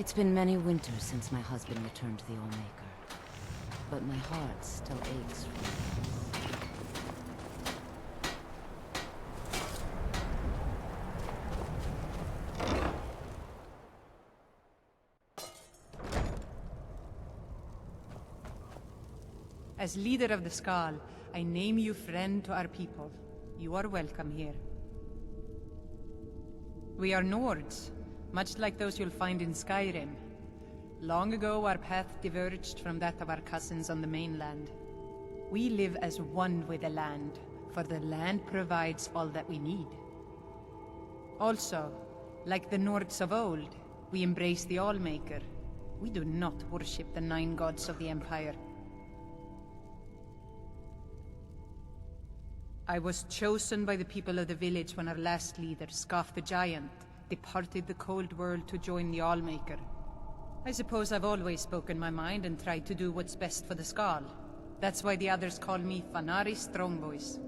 It's been many winters since my husband returned to the Allmaker, but my heart still aches for him. As leader of the Skal, I name you friend to our people. You are welcome here. We are Nords, much like those you'll find in Skyrim. Long ago, our path diverged from that of our cousins on the mainland. We live as one with the land, for the land provides all that we need. Also, like the Nords of old, we embrace the Allmaker. We do not worship the 9 gods of the Empire. I was chosen by the people of the village when our last leader, Scoff the Giant, departed the cold world to join the Allmaker. I suppose I've always spoken my mind and tried to do what's best for the Skal. That's why the others call me Fanari Strongvoice.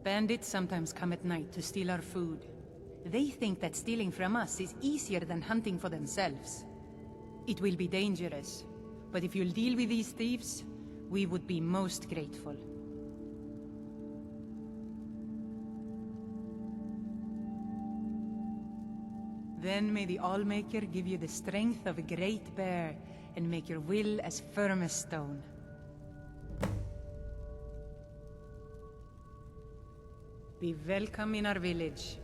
Bandits sometimes come at night to steal our food. They think that stealing from us is easier than hunting for themselves. It will be dangerous, but if you'll deal with these thieves, we would be most grateful. Then may the Allmaker give you the strength of a great bear and make your will as firm as stone. Be welcome in our village.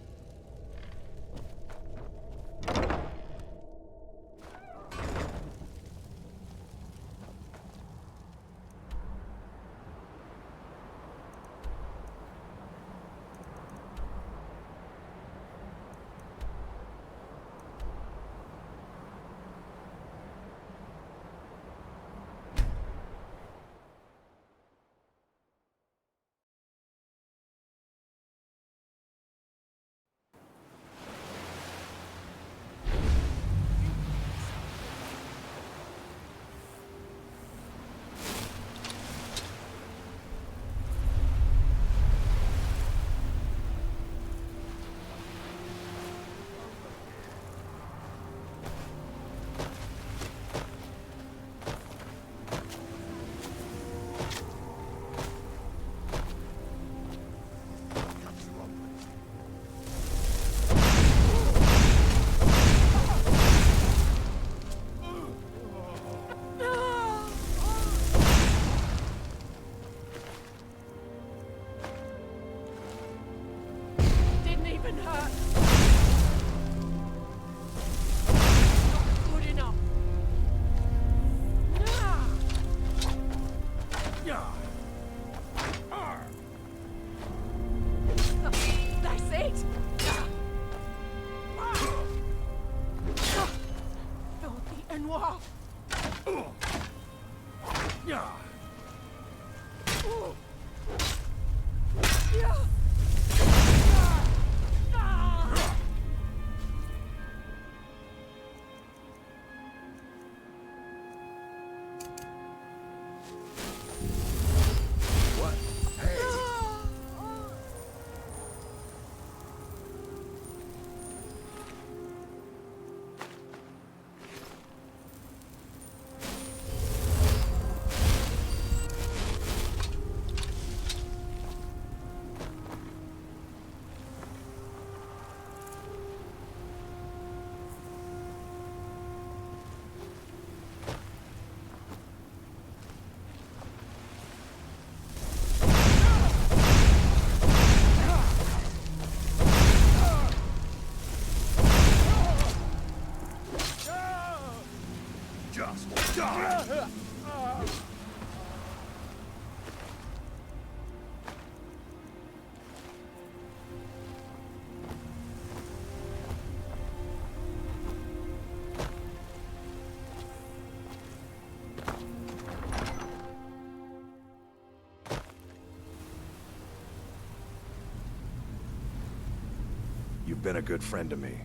You've been a good friend to me.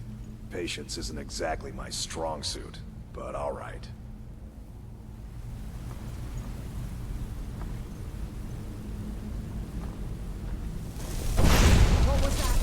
Patience isn't exactly my strong suit, but all right. What was that?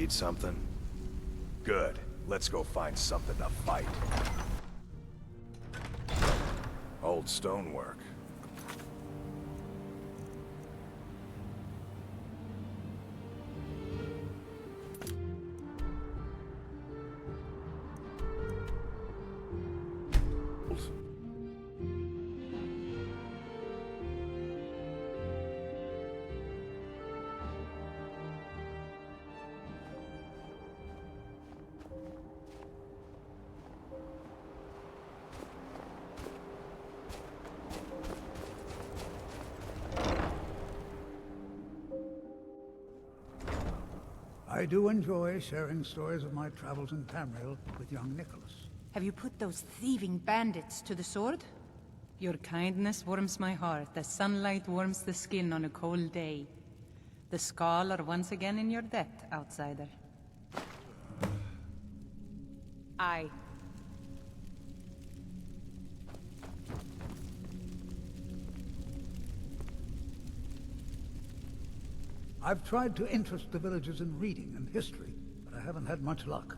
Need something? Good. Let's go find something to fight. Old stonework. I do enjoy sharing stories of my travels in Tamriel with young Nicholas. Have you put those thieving bandits to the sword? Your kindness warms my heart as sunlight warms the skin on a cold day. The Skull are once again in your debt, outsider. Aye. I've tried to interest the villagers in reading and history, but I haven't had much luck.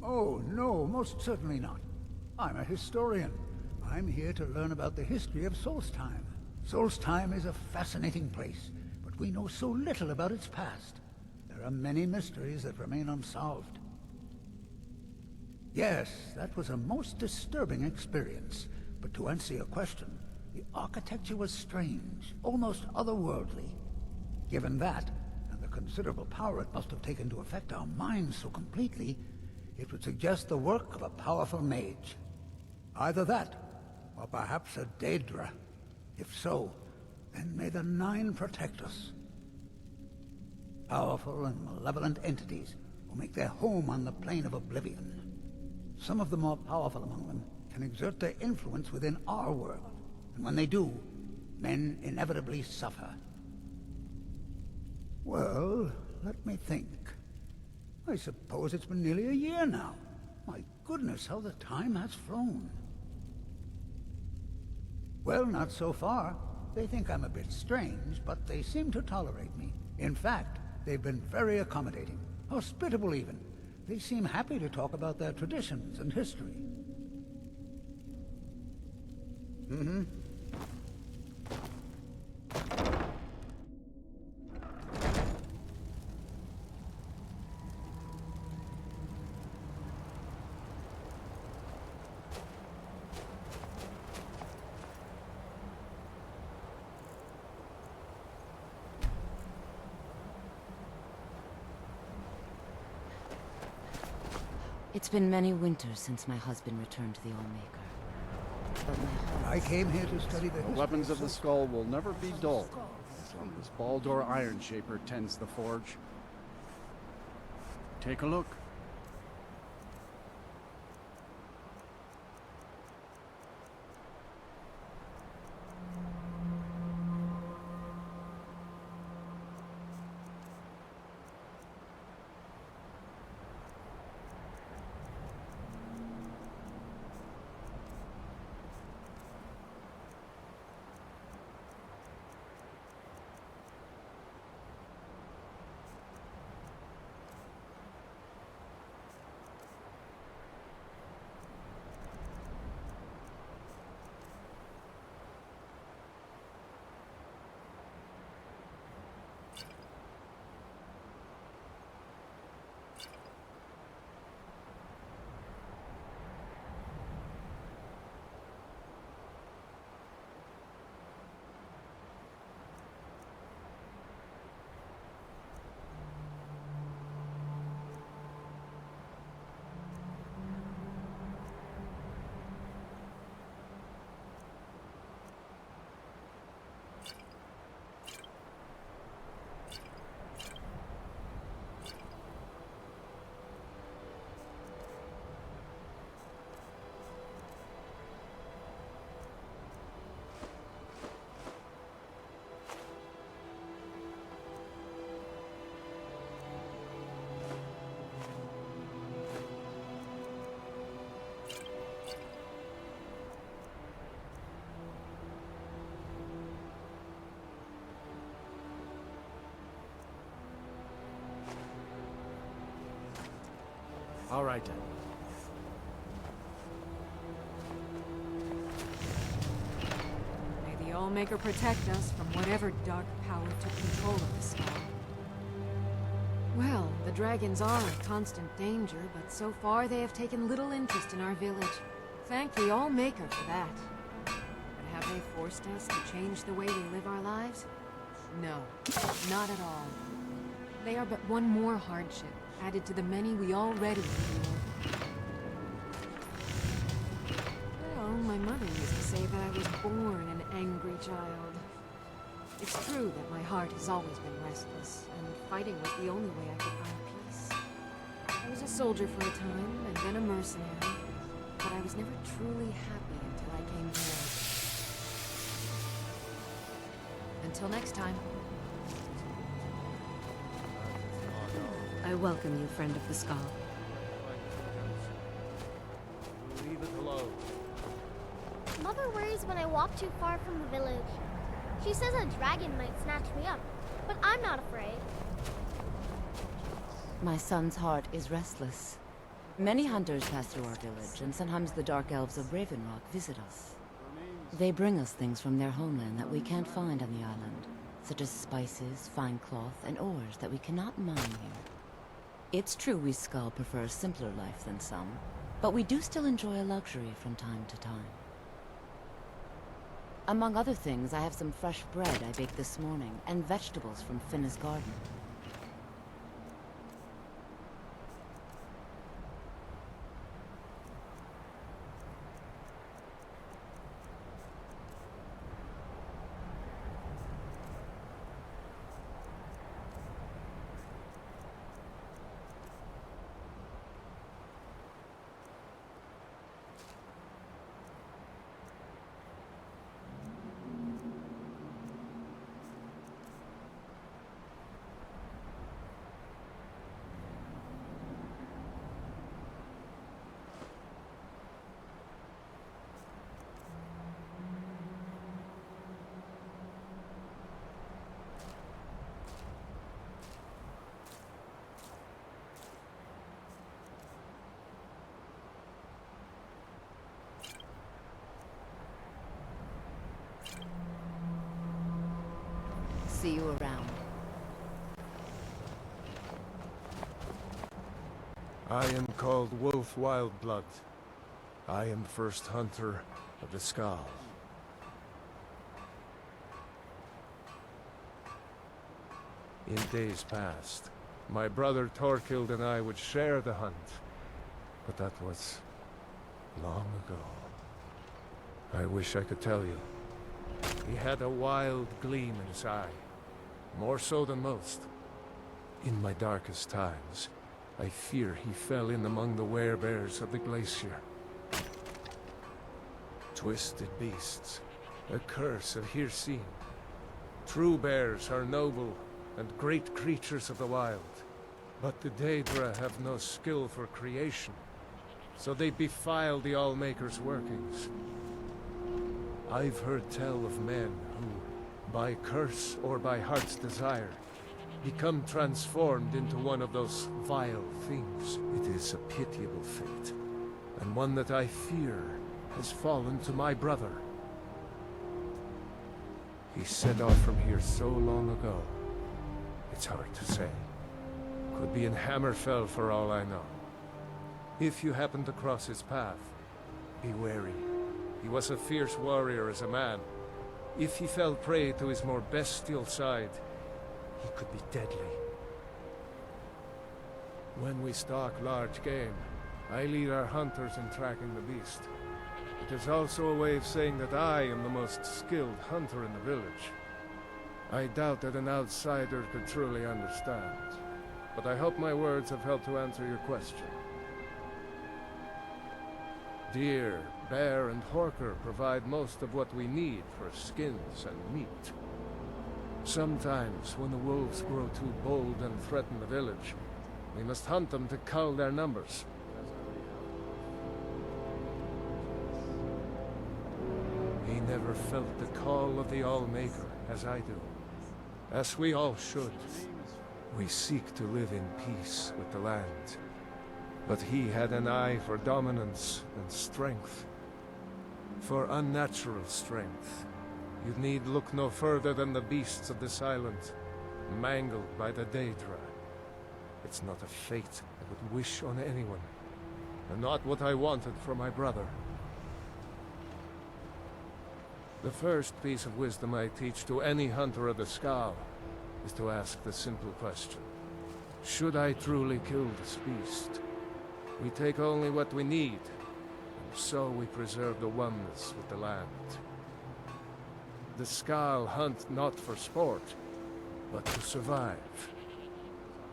Oh, no, most certainly not. I'm a historian. I'm here to learn about the history of Solstheim. Solstheim is a fascinating place, but we know so little about its past. There are many mysteries that remain unsolved. Yes, that was a most disturbing experience. But to answer your question, the architecture was strange, almost otherworldly. Given that, and the considerable power it must have taken to affect our minds so completely, it would suggest the work of a powerful mage. Either that, or perhaps a Daedra. If so, then may the Nine protect us. Powerful and malevolent entities who make their home on the plane of oblivion. Some of the more powerful among them can exert their influence within our world, and when they do, men inevitably suffer. Well, let me think. I suppose it's been nearly a year now. My goodness, how the time has flown. Well, not so far. They think I'm a bit strange, but they seem to tolerate me. In fact, they've been very accommodating, hospitable even. They seem happy to talk about their traditions and history. It's been many winters since my husband returned to the Allmaker. But my heart... I came here to study the The history weapons of the Skull will never be dull, as long as Baldur Ironshaper tends the forge. Take a look. All right then. May the Allmaker protect us from whatever dark power took control of the Skull. Well, the dragons are a constant danger, but so far they have taken little interest in our village. Thank the Allmaker for that. But have they forced us to change the way we live our lives? No, not at all. They are but one more hardship, added to the many we already endure. Well, my mother used to say that I was born an angry child. It's true that my heart has always been restless, and fighting was the only way I could find peace. I was a soldier for a time, and then a mercenary, but I was never truly happy until I came here. Until next time. I welcome you, friend of the Skull. Leave it alone. Mother worries when I walk too far from the village. She says a dragon might snatch me up, but I'm not afraid. My son's heart is restless. Many hunters pass through our village, and sometimes the Dark Elves of Ravenrock visit us. They bring us things from their homeland that we can't find on the island, such as spices, fine cloth, and ores that we cannot mine here. It's true we Skull prefer a simpler life than some, but we do still enjoy a luxury from time to time. Among other things, I have some fresh bread I baked this morning, and vegetables from Finna's garden. See you around. I am called Wolf Wildblood. I am first hunter of the Skull. In days past, my brother Torkild and I would share the hunt, but that was long ago. I wish I could tell you. He had a wild gleam in his eye, more so than most. In my darkest times, I fear he fell in among the werebears of the glacier. Twisted beasts, a curse of Hirsine. True bears are noble and great creatures of the wild, but the Daedra have no skill for creation, so they defile the Allmaker's workings. I've heard tell of men who, by curse or by heart's desire, become transformed into one of those vile things. It is a pitiable fate, and one that I fear has fallen to my brother. He set off from here so long ago, it's hard to say. Could be in Hammerfell for all I know. If you happen to cross his path, be wary. He was a fierce warrior as a man. If he fell prey to his more bestial side, he could be deadly. When we stalk large game, I lead our hunters in tracking the beast. It is also a way of saying that I am the most skilled hunter in the village. I doubt that an outsider could truly understand, but I hope my words have helped to answer your question. Deer, bear, and horker provide most of what we need for skins and meat. Sometimes, when the wolves grow too bold and threaten the village, we must hunt them to cull their numbers. He never felt the call of the Allmaker, as I do. As we all should. We seek to live in peace with the land. But he had an eye for dominance and strength. For unnatural strength. You need look no further than the beasts of this island, mangled by the Daedra. It's not a fate I would wish on anyone, and not what I wanted for my brother. The first piece of wisdom I teach to any hunter of the Skal is to ask the simple question. Should I truly kill this beast? We take only what we need, and so we preserve the oneness with the land. The Skal hunt not for sport, but to survive.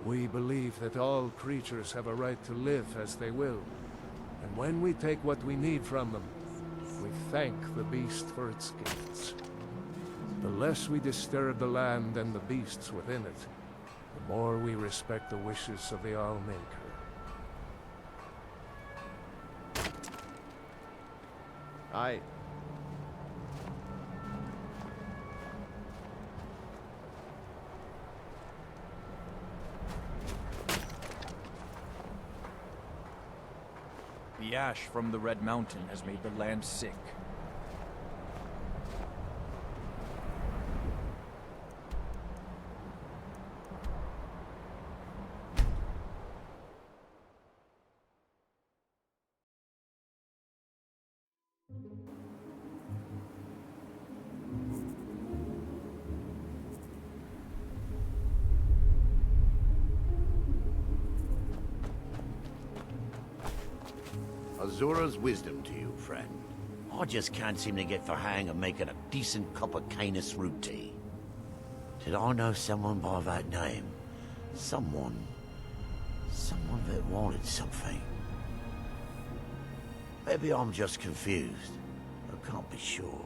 We believe that all creatures have a right to live as they will, and when we take what we need from them, we thank the beast for its gifts. The less we disturb the land and the beasts within it, the more we respect the wishes of the Allmaker. Aye. The ash from the Red Mountain has made the land sick. Azura's wisdom to you, friend. I just can't seem to get the hang of making a decent cup of Canis root tea. Did I know someone by that name? Someone that wanted something. Maybe I'm just confused. I can't be sure.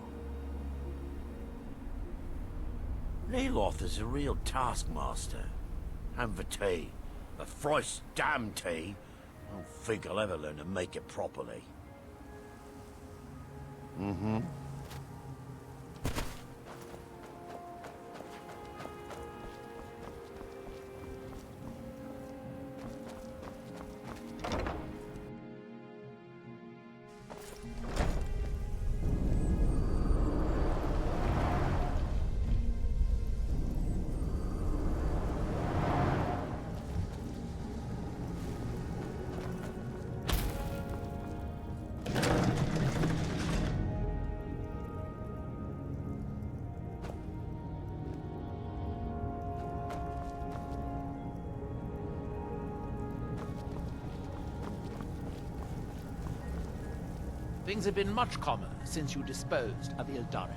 Neloth is a real taskmaster. And the tea. The thrice damn tea. I don't think I'll ever learn to make it properly. Mm-hmm. Things have been much calmer since you disposed of Ildare.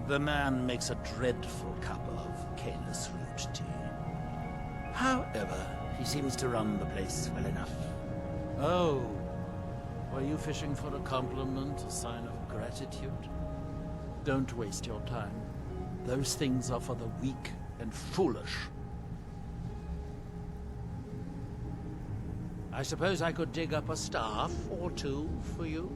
The man makes a dreadful cup of Canis root tea. However, he seems to run the place well enough. Oh, were you fishing for a compliment, a sign of gratitude? Don't waste your time. Those things are for the weak and foolish. I suppose I could dig up a staff or two for you?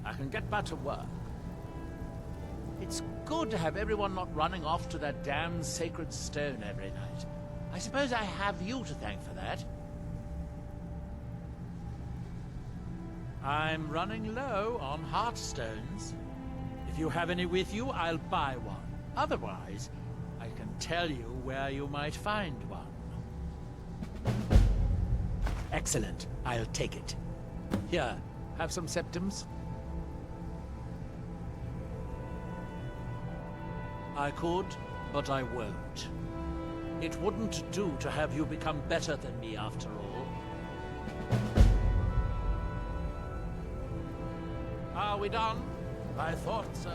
I can get back to work. It's good to have everyone not running off to that damn sacred stone every night. I suppose I have you to thank for that. I'm running low on heartstones. If you have any with you, I'll buy one. Otherwise, I can tell you where you might find one. Excellent. I'll take it. Here, have some septims. I could, but I won't. It wouldn't do to have you become better than me after all. Are we done? I thought so.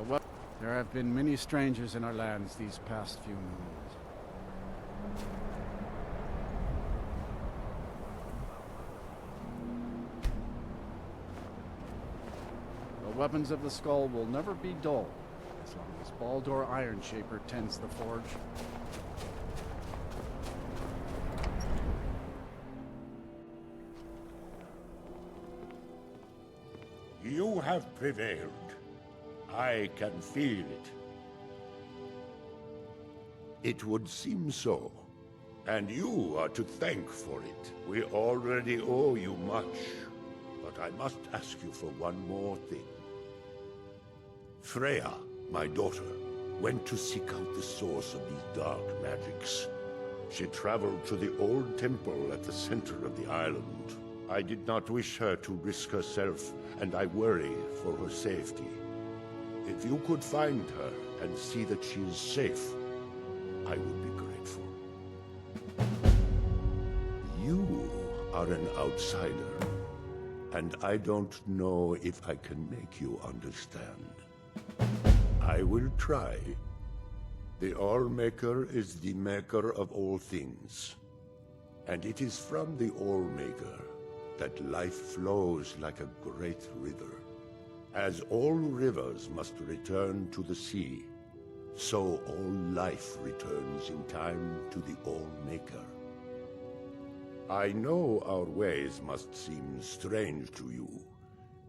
Well, there have been many strangers in our lands these past few moons. The weapons of the skull will never be dull, as long as Baldur Ironshaper tends the forge. You have prevailed. I can feel it. It would seem so. And you are to thank for it. We already owe you much. But I must ask you for one more thing. Freya, my daughter, went to seek out the source of these dark magics. She traveled to the old temple at the center of the island. I did not wish her to risk herself, and I worry for her safety. If you could find her and see that she is safe, I would be grateful. You are an outsider, and I don't know if I can make you understand. I will try. The All-Maker is the maker of all things, and it is from the All-Maker that life flows like a great river. As all rivers must return to the sea, so all life returns in time to the All-Maker. I know our ways must seem strange to you,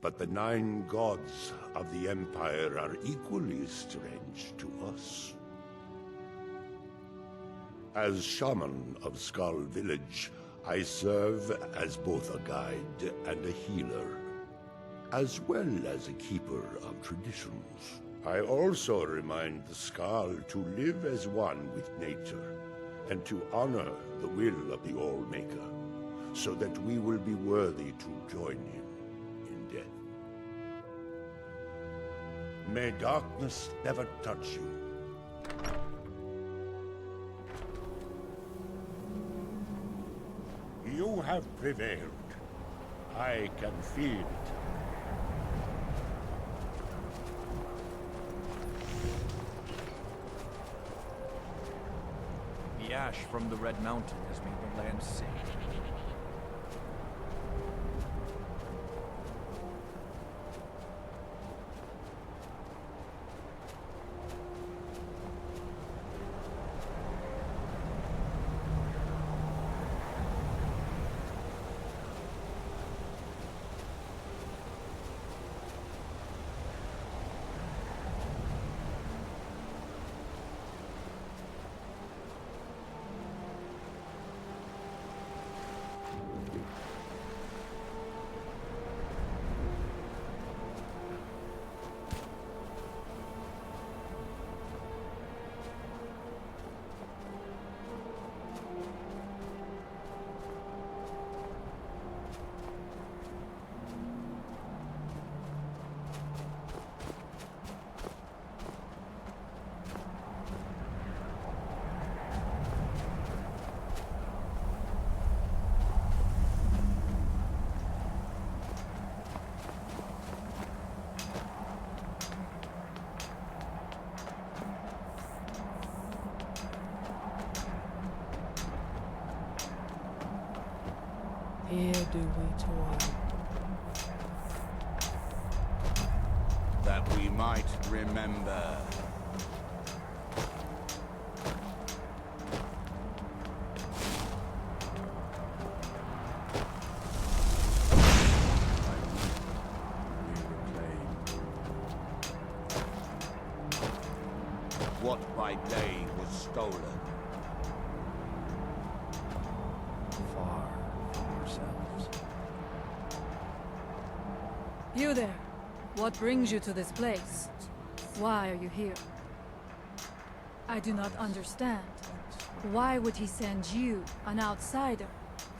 but the 9 gods of the Empire are equally strange to us. As shaman of Skull Village, I serve as both a guide and a healer, as well as a keeper of traditions. I also remind the Skull to live as one with nature, and to honor the will of the All-Maker, so that we will be worthy to join him in death. May darkness never touch you. You have prevailed. I can feel it. The ash from the Red Mountain has made the land sick. Here do we toil. That we might remember. What by day was stolen. Far from ourselves. You there. What brings you to this place? Why are you here? I do not understand. Why would he send you, an outsider,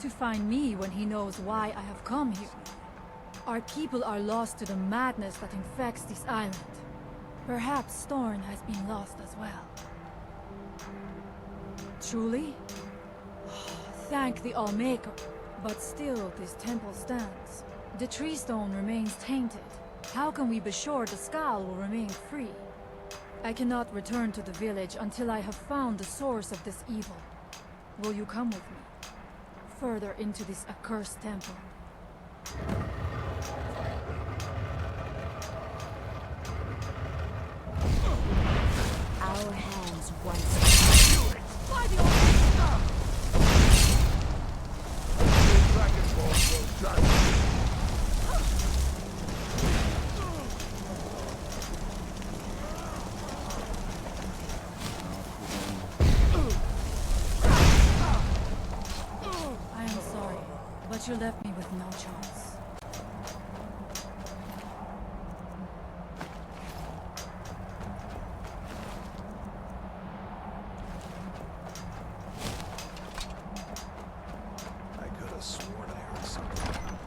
to find me when he knows why I have come here? Our people are lost to the madness that infects this island. Perhaps Thorn has been lost as well. Truly? Thank the Allmaker. But still, this temple stands. The tree stone remains tainted. How can we be sure the skull will remain free? I cannot return to the village until I have found the source of this evil. Will you come with me? Further into this accursed temple. Our hands once. By the Allmaker! I am sorry, but you left me with no choice. I could have sworn I heard something.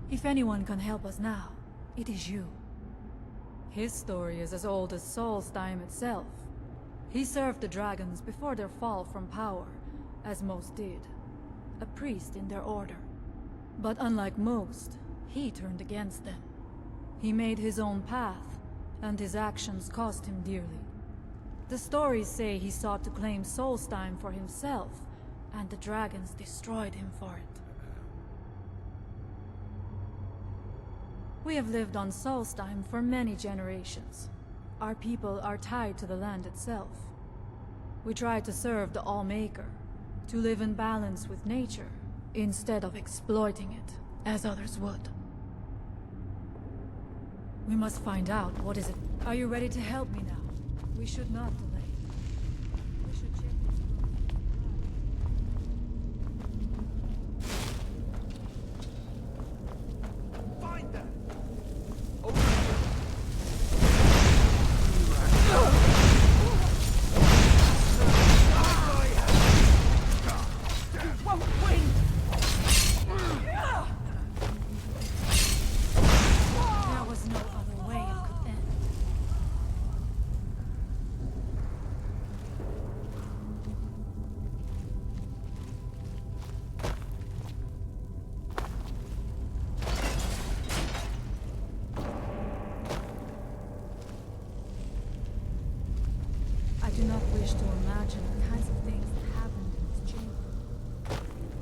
If anyone can help us now, it is you. His story is as old as Solstheim itself. He served the dragons before their fall from power, as most did. A priest in their order. But unlike most, he turned against them. He made his own path, and his actions cost him dearly. The stories say he sought to claim Solstheim for himself, and the dragons destroyed him for it. We have lived on Solstheim for many generations. Our people are tied to the land itself. We try to serve the Allmaker, to live in balance with nature, instead of exploiting it, as others would. We must find out what is it. Are you ready to help me now? We should not delay. We should check this road. Find them! There was no other way it could end. I do not wish to imagine the kinds of things that happened in this chamber.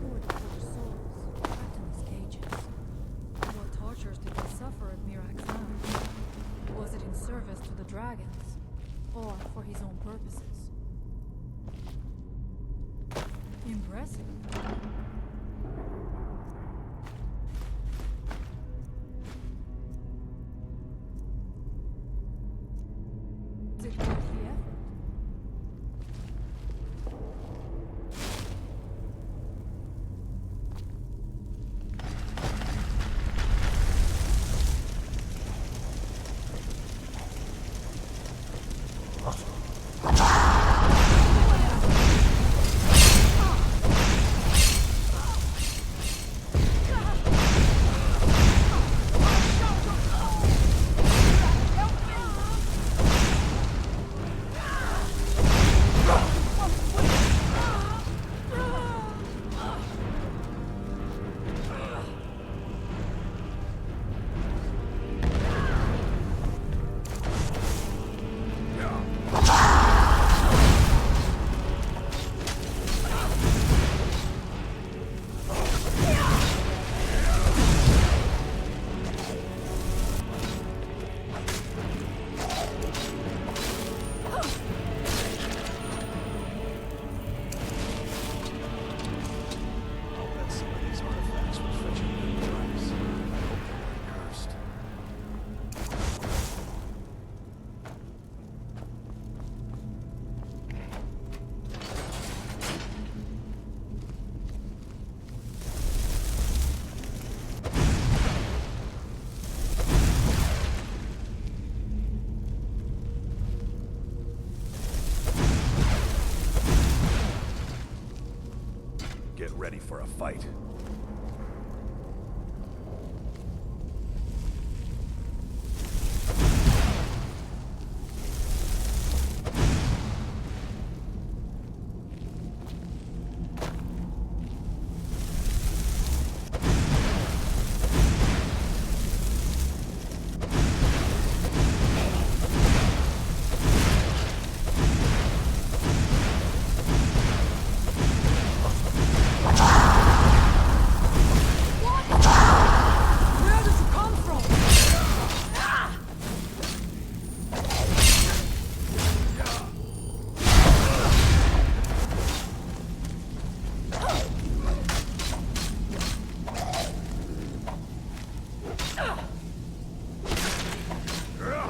Poor souls, trapped in these cages. What tortures did they suffer at Miraxan? Was it in service to the dragons, or for his own purposes? Impressive. Is it worth the effort? ready for a fight.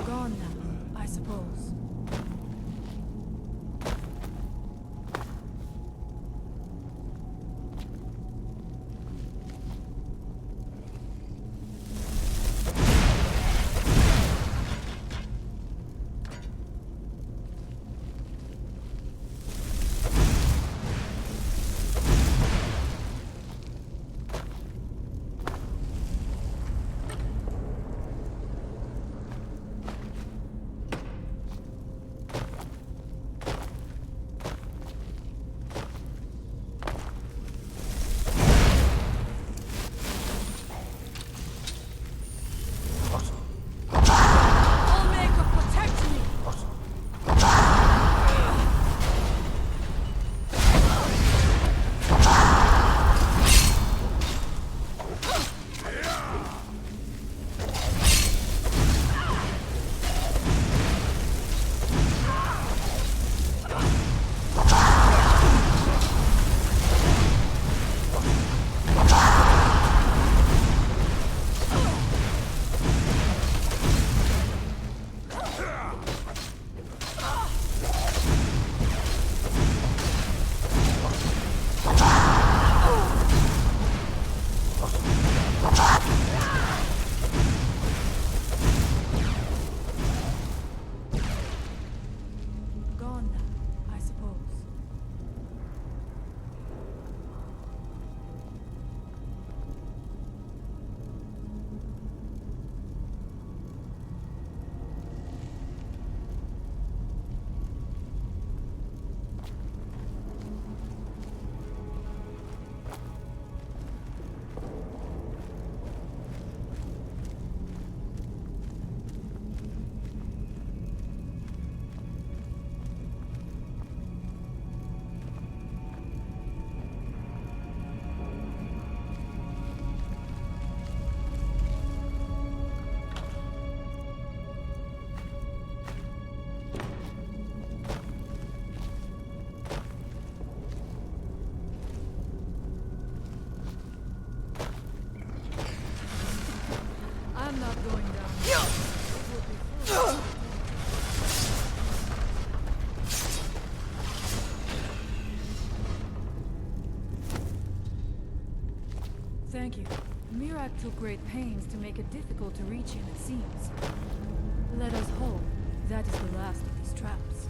Gone now, I suppose. Gone now, I suppose. I'm not going down. It would be foolish. Thank you. Mirak took great pains to make it difficult to reach him, it seems. Let us hope that is the last of these traps.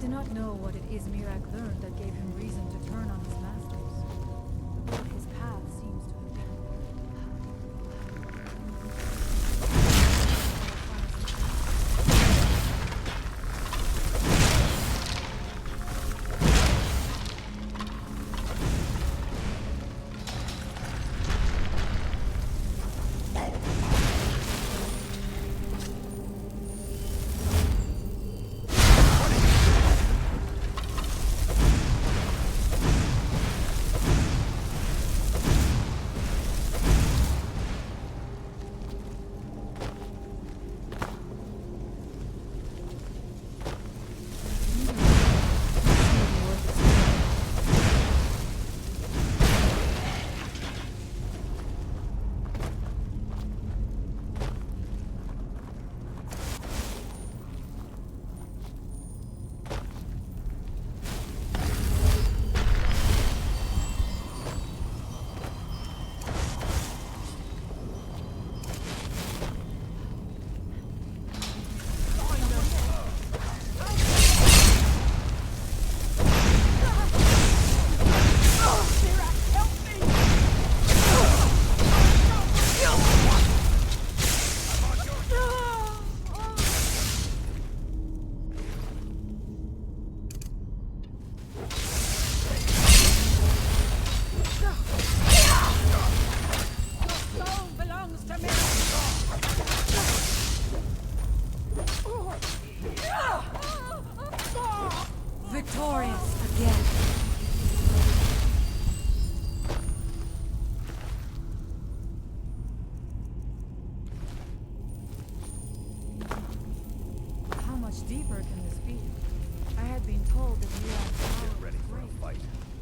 do not know what it is Mirak learned that gave him reason to turn on his masters. But his path seems to have been... Victorious again. How much deeper can this be? I had been told that Mirak's power was great,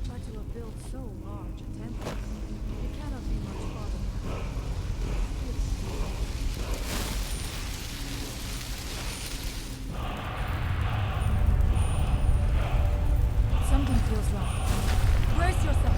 but to have built so large a temple, it cannot be much farther. Something feels wrong. Brace yourself.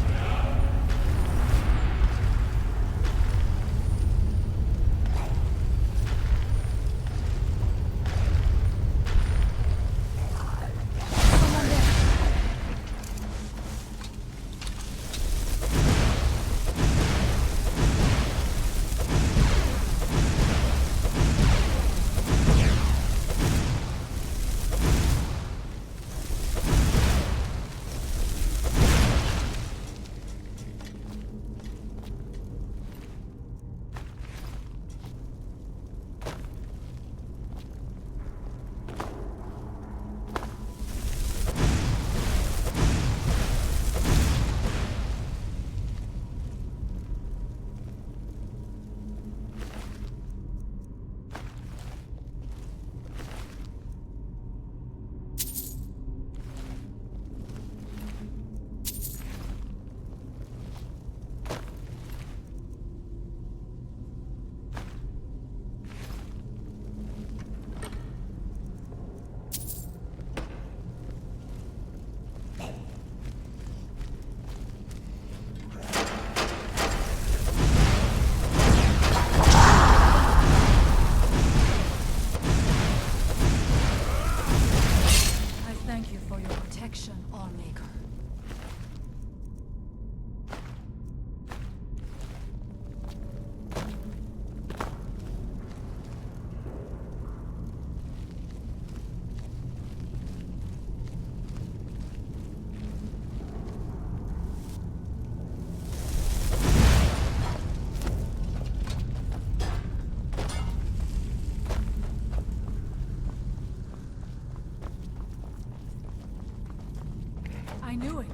I knew it.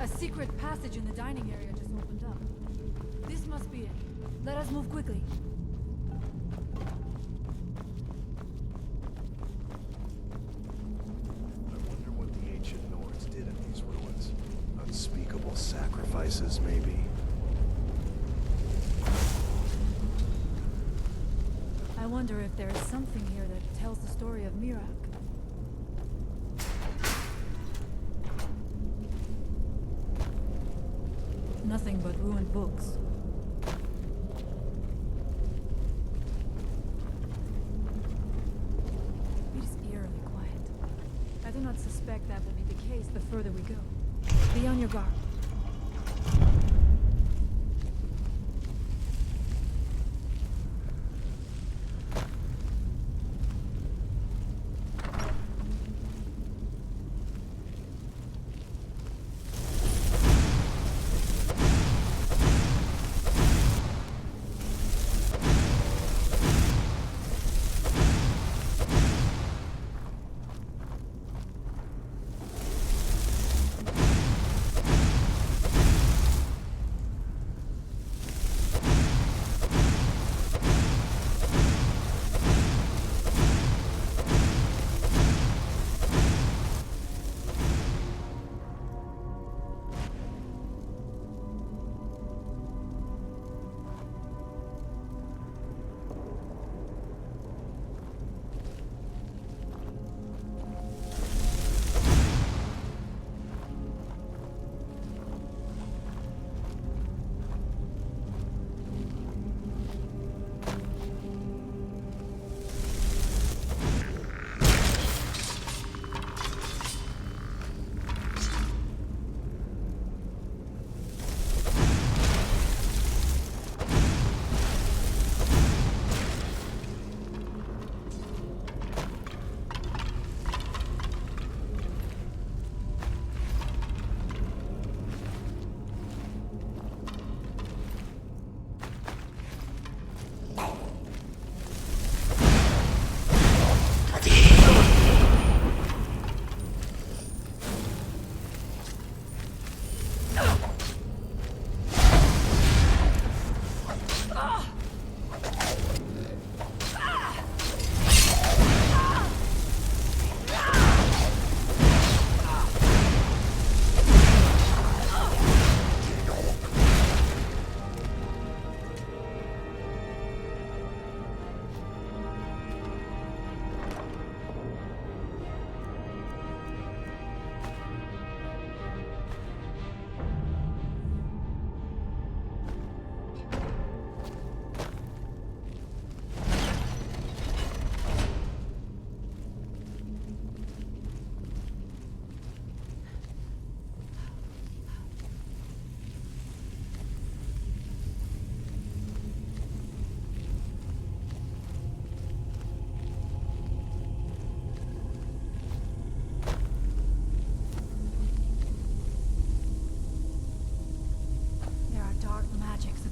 A secret passage in the dining area just opened up. This must be it. Let us move quickly. I wonder what the ancient Nords did at these ruins. Unspeakable sacrifices, maybe. I wonder if there is something here that tells the story of Mirak. Nothing but ruined books. It is eerily quiet. I do not suspect suspect that will be the case the further we go. Be on your guard.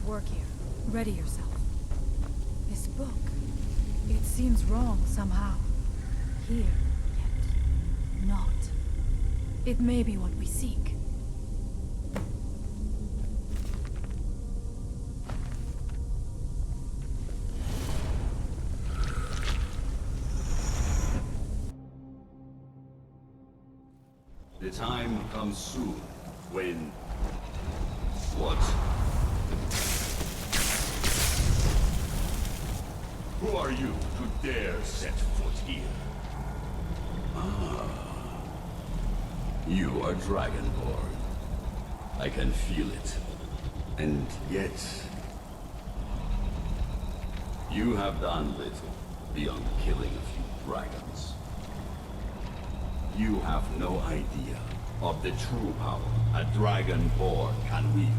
Work here. Ready yourself. This book, it seems wrong somehow. Here, yet not. It may be what we seek. The time comes soon when... What? Who are you to dare set foot here? Ah. You are Dragonborn. I can feel it. And yet... you have done little beyond killing a few dragons. You have no idea of the true power a Dragonborn can wield.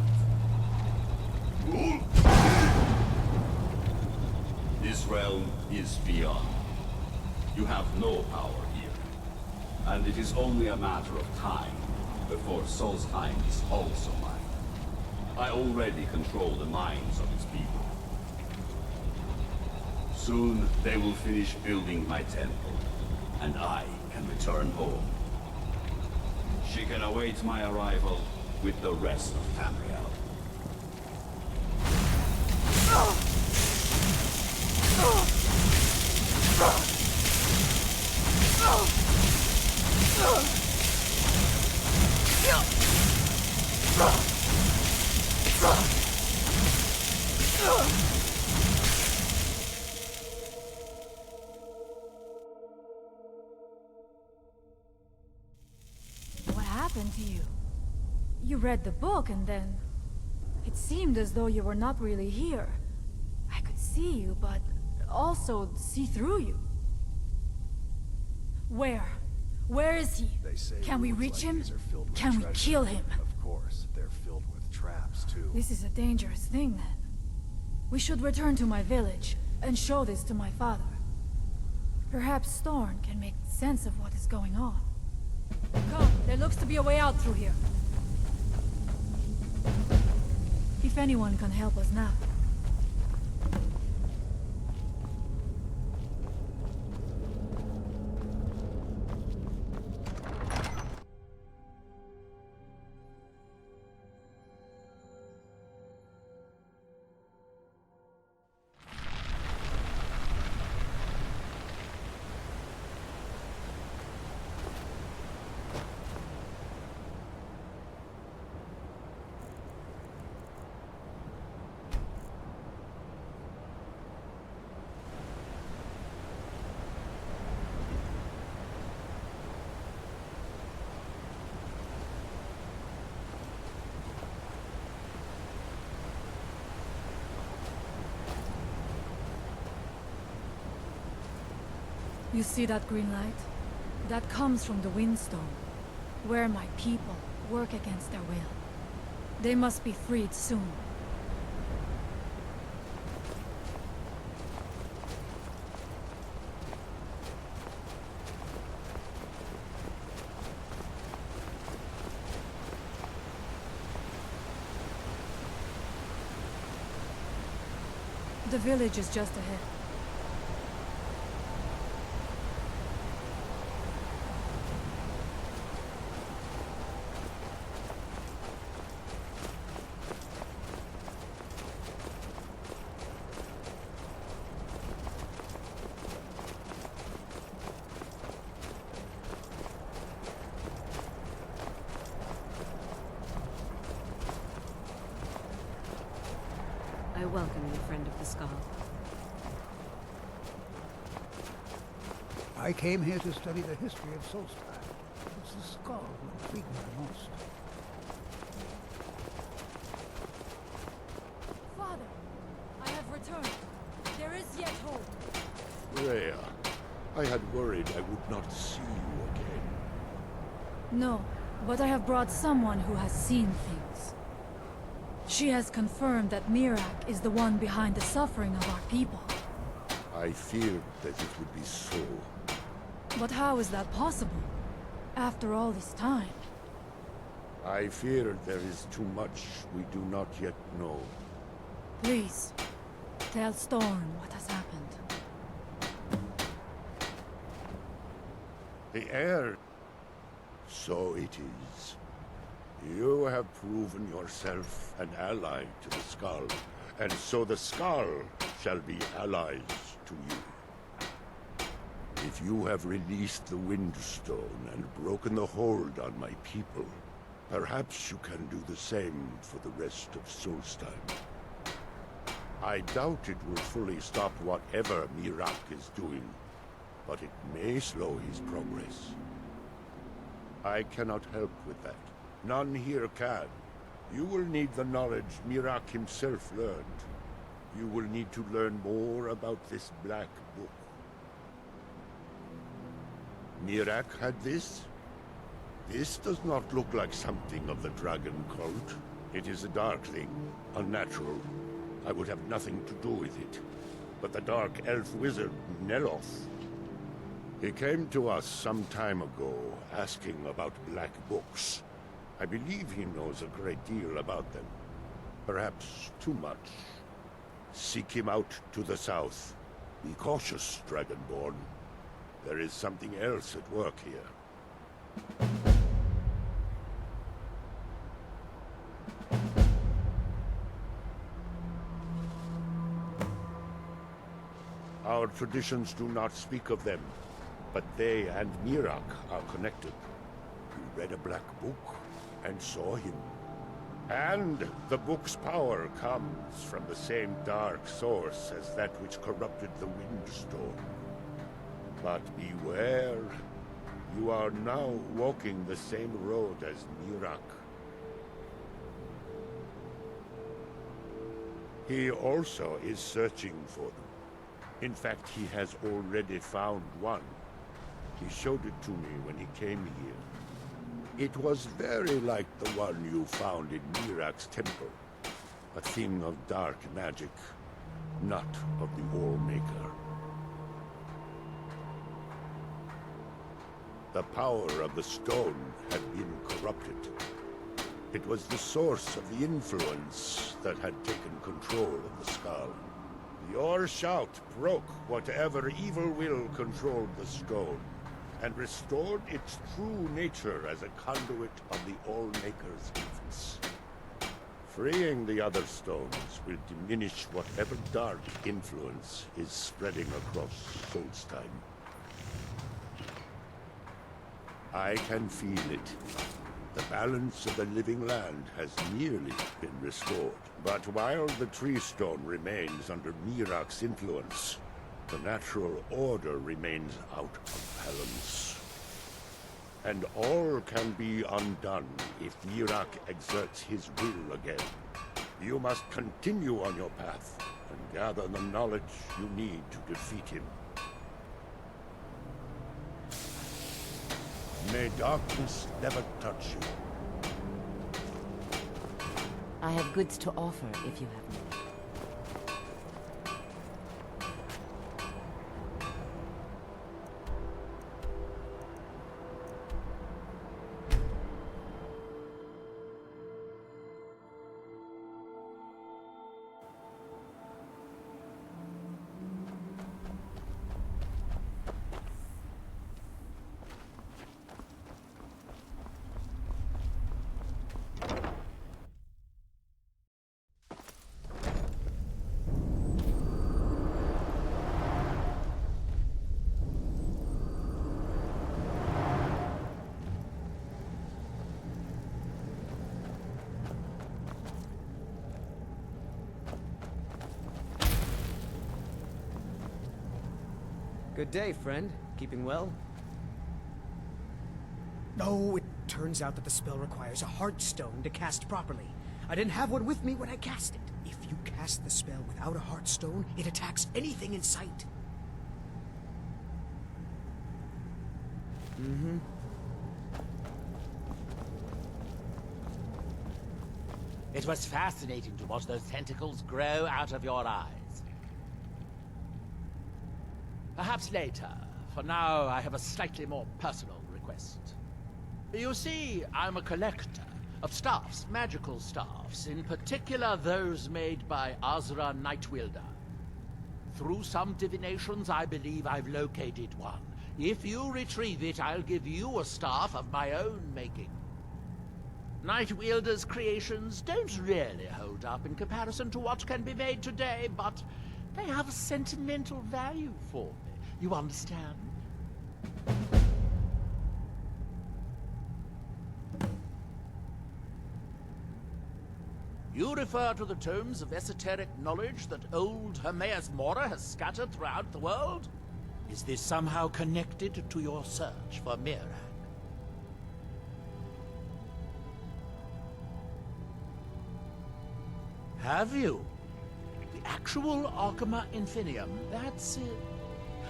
This realm is beyond. You have no power here. And it is only a matter of time before Solstheim is also mine. I already control the minds of its people. Soon they will finish building my temple, and I can return home. She can await my arrival with the rest of Tamriel. What happened to you? You read the book and then... it seemed as though you were not really here. I could see you, but also see through you. Where? Where is he? They say Can we ruins reach like him? these are filled with Can we treasure. kill him? Of course, they're filled with traps too. This is a dangerous thing, then. We should return to my village and show this to my father. Perhaps Thorn can make sense of what is going on. Come, there looks to be a way out through here. If anyone can help us now. You see that green light? That comes from the Windstone, where my people work against their will. They must be freed soon. The village is just ahead. I welcome you, friend of the Skull. I came here to study the history of Solstheim. It's the skull who intrigued me the most. Father, I have returned. There is yet hope. Rhea, I had worried I would not see you again. No, but I have brought someone who has seen things. She has confirmed that Mirak is the one behind the suffering of our people. I feared that it would be so. But how is that possible? After all this time? I fear there is too much we do not yet know. Please, tell Storm what has happened. The heir. So it is. You have proven yourself an ally to the Skull, and so the Skull shall be allies to you. If you have released the Windstone and broken the hold on my people, perhaps you can do the same for the rest of Solstheim. I doubt it will fully stop whatever Mirak is doing, but it may slow his progress. I cannot help with that. None here can. You will need the knowledge Mirak himself learned. You will need to learn more about this Black Book. Mirak had this? This does not look like something of the Dragon Cult. It is a dark thing, unnatural. I would have nothing to do with it. But the Dark Elf Wizard, Neloth, he came to us some time ago, asking about Black Books. I believe he knows a great deal about them. Perhaps too much. Seek him out to the south. Be cautious, Dragonborn. There is something else at work here. Our traditions do not speak of them, but they and Mirak are connected. You read a black book and saw him. And the book's power comes from the same dark source as that which corrupted the Windstone. But beware, you are now walking the same road as Mirak. He also is searching for them. In fact, he has already found one. He showed it to me when he came here. It was very like the one you found in Mirak's temple. A thing of dark magic, not of the All-Maker. The power of the stone had been corrupted. It was the source of the influence that had taken control of the skull. Your shout broke whatever evil will controlled the stone, and restored its true nature as a conduit of the All-Maker's gifts. Freeing the other stones will diminish whatever dark influence is spreading across Solstheim. I can feel it. The balance of the living land has nearly been restored. But while the tree stone remains under Mirak's influence, the natural order remains out of balance. And all can be undone if Mirak exerts his will again. You must continue on your path and gather the knowledge you need to defeat him. May darkness never touch you. I have goods to offer if you have need. Good day, friend. Keeping well? No, it turns out that the spell requires a heart stone to cast properly. I didn't have one with me when I cast it. If you cast the spell without a heart stone, it attacks anything in sight. Mm-hmm. It was fascinating to watch those tentacles grow out of your eyes. Perhaps later. For now, I have a slightly more personal request. You see, I'm a collector of staffs, magical staffs, in particular those made by Azra Nightwielder. Through some divinations, I believe I've located one. If you retrieve it, I'll give you a staff of my own making. Nightwielder's creations don't really hold up in comparison to what can be made today, but they have a sentimental value for me. You understand? You refer to the tomes of esoteric knowledge that old Hermaeus Mora has scattered throughout the world? Is this somehow connected to your search for Mirak? Have you? The actual Arcana Infinium, that's it.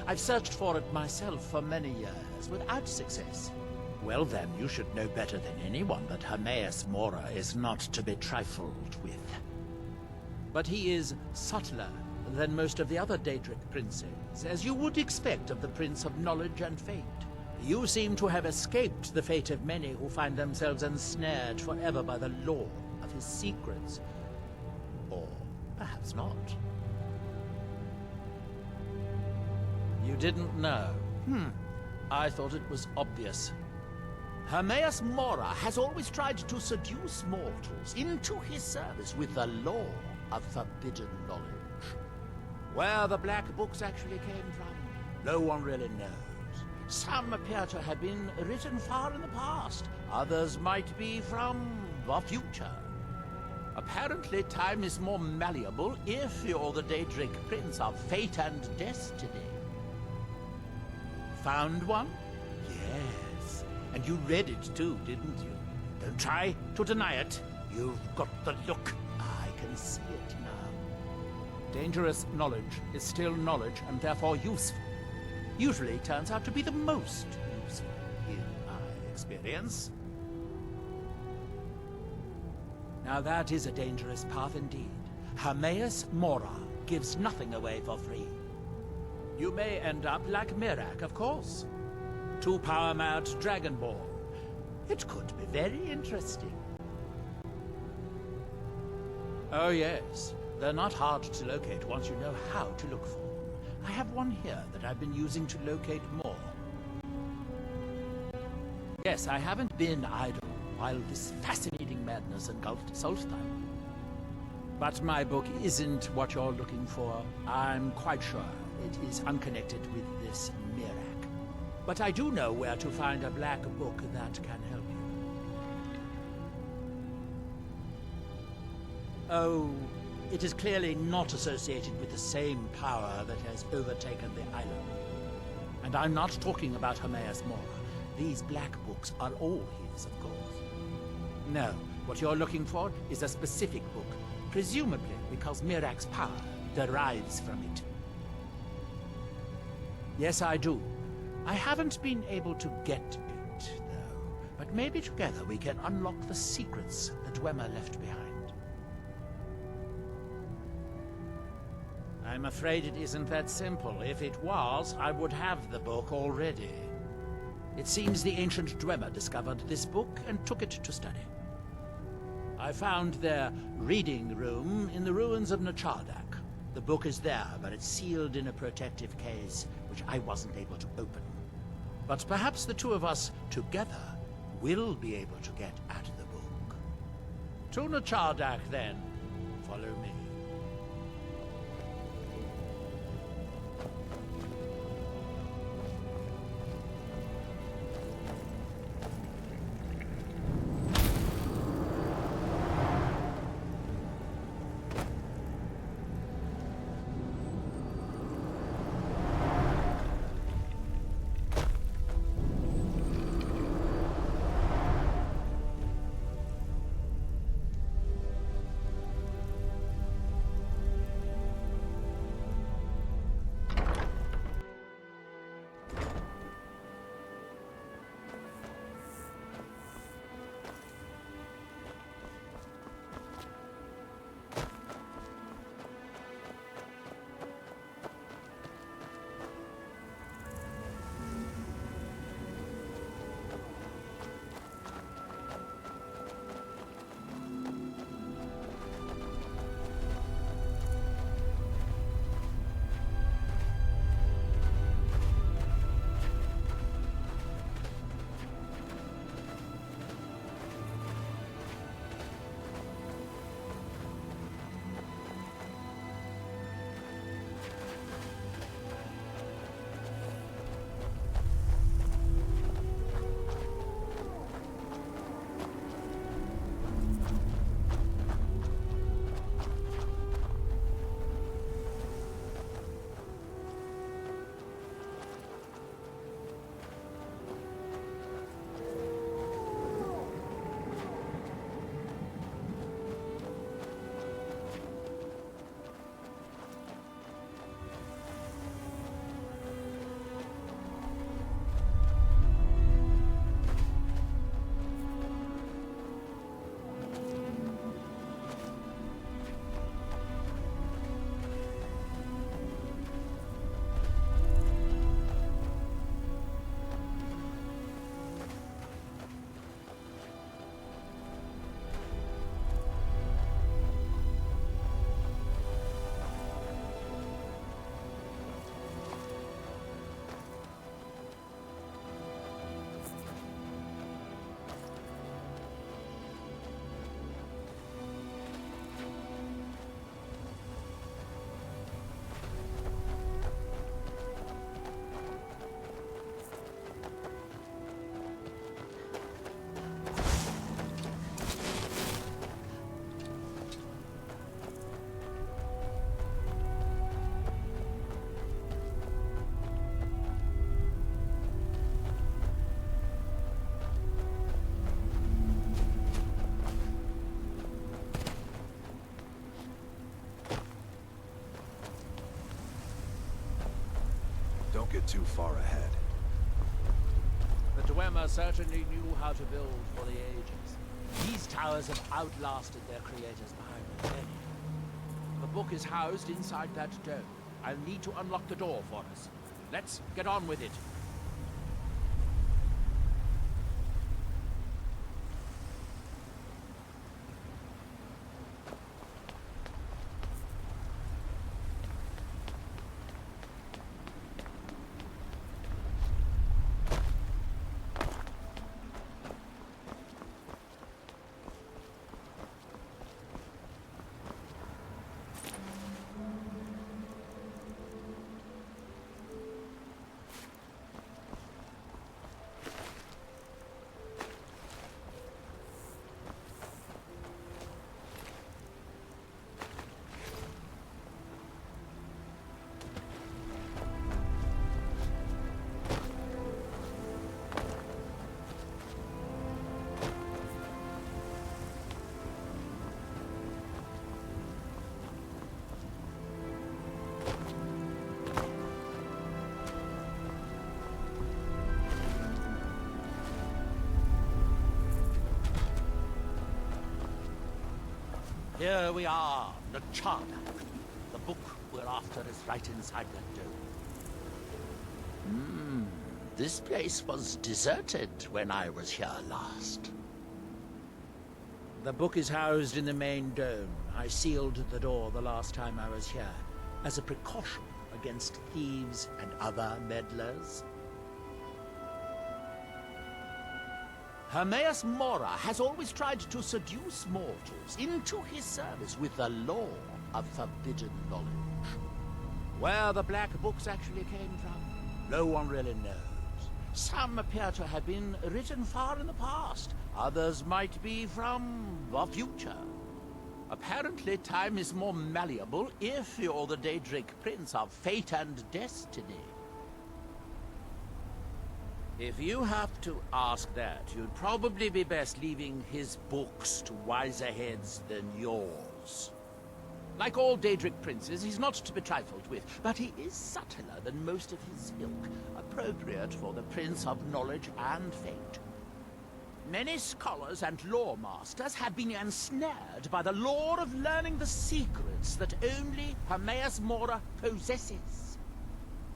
I've searched for it myself for many years, without success. Well then, you should know better than anyone that Hermaeus Mora is not to be trifled with. But he is subtler than most of the other Daedric princes, as you would expect of the Prince of Knowledge and Fate. You seem to have escaped the fate of many who find themselves ensnared forever by the lore of his secrets. Or perhaps not. You didn't know? I thought it was obvious. Hermaeus Mora has always tried to seduce mortals into his service with the lore of forbidden knowledge. Where the Black Books actually came from, no one really knows. Some appear to have been written far in the past. Others might be from the future. Apparently, time is more malleable if you're the Daedric Prince of Fate and Destiny. Found one? Yes. And you read it too, didn't you? Don't try to deny it. You've got the look. I can see it now. Dangerous knowledge is still knowledge and therefore useful. usually turns out to be the most useful, in my experience. Now that is a dangerous path indeed. Hermaeus Mora gives nothing away for free. You may end up like Mirak, of course. 2 power-mad Dragonborn. It could be very interesting. Oh yes, they're not hard to locate once you know how to look for them. I have one here that I've been using to locate more. Yes, I haven't been idle while this fascinating madness engulfed Solstheim. But my book isn't what you're looking for. I'm quite sure it is unconnected with this Mirak. But I do know where to find a black book that can help you. Oh, it is clearly not associated with the same power that has overtaken the island. And I'm not talking about Hermaeus Mora. These black books are all his, of course. No, what you're looking for is a specific book, presumably because Mirak's power derives from it. Yes, I do. I haven't been able to get it, though. But maybe together we can unlock the secrets that Dwemer left behind. I'm afraid it isn't that simple. If it was, I would have the book already. It seems the ancient Dwemer discovered this book and took it to study. I found their reading room in the ruins of Nachardak. The book is there, but it's sealed in a protective case, which I wasn't able to open. But perhaps the two of us, together, will be able to get at the book. To Nachardak, then. Follow me. too far ahead. The Dwemer certainly knew how to build for the ages. These towers have outlasted their creators by millennia. The book is housed inside that dome. I'll need to unlock the door for us. Let's get on with it. Here we are, the Charter. The book we're after is right inside that dome. This place was deserted when I was here last. The book is housed in the main dome. I sealed the door the last time I was here, as a precaution against thieves and other meddlers. Hermaeus Mora has always tried to seduce mortals into his service with the lore of forbidden knowledge. Where the black books actually came from, no one really knows. Some appear to have been written far in the past. Others might be from the future. Apparently, time is more malleable if you're the Daedric Prince of Fate and Destiny. If you have to ask that, you'd probably be best leaving his books to wiser heads than yours. Like all Daedric princes, he's not to be trifled with, but he is subtler than most of his ilk, appropriate for the Prince of Knowledge and Fate. Many scholars and lore masters have been ensnared by the lure of learning the secrets that only Hermaeus Mora possesses.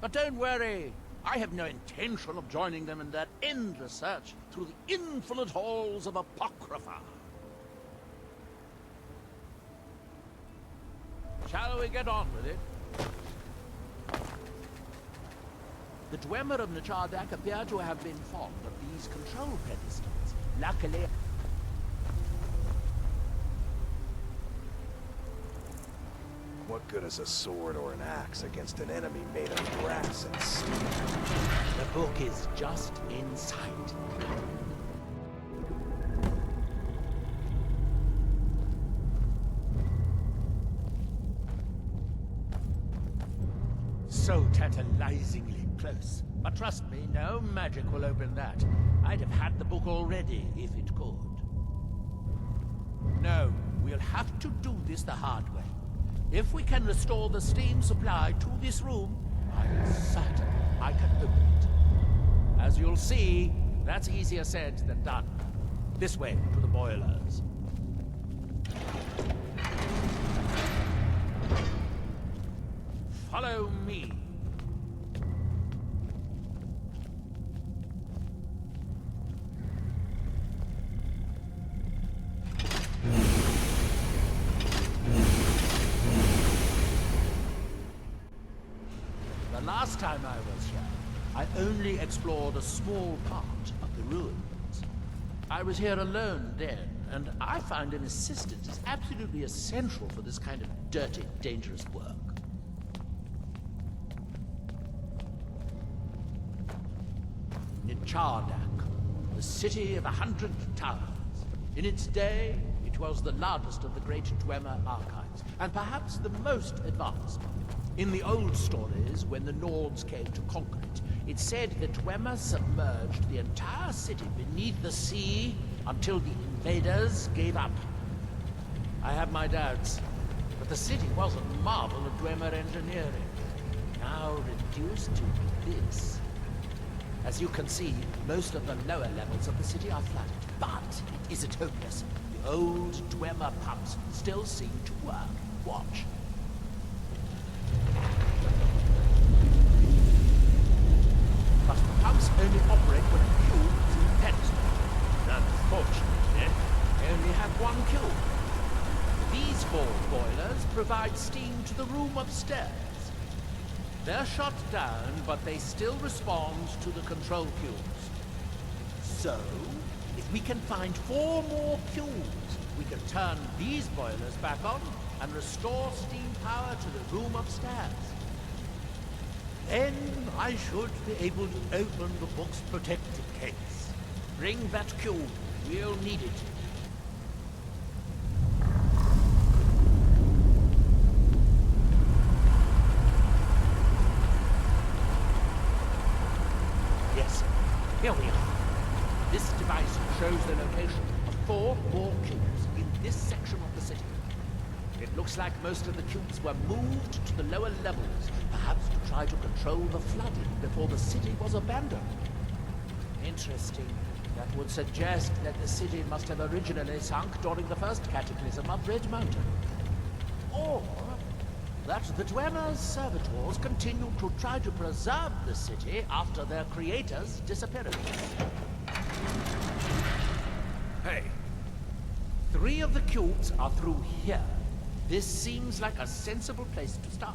But don't worry. I have no intention of joining them in their endless search through the infinite halls of Apocrypha. Shall we get on with it? The Dwemer of Nechardak appear to have been fond of these control pedestals. Luckily... What good is a sword or an axe against an enemy made of brass and steel? The book is just in sight. So tantalizingly close. But trust me, no magic will open that. I'd have had the book already if it could. No, we'll have to do this the hard way. If we can restore the steam supply to this room, I'm certain I can open it. As you'll see, that's easier said than done. This way, to the boilers. Follow me. The last time I was here, I only explored a small part of the ruins. I was here alone then, and I found an assistant is absolutely essential for this kind of dirty, dangerous work. Nechardak, the city of 100 towers. In its day, it was the largest of the great Dwemer archives, and perhaps the most advanced. In the old stories, when the Nords came to conquer it, it said that Dwemer submerged the entire city beneath the sea until the invaders gave up. I have my doubts, but the city was a marvel of Dwemer engineering, now reduced to this. As you can see, most of the lower levels of the city are flooded, but it isn't hopeless. The old Dwemer pumps still seem to work. Watch. But the pumps only operate when a cube is in the pedestal. Unfortunately, they only have one cube. These 4 boilers provide steam to the room upstairs. They're shut down, but they still respond to the control cubes. So, if we can find 4 more cubes, we can turn these boilers back on and restore steam power to the room upstairs. Then I should be able to open the book's protected case. Bring that cube. We'll need it. Yes, here we are. This device shows the location of 4 more cubes in this section of the city. It looks like most of the cubes were moved to the lower levels, perhaps to try to control the flooding before the city was abandoned. Interesting. That would suggest that the city must have originally sunk during the first cataclysm of Red Mountain. Or that the Dwemer's servitors continued to try to preserve the city after their creator's disappearance. Hey, 3 of the cubes are through here. This seems like a sensible place to start.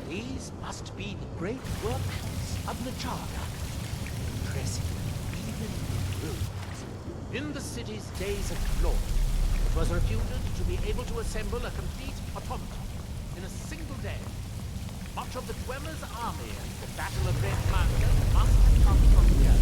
These must be the great workshops of Nachaga. Impressive, even in ruins. In the city's days of glory, it was reputed to be able to assemble a complete automaton in a single day. Much of the Dwemer's army at the Battle of Red Mountain must have come from here.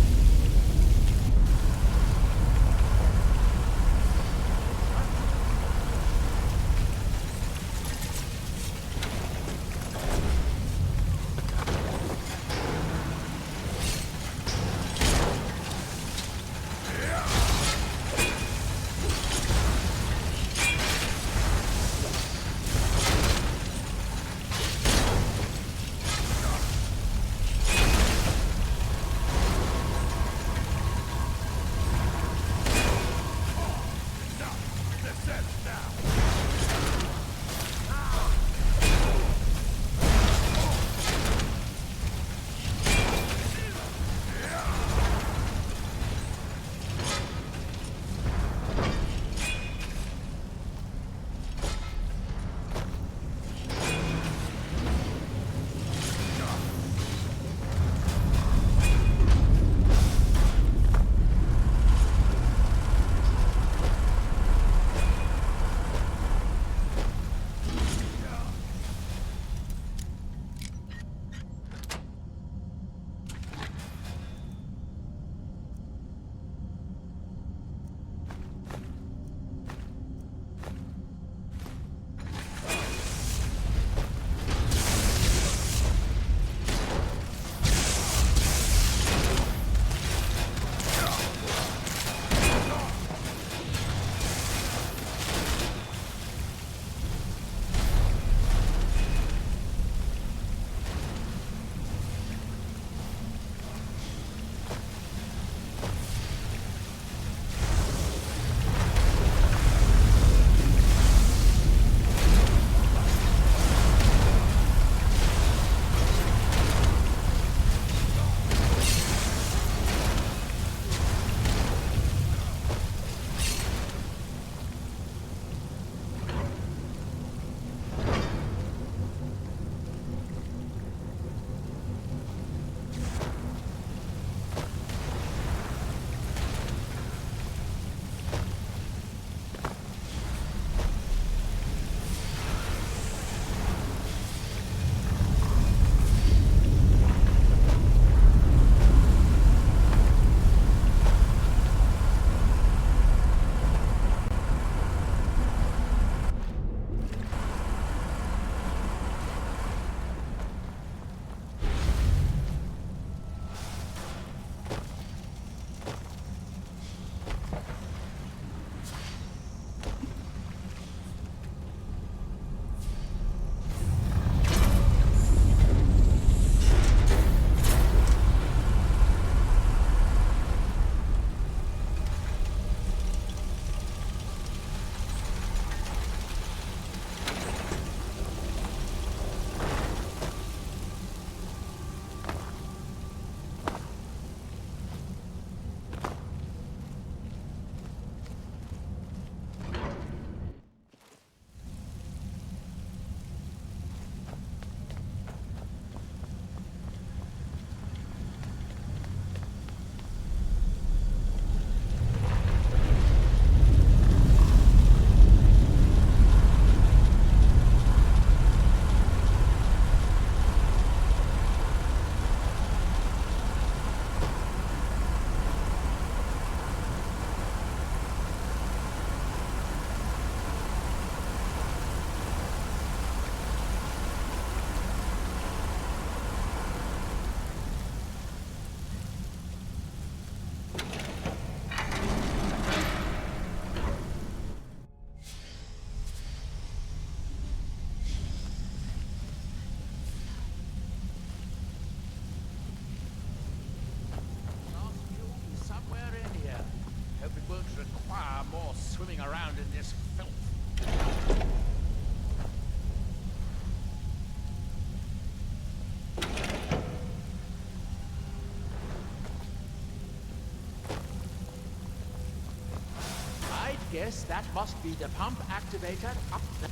guess that must be the pump activator up there.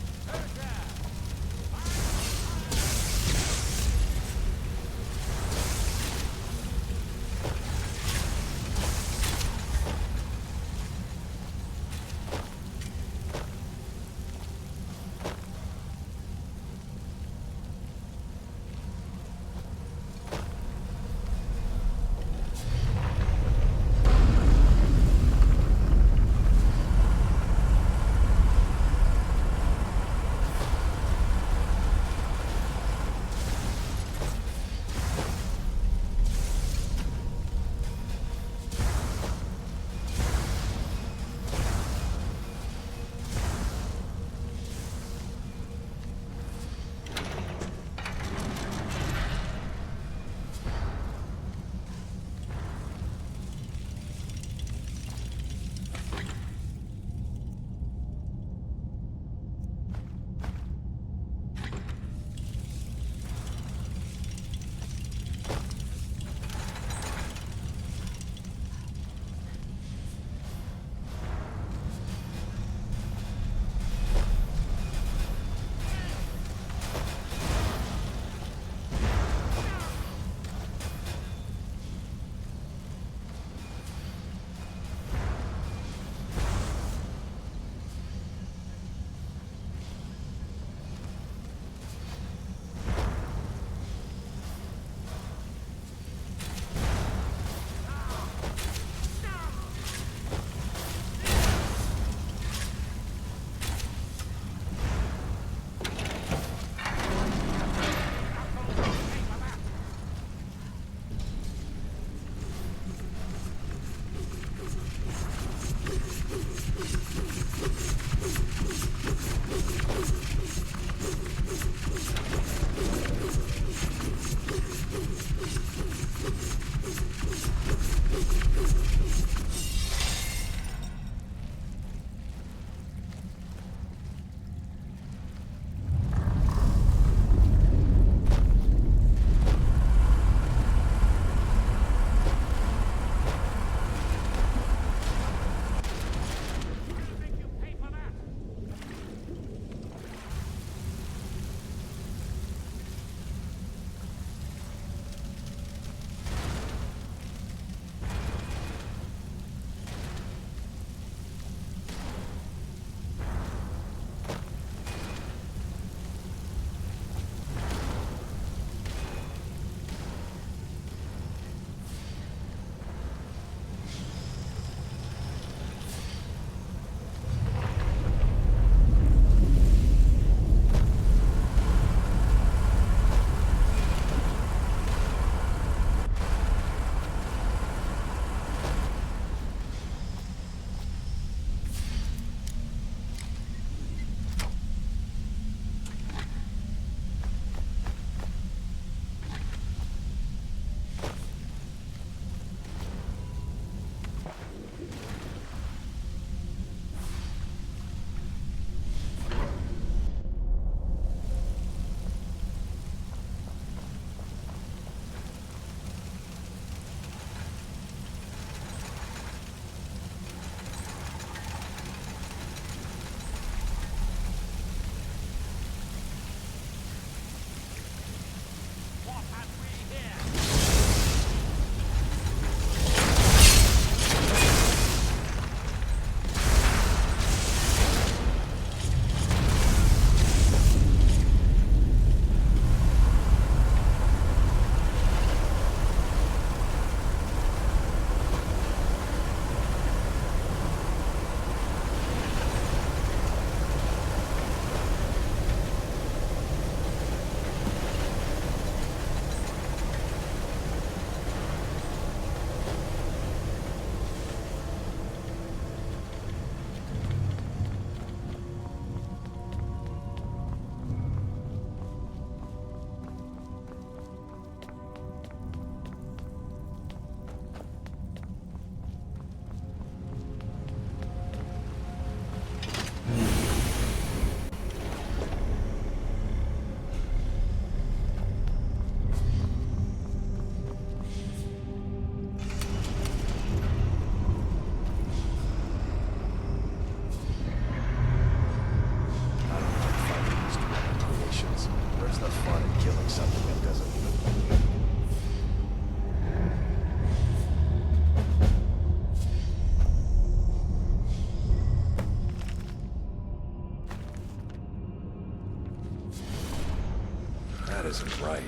isn't right.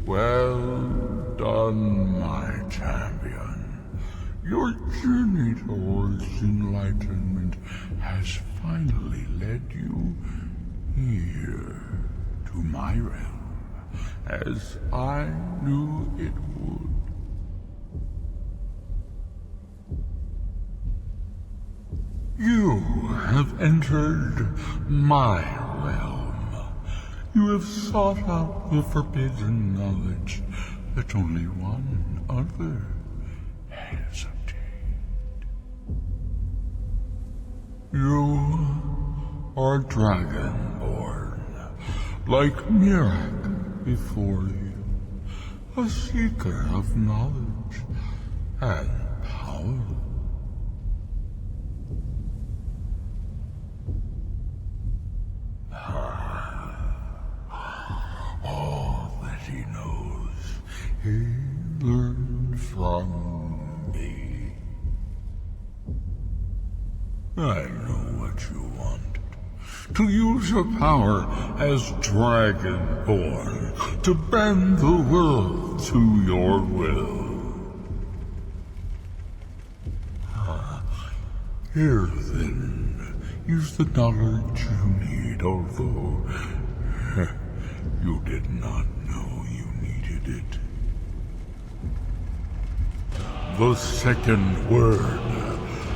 Well done, my champion. Your journey towards enlightenment has finally led you here to my realm, as I knew it would. You have entered my realm. You have sought out the forbidden knowledge that only one other has obtained. You are dragonborn, like Mirak before you, a seeker of knowledge and power. All that he knows, he learned from me. I know what you wanted. To use your power as Dragonborn, to bend the world to your will. Here then, use the knowledge you need, although you did not know you needed it. The second word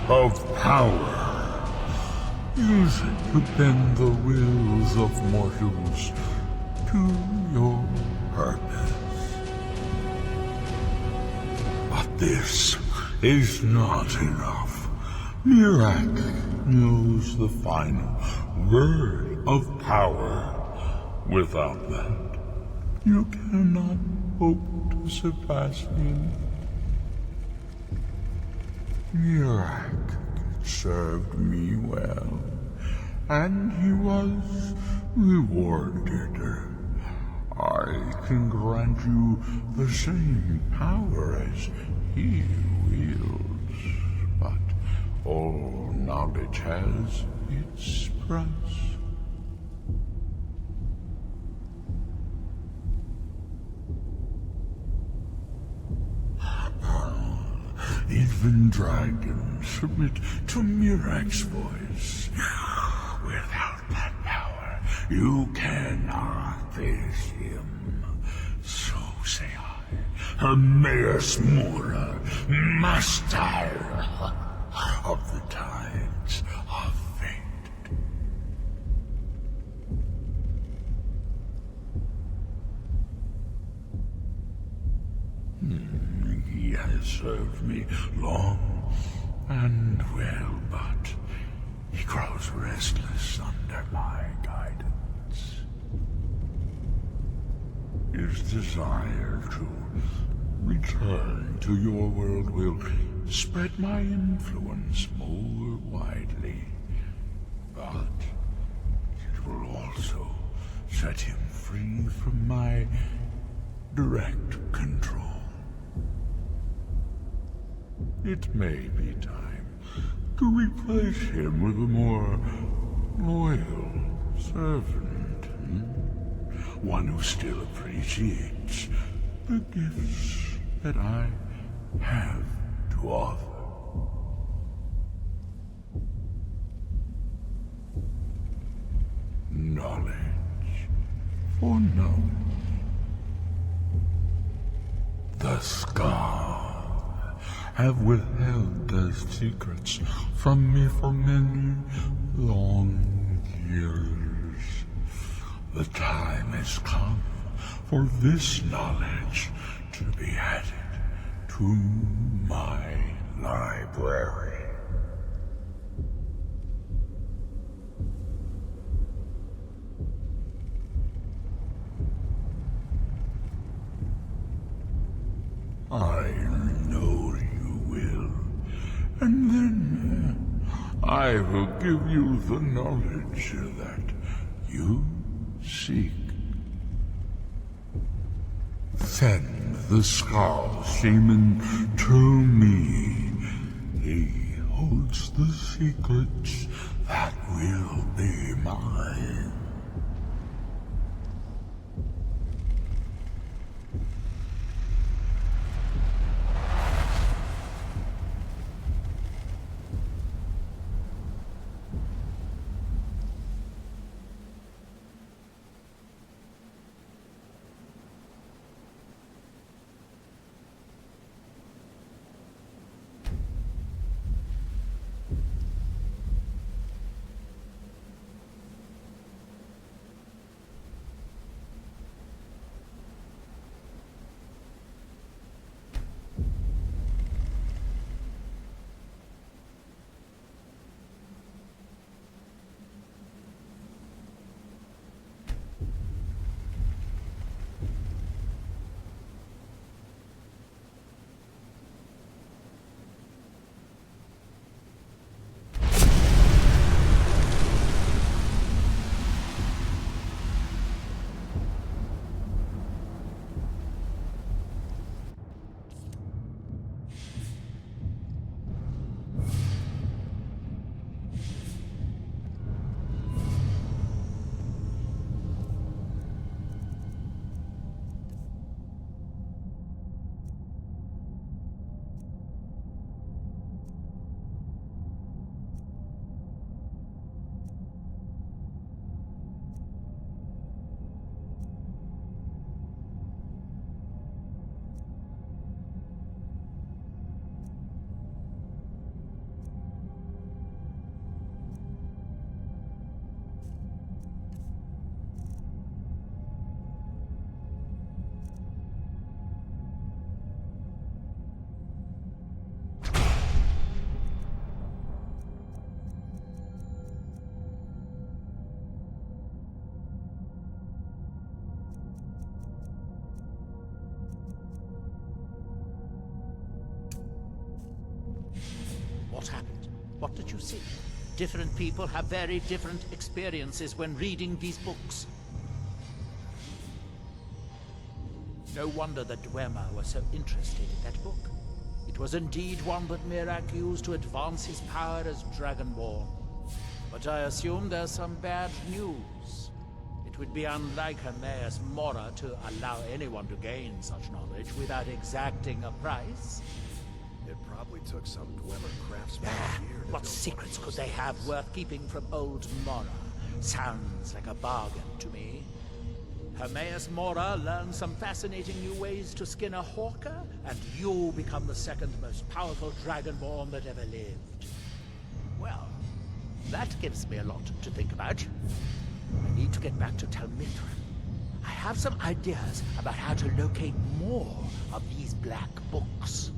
of power. Use it to bend the wills of mortals to your purpose. But this is not enough. Mirak knows the final word of power. Without that, you cannot hope to surpass him. Mirak served me well, and he was rewarded. I can grant you the same power as he wields, but all knowledge has its price. Even dragons submit to Mirak's voice. Without that power, you cannot face him. So say I, Hermaeus Mora, master of the tides of fate. He has served me long and well, but he grows restless under my guidance. His desire to return to your world will spread my influence more widely, but it will also set him free from my direct control. It may be time to replace him with a more loyal servant. One who still appreciates the gifts that I have to offer. Knowledge for knowledge. The Scar have withheld their secrets from me for many long years. The time has come for this knowledge to be added to my library. I know you will, and then I will give you the knowledge that you seek. Send the Skull Shaman to me. He holds the secrets that will be mine. What happened? What did you see? Different people have very different experiences when reading these books. No wonder the Dwemer were so interested in that book. It was indeed one that Mirak used to advance his power as Dragonborn. But I assume there's some bad news. It would be unlike Hermaeus Mora to allow anyone to gain such knowledge without exacting a price. It probably took some Dwemer craftsman a year to What build secrets one could of they those have things. worth keeping from old Mora? Sounds like a bargain to me. Hermaeus Mora learned some fascinating new ways to skin a hawker, and you become the second most powerful Dragonborn that ever lived. Well, that gives me a lot to think about. I need to get back to Tel Mithril. I have some ideas about how to locate more of these black books.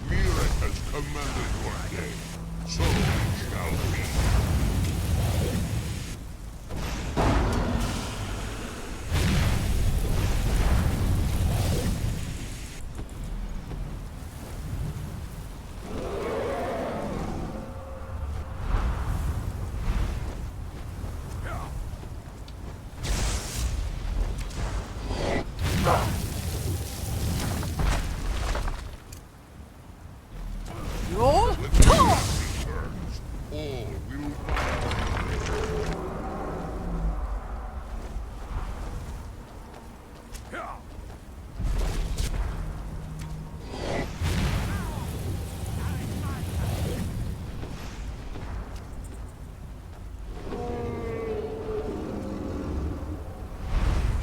Mirak has commanded your day, so it shall be. Roll! All will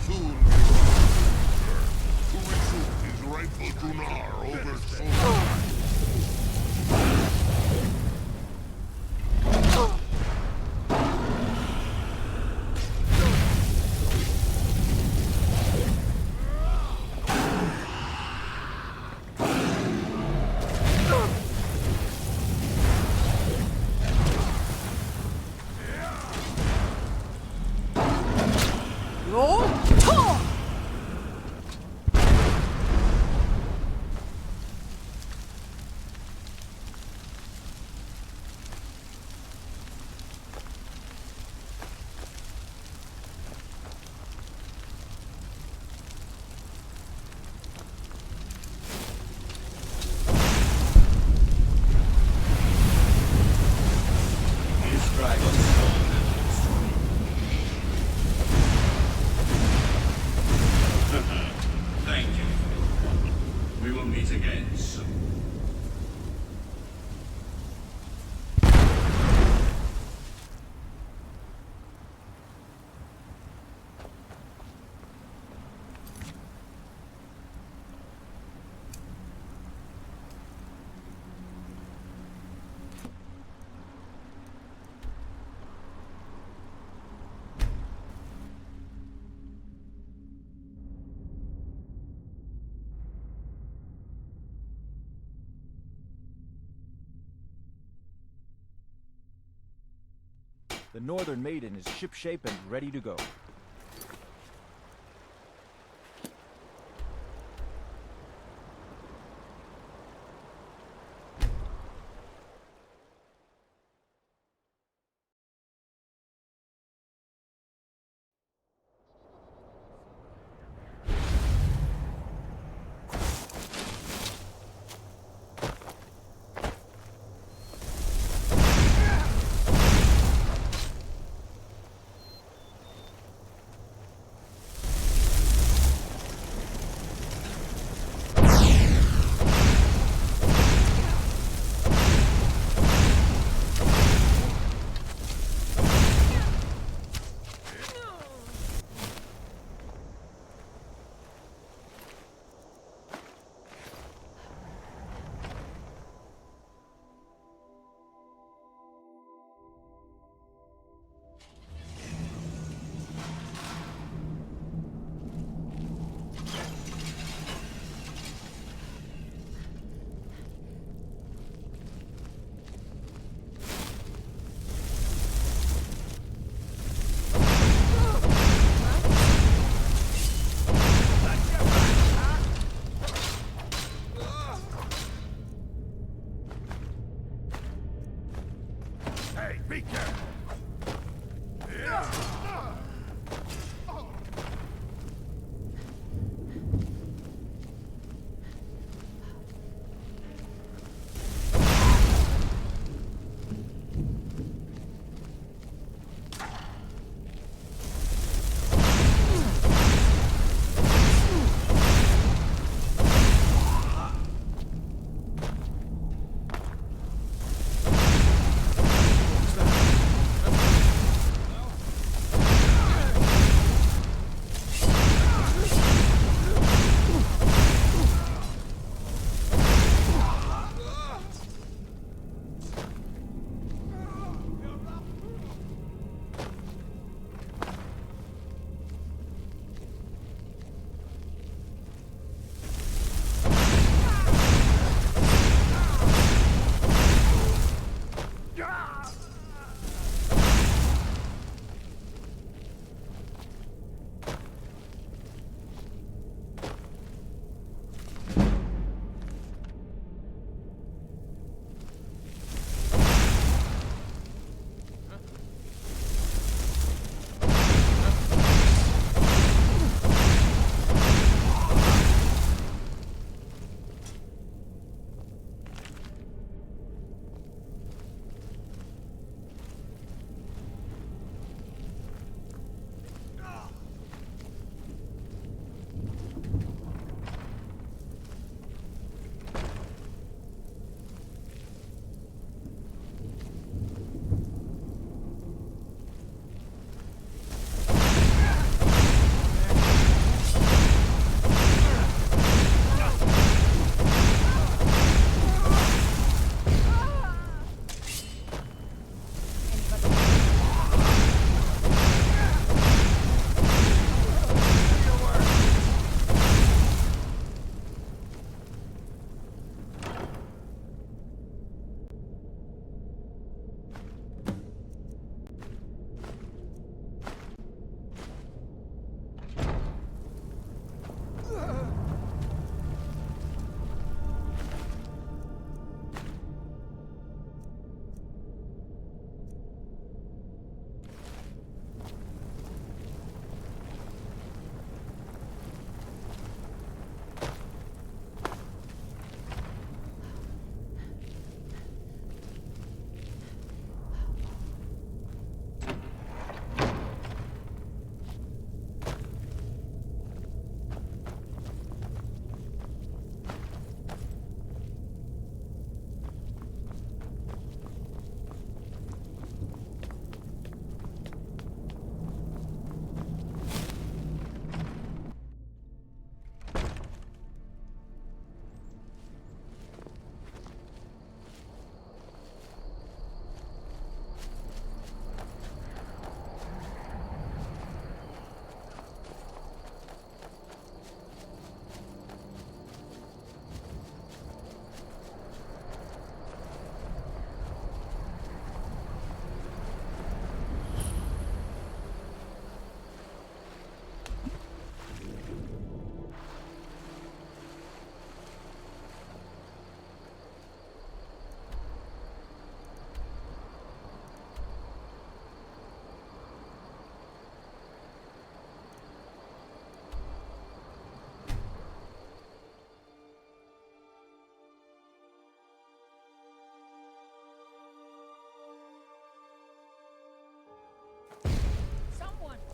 soon to resume his rightful Dunar over Solstheim. Roll! This dragon's stone Thank you. We will meet again soon. The Northern Maiden is shipshape and ready to go.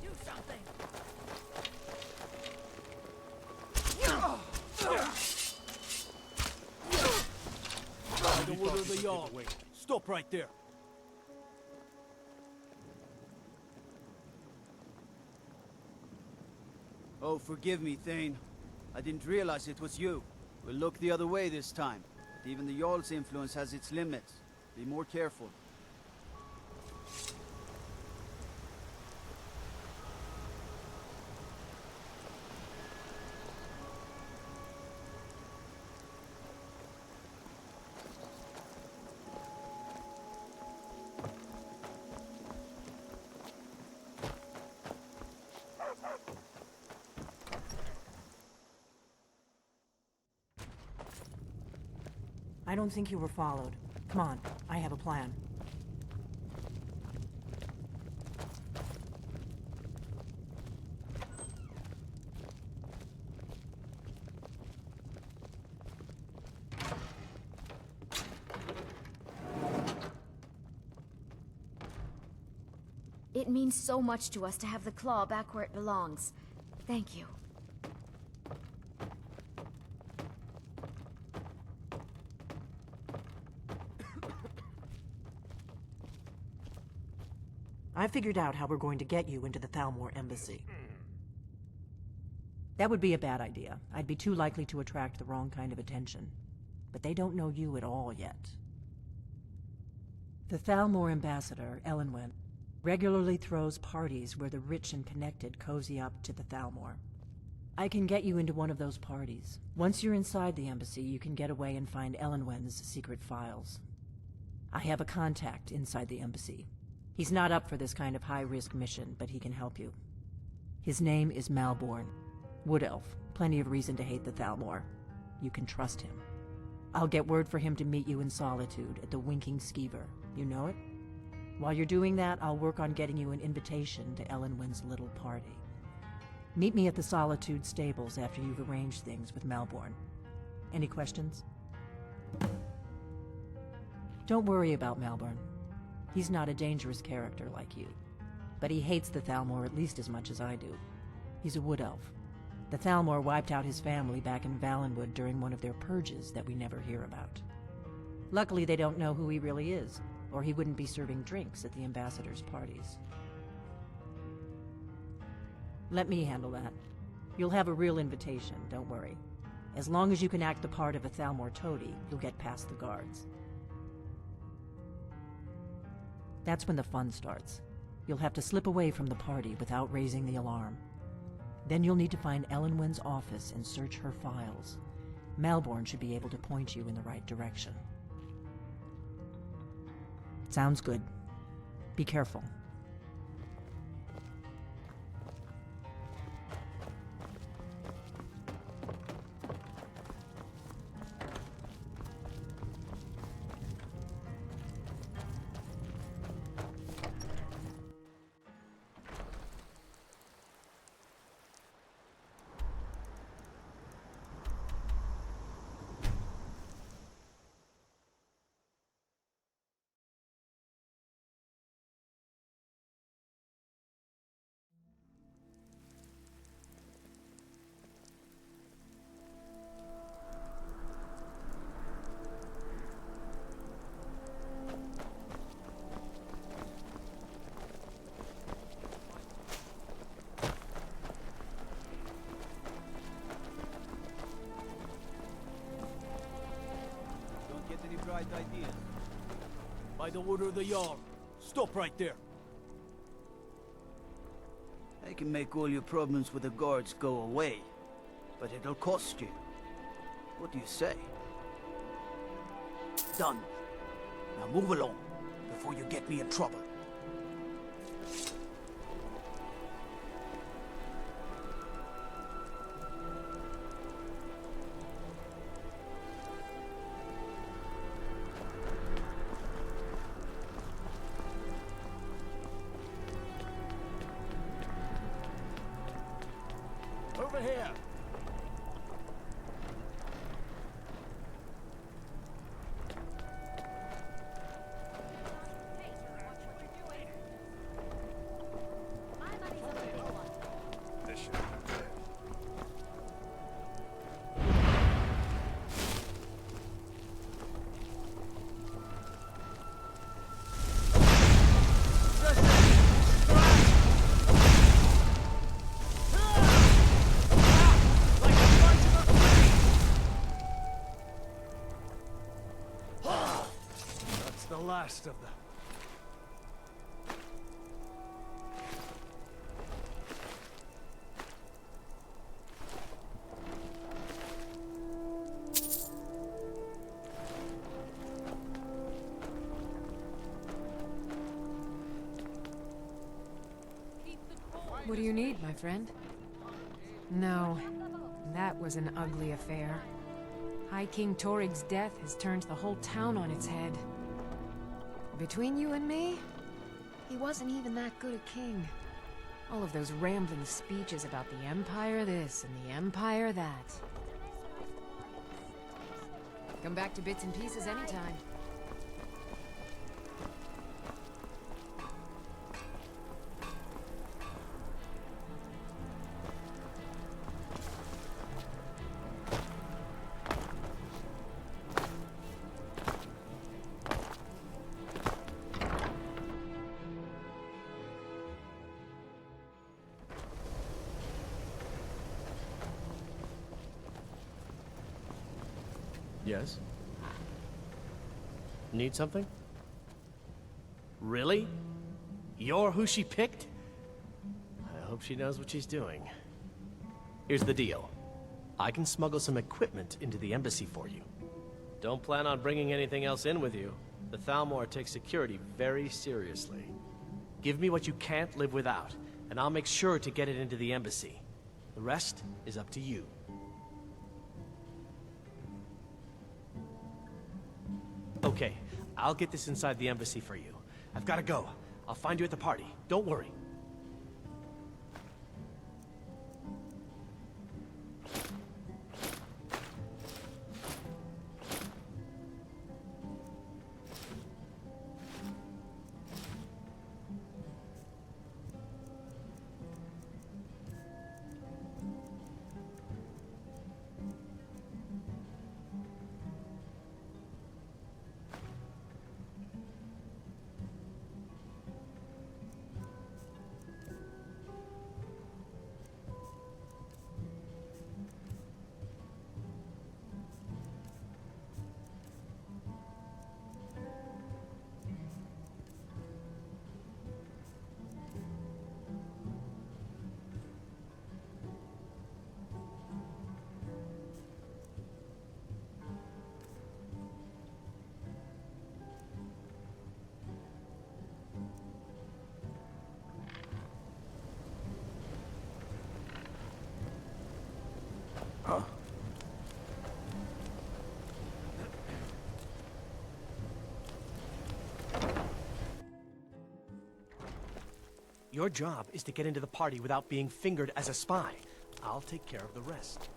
Do something! By the order of the Jarl. Stop right there. Oh, forgive me, Thane. I didn't realize it was you. We'll look the other way this time. But even the Jarl's influence has its limits. Be more careful. I don't think you were followed. Come on, I have a plan. It means so much to us to have the claw back where it belongs. Thank you. I figured out how we're going to get you into the Thalmor embassy. That would be a bad idea. I'd be too likely to attract the wrong kind of attention. But they don't know you at all yet. The Thalmor ambassador, Elenwen, regularly throws parties where the rich and connected cozy up to the Thalmor. I can get you into one of those parties. Once you're inside the embassy, you can get away and find Elenwen's secret files. I have a contact inside the embassy. He's not up for this kind of high-risk mission, but he can help you. His name is Malborn. Wood Elf. Plenty of reason to hate the Thalmor. You can trust him. I'll get word for him to meet you in Solitude at the Winking Skeever. You know it? While you're doing that, I'll work on getting you an invitation to Elenwen's little party. Meet me at the Solitude stables after you've arranged things with Malborn. Any questions? Don't worry about Malborn. He's not a dangerous character like you. But he hates the Thalmor at least as much as I do. He's a wood elf. The Thalmor wiped out his family back in Valenwood during one of their purges that we never hear about. Luckily, they don't know who he really is, or he wouldn't be serving drinks at the ambassador's parties. Let me handle that. You'll have a real invitation, don't worry. As long as you can act the part of a Thalmor toady, you'll get past the guards. That's when the fun starts. You'll have to slip away from the party without raising the alarm. Then you'll need to find Elenwen's office and search her files. Malborn should be able to point you in the right direction. Sounds good. Be careful. Bright ideas. By the order of the Jarl. Stop right there. I can make all your problems with the guards go away, but it'll cost you. What do you say? Done. Now move along, before you get me in trouble. Over here! last of them. What do you need, my friend? No, that was an ugly affair. High King Torig's death has turned the whole town on its head. Between you and me, he wasn't even that good a king. All of those rambling speeches about the Empire this and the Empire that. Come back to bits and pieces anytime. Yes? Need something? Really? You're who she picked? I hope she knows what she's doing. Here's the deal. I can smuggle some equipment into the embassy for you. Don't plan on bringing anything else in with you. The Thalmor takes security very seriously. Give me what you can't live without, and I'll make sure to get it into the embassy. The rest is up to you. Okay, I'll get this inside the embassy for you. I've gotta go. I'll find you at the party. Don't worry. Huh? Your job is to get into the party without being fingered as a spy. I'll take care of the rest.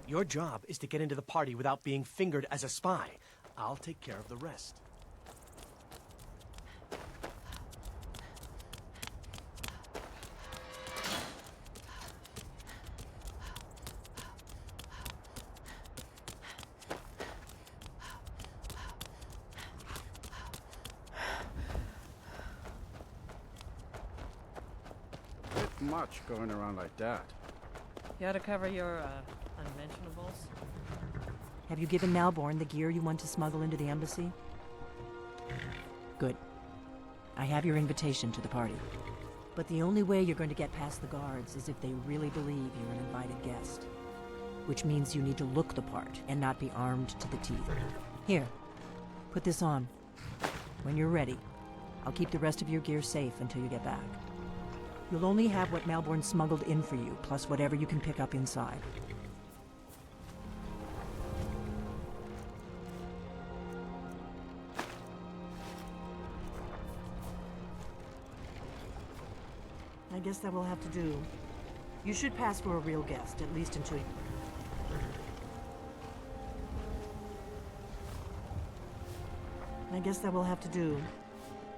Your job is to get into the party without being fingered as a spy. I'll take care of the rest. Bit much going around like that. You ought to cover your, unmentionables. Have you given Malborn the gear you want to smuggle into the embassy? Good. I have your invitation to the party. But the only way you're going to get past the guards is if they really believe you're an invited guest. Which means you need to look the part and not be armed to the teeth. Here, put this on. When you're ready, I'll keep the rest of your gear safe until you get back. You'll only have what Malborn smuggled in for you, plus whatever you can pick up inside. I guess that will have to do. You should pass for a real guest, at least until you... I guess that will have to do.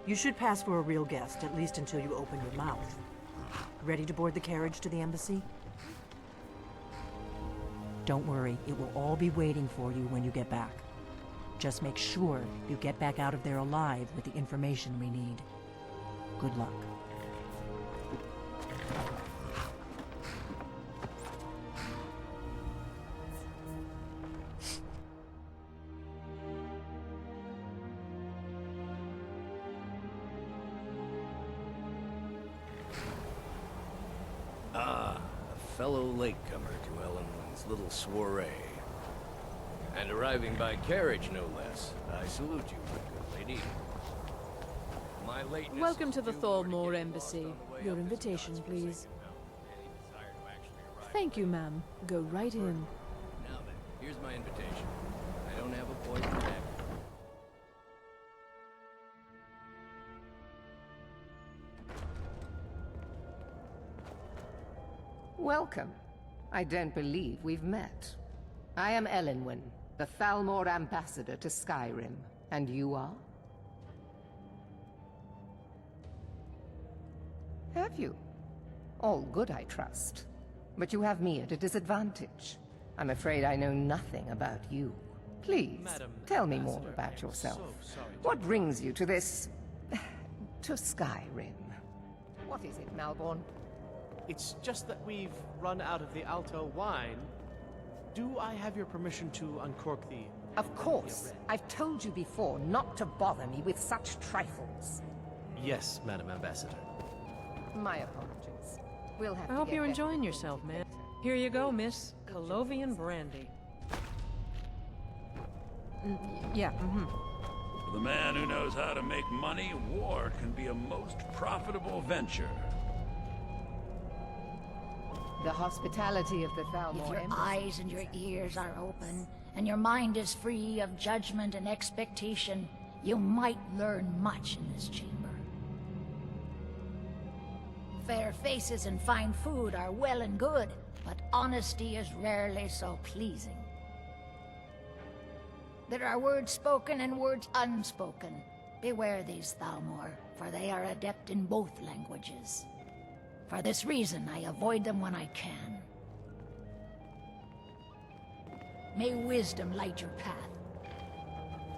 You should pass for a real guest, at least until you open your mouth. Ready to board the carriage to the embassy? Don't worry, it will all be waiting for you when you get back. Just make sure you get back out of there alive with the information we need. Good luck. fellow latecomer to Ellen's little soiree. And arriving by carriage, no less. I salute you, my good lady. My lateness Welcome to is the due Thalmor to Embassy. way Your up this invitation, godforsaken please. mountain. Any desire to actually arrive Thank you, ma'am. Go right in. Now then, here's my invitation. I don't have a poison dagger. Welcome. I don't believe we've met. I am Elenwen, the Thalmor ambassador to Skyrim. And you are? Have you? All good, I trust. But you have me at a disadvantage. I'm afraid I know nothing about you. Please, Madam tell me Ambassador, more about I am yourself. so sorry to What brings you to this... to Skyrim? What is it, Malborn? It's just that we've run out of the Alto wine. Do I have your permission to uncork the... Of course. I've told you before not to bother me with such trifles. Yes, Madam Ambassador. My apologies. We'll have I to hope get you're better enjoying yourself, man. Here you go, miss. Colovian brandy. Yeah, For the man who knows how to make money, war can be a most profitable venture. The hospitality of the Thalmor If your Embassy eyes and your ears are open, and your mind is free of judgment and expectation, you might learn much in this chamber. Fair faces and fine food are well and good, but honesty is rarely so pleasing. There are words spoken and words unspoken. Beware these Thalmor, for they are adept in both languages. For this reason, I avoid them when I can. May wisdom light your path.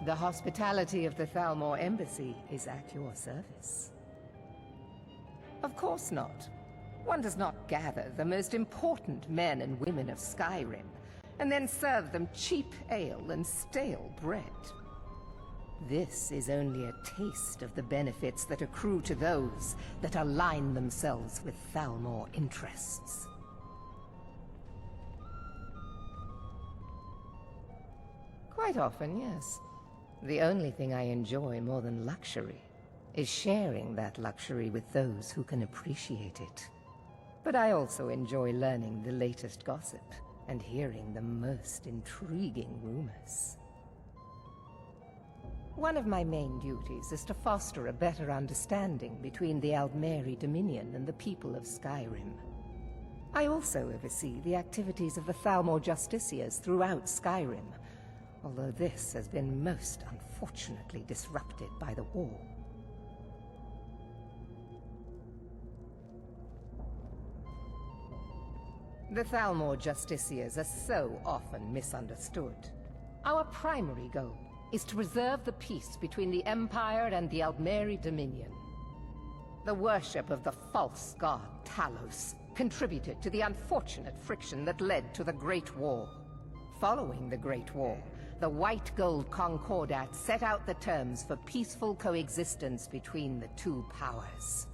The hospitality of the Thalmor Embassy is at your service. Of course not. One does not gather the most important men and women of Skyrim, and then serve them cheap ale and stale bread. This is only a taste of the benefits that accrue to those that align themselves with Thalmor interests. Quite often, yes. The only thing I enjoy more than luxury is sharing that luxury with those who can appreciate it. But I also enjoy learning the latest gossip and hearing the most intriguing rumors. One of my main duties is to foster a better understanding between the Aldmeri Dominion and the people of Skyrim. I also oversee the activities of the Thalmor Justiciars throughout Skyrim, although this has been most unfortunately disrupted by the war. The Thalmor Justiciars are so often misunderstood. Our primary goal is to preserve the peace between the Empire and the Aldmeri Dominion. The worship of the false god Talos contributed to the unfortunate friction that led to the Great War. Following the Great War, the White Gold Concordat set out the terms for peaceful coexistence between the two powers.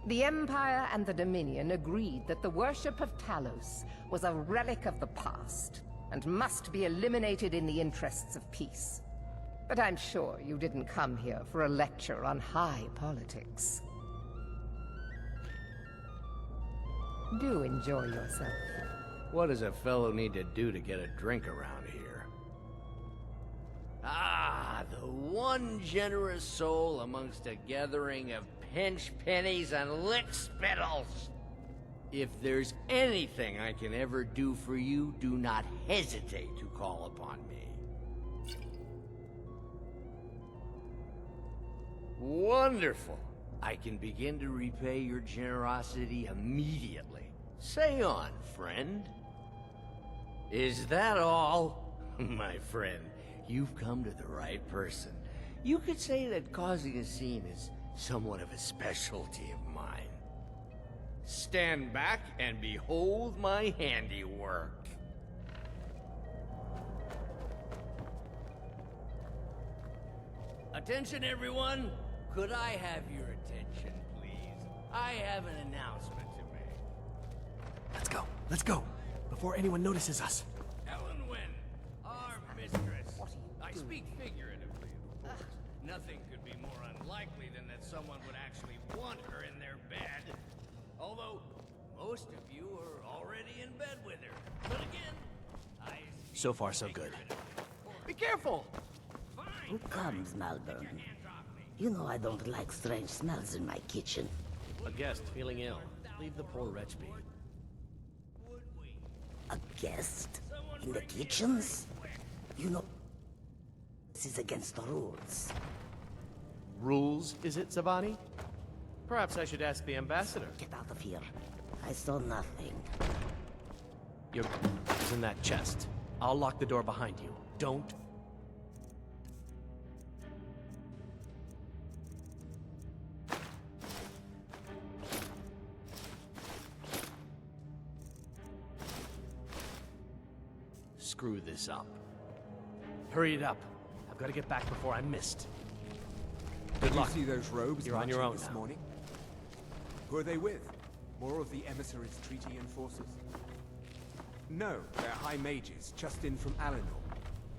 The Empire and the Dominion agreed that the worship of Talos was a relic of the past and must be eliminated in the interests of peace. But I'm sure you didn't come here for a lecture on high politics. Do enjoy yourself. What does a fellow need to do to get a drink around here? Ah, the one generous soul amongst a gathering of pinch pennies and lick spittles. If there's anything I can ever do for you, do not hesitate to call upon me. Wonderful. I can begin to repay your generosity immediately. Say on, friend. Is that all? My friend, you've come to the right person. You could say that causing a scene is somewhat of a specialty of mine. Stand back and behold my handiwork. Attention, everyone! Could I have your attention, please? I have an announcement to make. Let's go, before anyone notices us. Elenwen, our mistress. I speak figuratively, of course. Nothing could be more unlikely than that someone would actually want her in their bed. Although, most of you are already in bed with her. But again, So far, so good. be careful! Who comes, Malvern? You know I don't like strange smells in my kitchen. A guest feeling ill. Leave the poor wretch be. A guest? In the kitchens? You know, this is against the rules. Rules, is it, Zavani? Perhaps I should ask the ambassador. Get out of here. I saw nothing. Your is in that chest. I'll lock the door behind you. Don't. Screw this up. Hurry it up. I've got to get back before I'm missed. Good luck. Did you see those robes You're on your marching own this now. morning? Who are they with? More of the emissaries' treaty enforcers? No, they're high mages, just in from Alinor.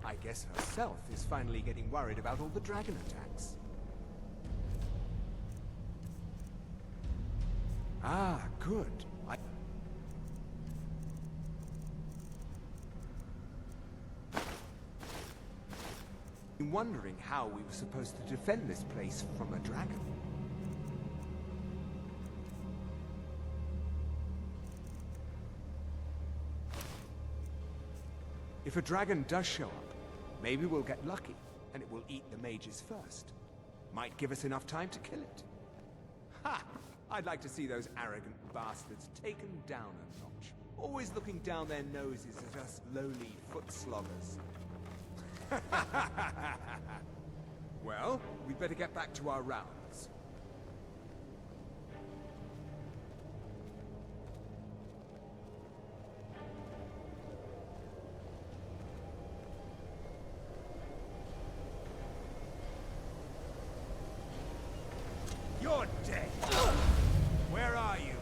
I guess herself is finally getting worried about all the dragon attacks. Ah, good. I'm wondering how we were supposed to defend this place from a dragon. If a dragon does show up, maybe we'll get lucky, and it will eat the mages first. Might give us enough time to kill it. Ha! I'd like to see those arrogant bastards taken down a notch. Always looking down their noses at us lowly foot sloggers. Well, we'd better get back to our rounds. You're dead! Where are you?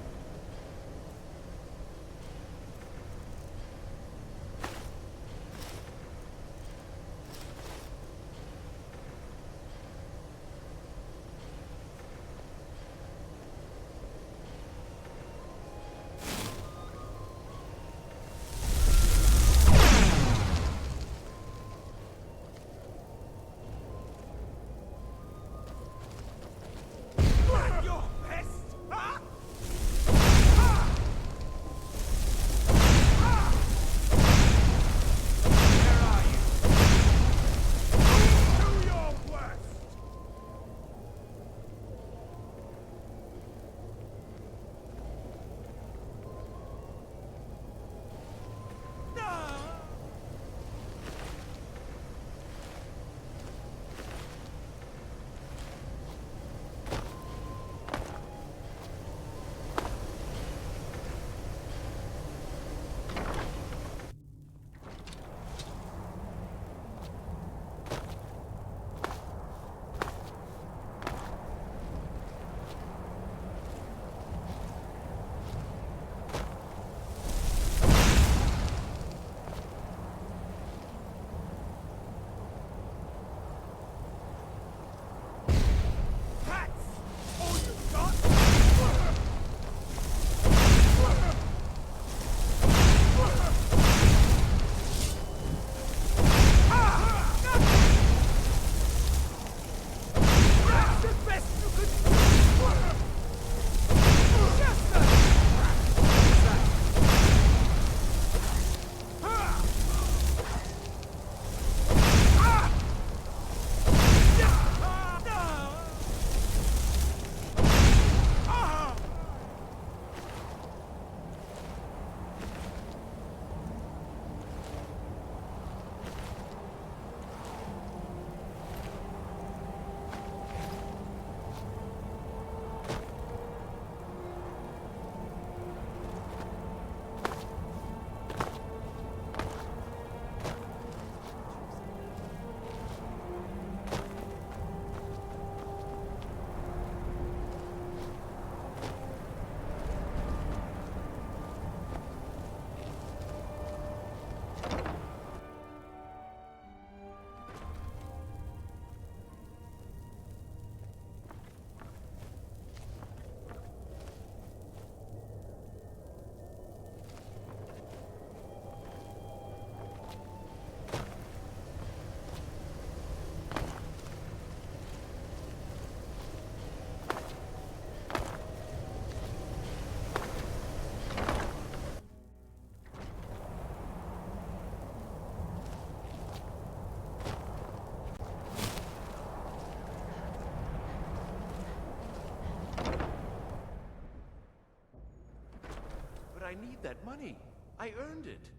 need that money. I earned it.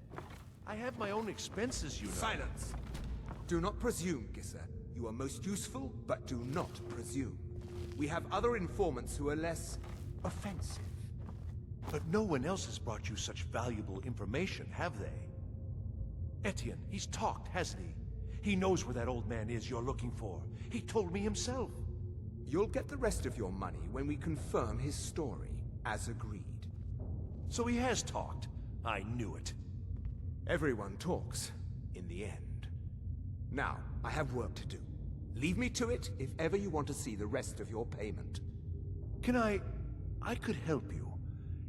I have my own expenses, you know. Silence! Do not presume, Gisser. You are most useful, but do not presume. We have other informants who are less offensive. But no one else has brought you such valuable information, have they? Etienne, he's talked, hasn't he? He knows where that old man is you're looking for. He told me himself. You'll get the rest of your money when we confirm his story, as agreed. So he has talked. I knew it. Everyone talks, in the end. Now, I have work to do. Leave me to it if ever you want to see the rest of your payment. Can I could help you.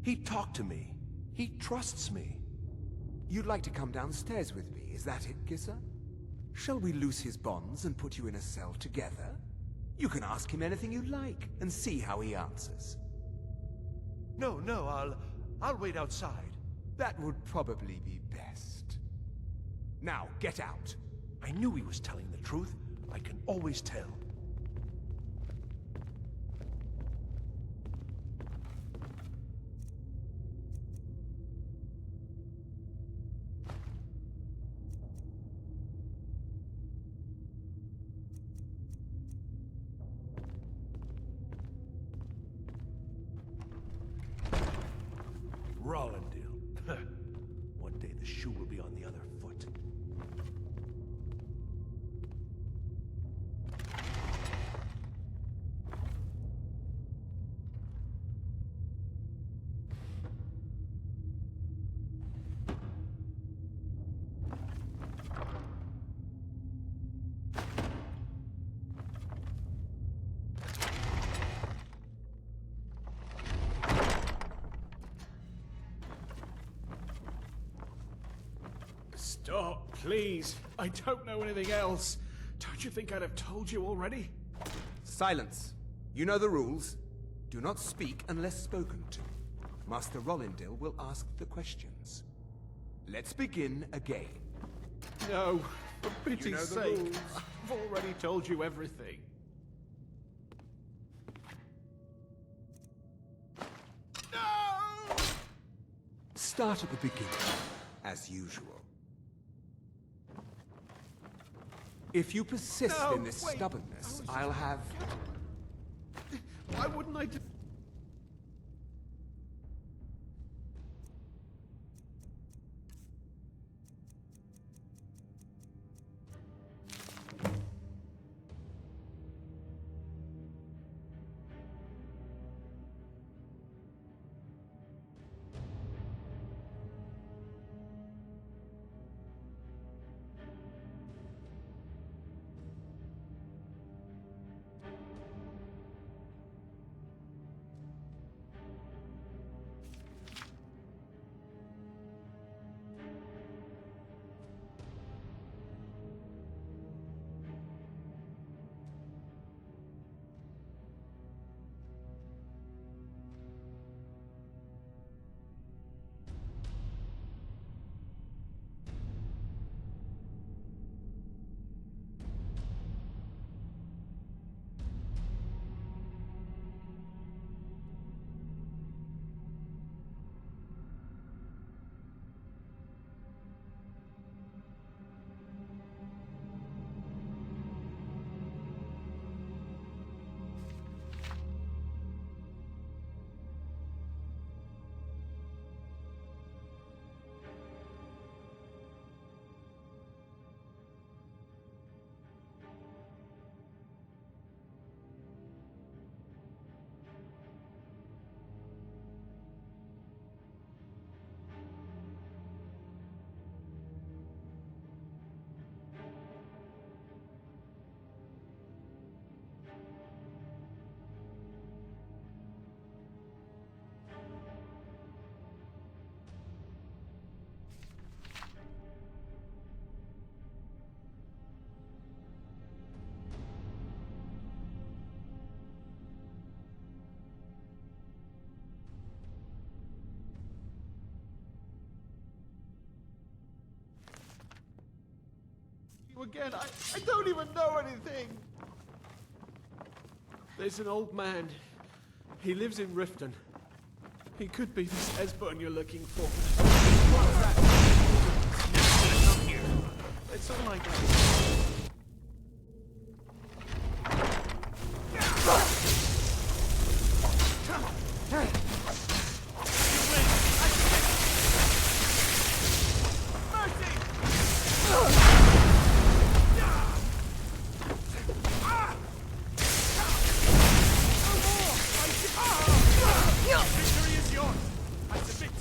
He talked to me. He trusts me. You'd like to come downstairs with me, is that it, Gisser? Shall we loose his bonds and put you in a cell together? You can ask him anything you like, and see how he answers. No, I'll wait outside. That would probably be best. Now, get out. I knew he was telling the truth. I can always tell. Rollendale. One day the shoe will be on the other foot. Stop, please. I don't know anything else. Don't you think I'd have told you already? Silence. You know the rules. Do not speak unless spoken to. Master Rollendale will ask the questions. Let's begin again. No, for pity's You know the sake. rules. I've already told you everything. Start at the beginning, as usual. If you persist No, in this wait. stubbornness, I'll have... Why wouldn't I do... You again. I don't even know anything. There's an old man. He lives in Riften. He could be this Esbern you're looking for. Come here. It's all I got. Victory is yours! I submit!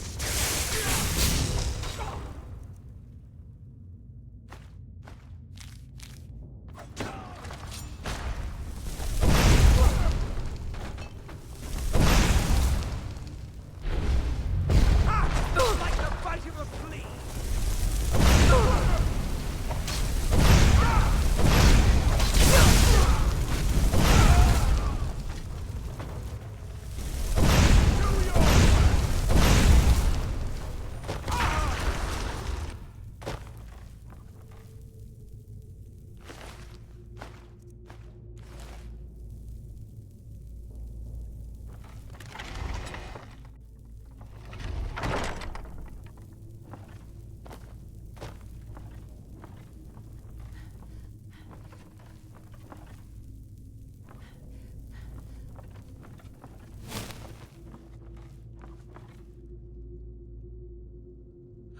Like the bite of a flea!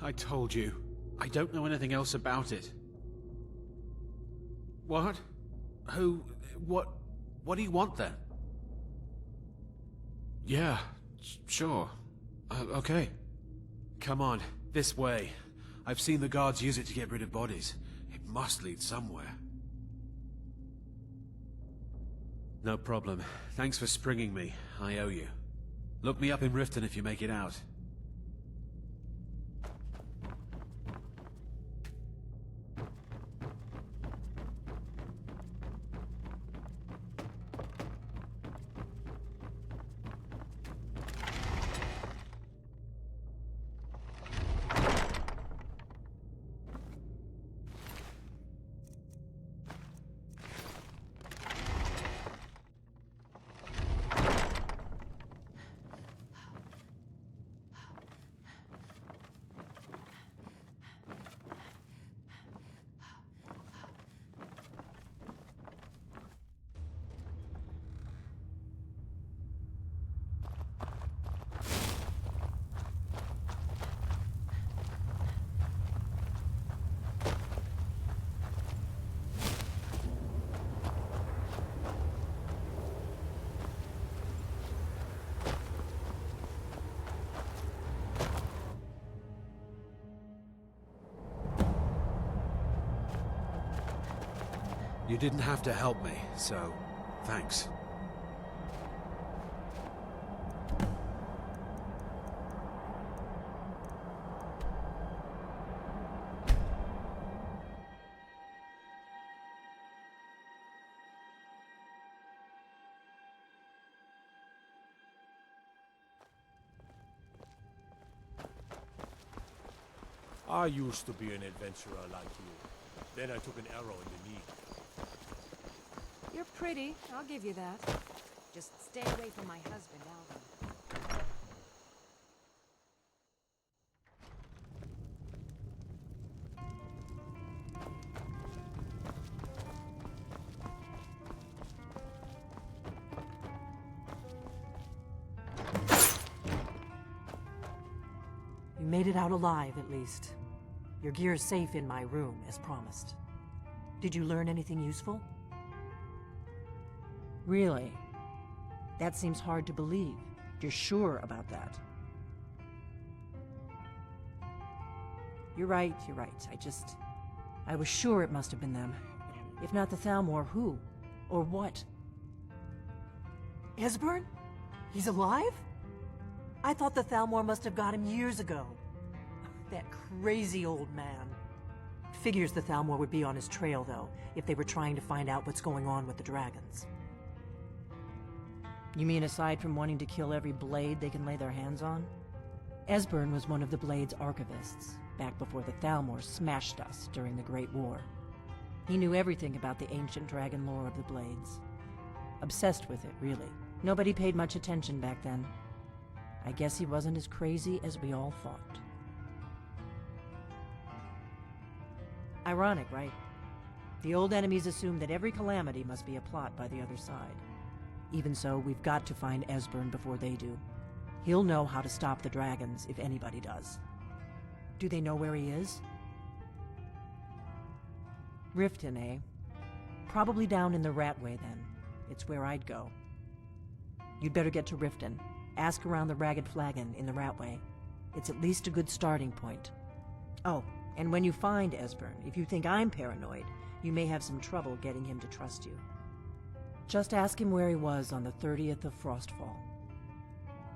I told you. I don't know anything else about it. What? Who? What do you want then? Yeah, sure. Okay. Come on, this way. I've seen the guards use it to get rid of bodies. It must lead somewhere. No problem. Thanks for springing me. I owe you. Look me up in Riften if you make it out. You didn't have to help me, so thanks. I used to be an adventurer like you. Then I took an arrow in the knee. You're pretty, I'll give you that. Just stay away from my husband, Alvin. You made it out alive, at least. Your gear's safe in my room, as promised. Did you learn anything useful? Really? That seems hard to believe. You're sure about that? You're right. I was sure it must have been them. If not the Thalmor, who? Or what? Esbern? He's alive? I thought the Thalmor must have got him years ago. That crazy old man. Figures the Thalmor would be on his trail, though, if they were trying to find out what's going on with the dragons. You mean aside from wanting to kill every blade they can lay their hands on? Esbern was one of the Blade's archivists, back before the Thalmor smashed us during the Great War. He knew everything about the ancient dragon lore of the Blades. Obsessed with it, really. Nobody paid much attention back then. I guess he wasn't as crazy as we all thought. Ironic, right? The old enemies assume that every calamity must be a plot by the other side. Even so, we've got to find Esbern before they do. He'll know how to stop the dragons, if anybody does. Do they know where he is? Riften, eh? Probably down in the Ratway, then. It's where I'd go. You'd better get to Riften. Ask around the Ragged Flagon in the Ratway. It's at least a good starting point. Oh, and when you find Esbern, if you think I'm paranoid, you may have some trouble getting him to trust you. Just ask him where he was on the 30th of Frostfall.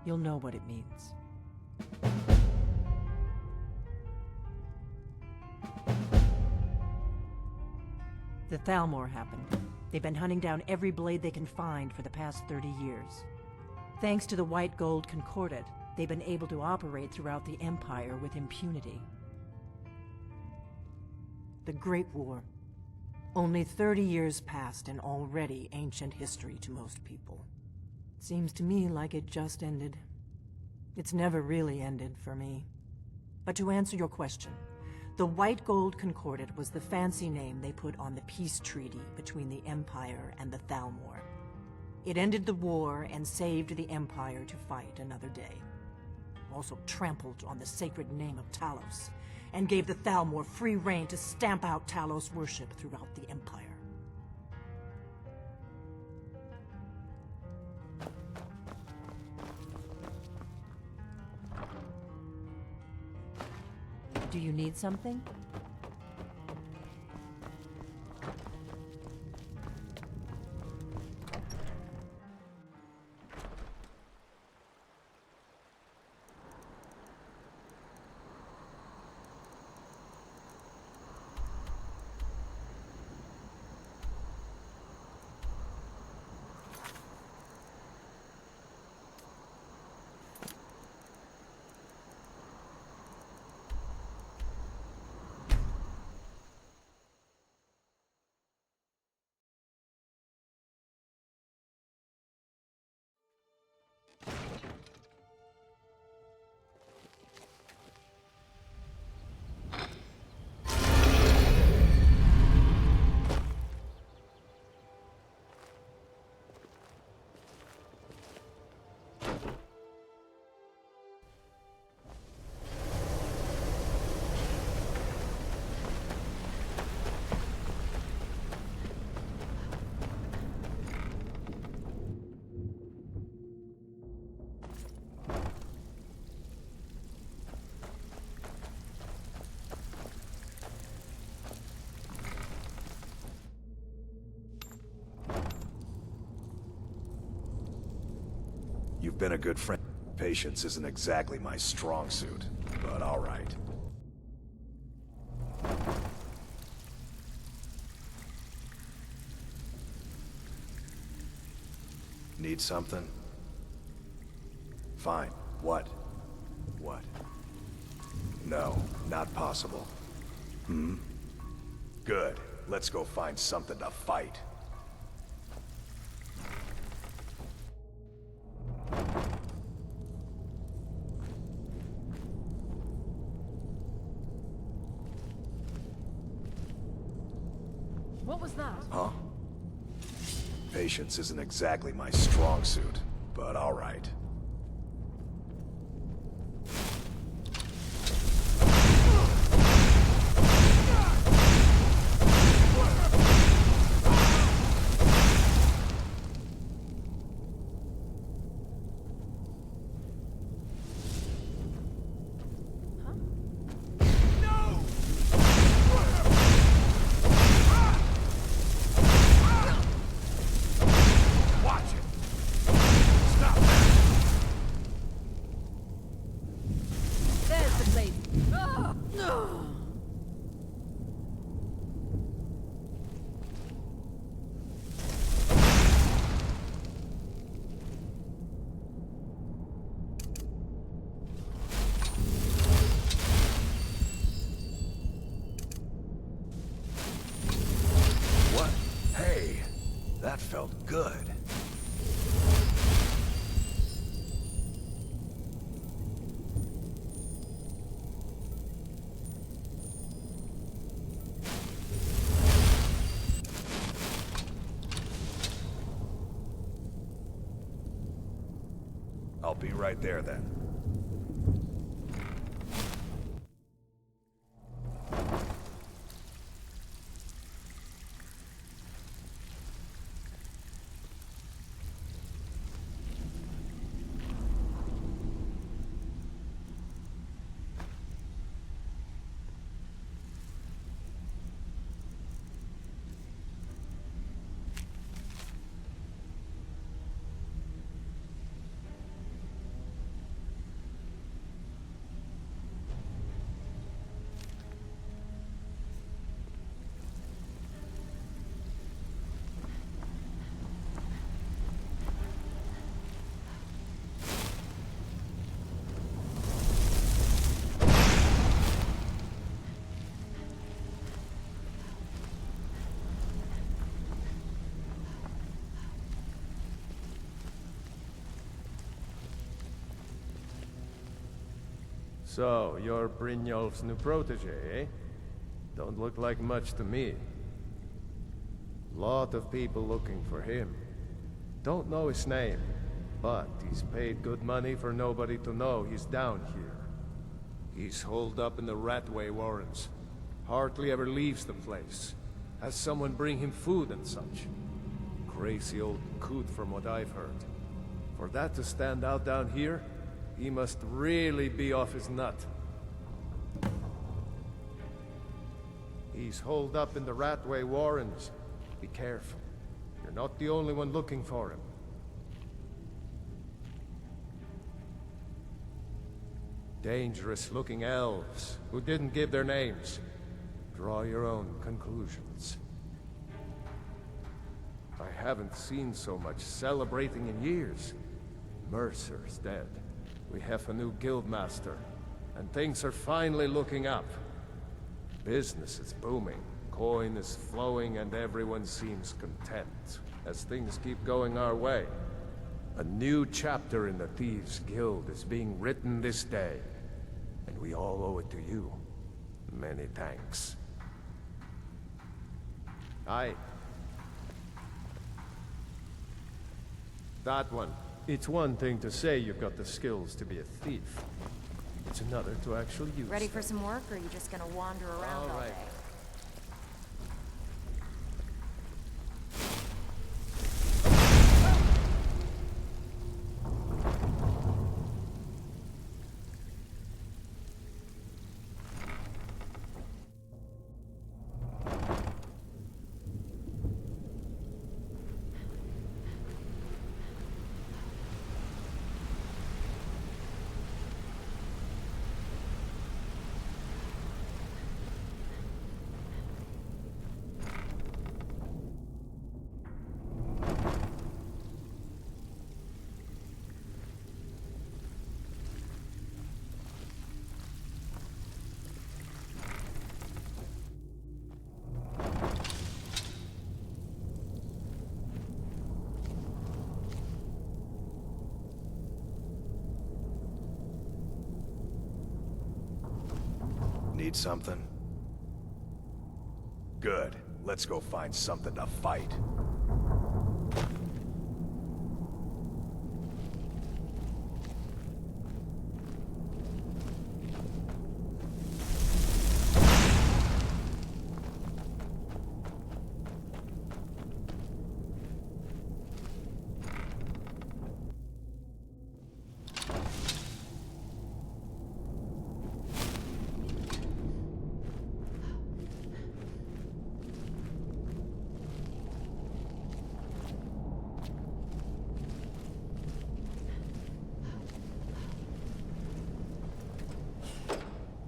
You'll know what it means. The Thalmor happened. They've been hunting down every blade they can find for the past 30 years. Thanks to the White Gold Concordat, they've been able to operate throughout the Empire with impunity. The Great War. Only 30 years passed and already ancient history to most people. Seems to me like it just ended. It's never really ended for me. But to answer your question, the White Gold Concordat was the fancy name they put on the peace treaty between the Empire and the Thalmor. It ended the war and saved the Empire to fight another day. Also trampled on the sacred name of Talos, and gave the Thalmor free rein to stamp out Talos worship throughout the Empire. Do you need something? You've been a good friend. Patience isn't exactly my strong suit, but all right. Need something? Fine. What? What? No, not possible. Hmm? Good. Let's go find something to fight. What was that? Huh? Patience isn't exactly my strong suit, but all right. That felt good. I'll be right there then. So, you're Brynjolf's new protege, eh? Don't look like much to me. Lot of people looking for him. Don't know his name, but he's paid good money for nobody to know he's down here. He's holed up in the Ratway Warrens. Hardly ever leaves the place. Has someone bring him food and such. Crazy old coot from what I've heard. For that to stand out down here, he must really be off his nut. He's holed up in the Ratway Warrens. Be careful. You're not the only one looking for him. Dangerous-looking elves who didn't give their names. Draw your own conclusions. I haven't seen so much celebrating in years. Mercer's dead. We have a new guildmaster, and things are finally looking up. Business is booming, coin is flowing, and everyone seems content as things keep going our way. A new chapter in the Thieves' Guild is being written this day, and we all owe it to you. Many thanks. Aye. That one. It's one thing to say you've got the skills to be a thief. It's another to actually use Ready them. for some work, or are you just gonna wander around all day? Need something? Good. Let's go find something to fight.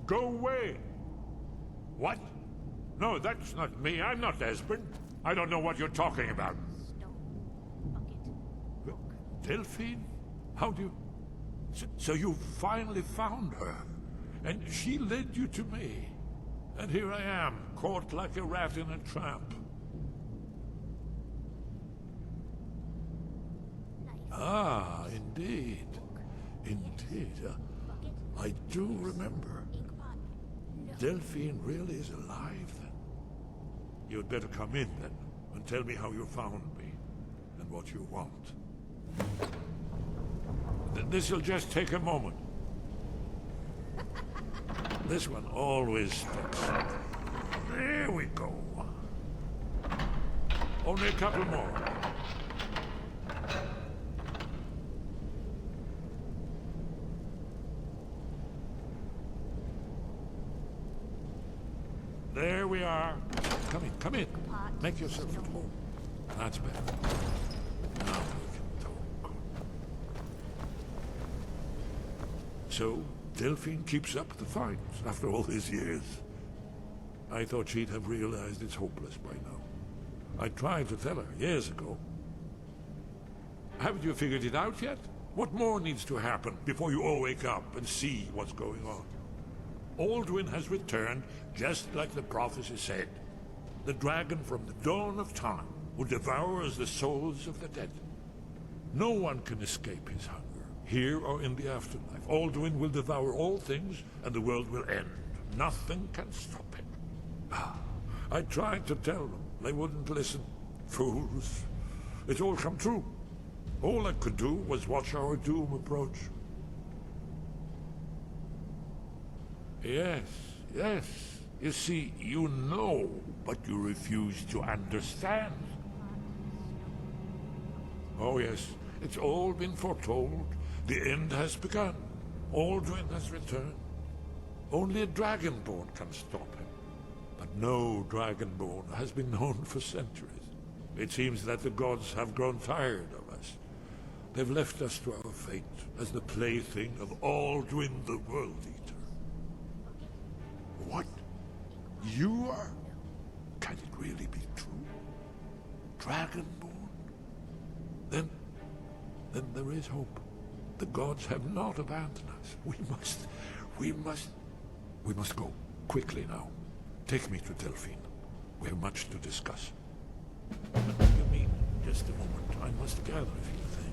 Go away! What? No, that's not me. I'm not Esbern. I don't know what you're talking about. Delphine? How do you... So you finally found her, and she led you to me. And here I am, caught like a rat in a trap. Ah, indeed. Indeed. I do remember. Delphine really is alive, then? You'd better come in, then, and tell me how you found me, and what you want. This'll just take a moment. This one always sticks. There we go. Only a couple more. There we are. Come in, come in. Make yourself at home. That's better. Now we can talk. So, Delphine keeps up the fight after all these years. I thought she'd have realized it's hopeless by now. I tried to tell her years ago. Haven't you figured it out yet? What more needs to happen before you all wake up and see what's going on? Alduin has returned just like the prophecy said. The dragon from the dawn of time who devours the souls of the dead. No one can escape his hunger, here or in the afterlife. Alduin will devour all things and the world will end. Nothing can stop it. I tried to tell them. They wouldn't listen. Fools. It's all come true. All I could do was watch our doom approach. Yes, yes. You see, you know, but you refuse to understand. Oh yes, it's all been foretold. The end has begun. Alduin has returned. Only a dragonborn can stop him. But no dragonborn has been known for centuries. It seems that the gods have grown tired of us. They've left us to our fate as the plaything of Alduin the World Eater. What? You are? Can it really be true? Dragonborn? Then there is hope. The gods have not abandoned us. We must go. Quickly now. Take me to Delphine. We have much to discuss. What do you mean? Just a moment. I must gather a few things.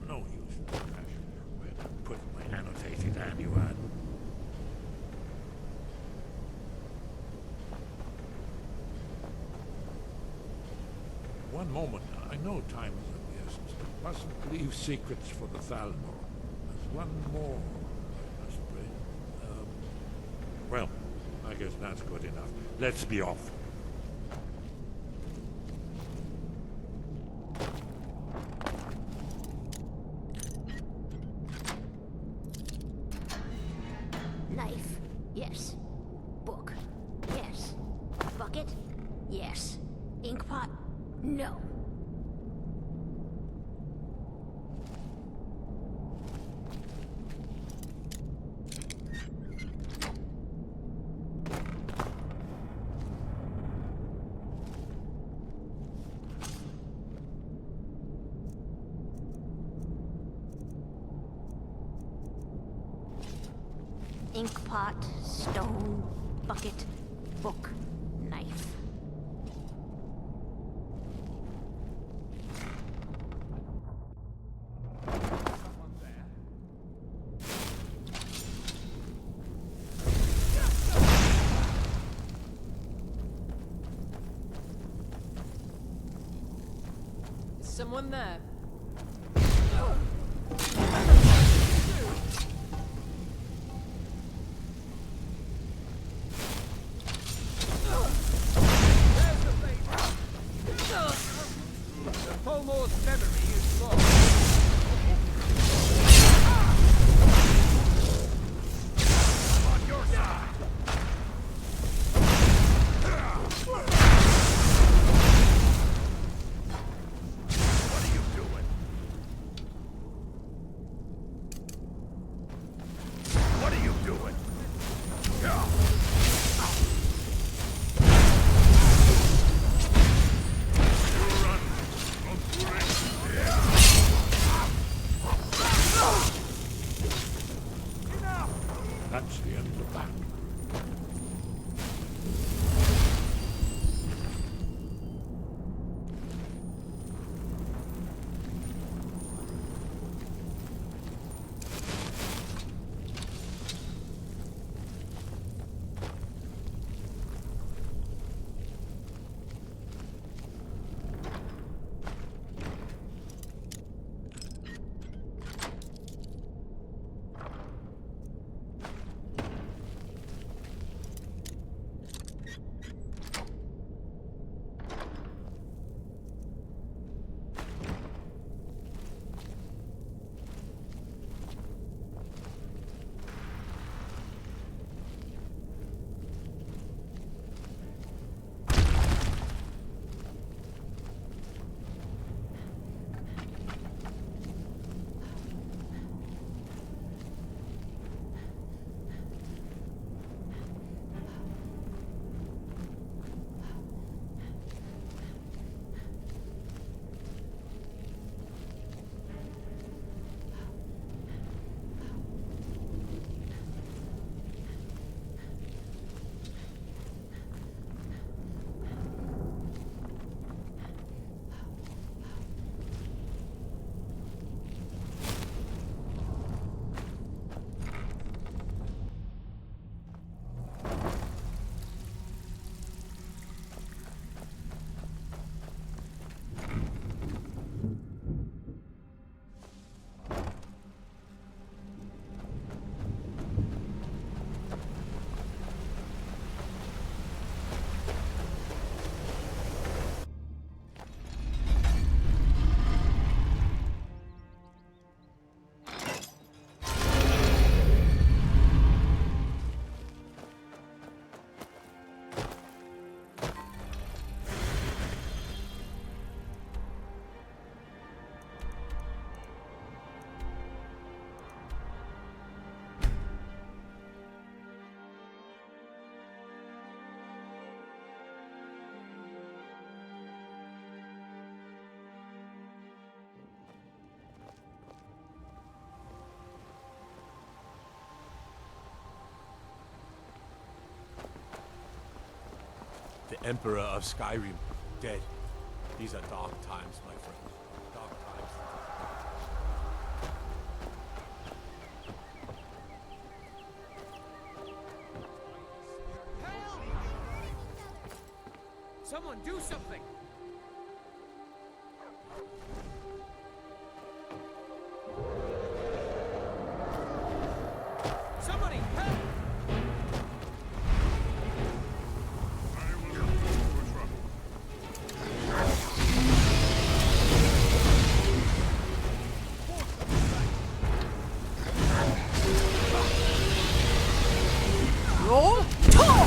No use. Where did I put my annotated annual? One moment. I know time is of the essence. Mustn't leave secrets for the Thalmor. There's one more I must bring. Well, I guess that's good enough. Let's be off. Knife, yes. Book, yes. Bucket, yes. Inkpot, no. Inkpot, stone, bucket, book, knife. Is someone there? Thalmor's memory is lost. On your side. What are you doing? What are you doing? That's the end of that. Emperor of Skyrim, dead. These are dark times, my friend. Dark times. Someone do something! Somebody help! Roll tall!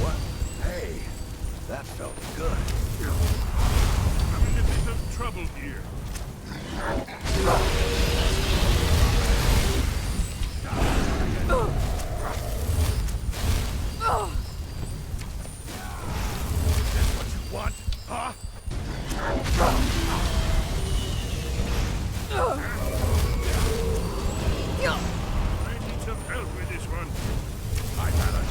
What? Hey, that felt good. I'm in a bit of trouble here. That's what you want, huh? I need some help with this one. I gotta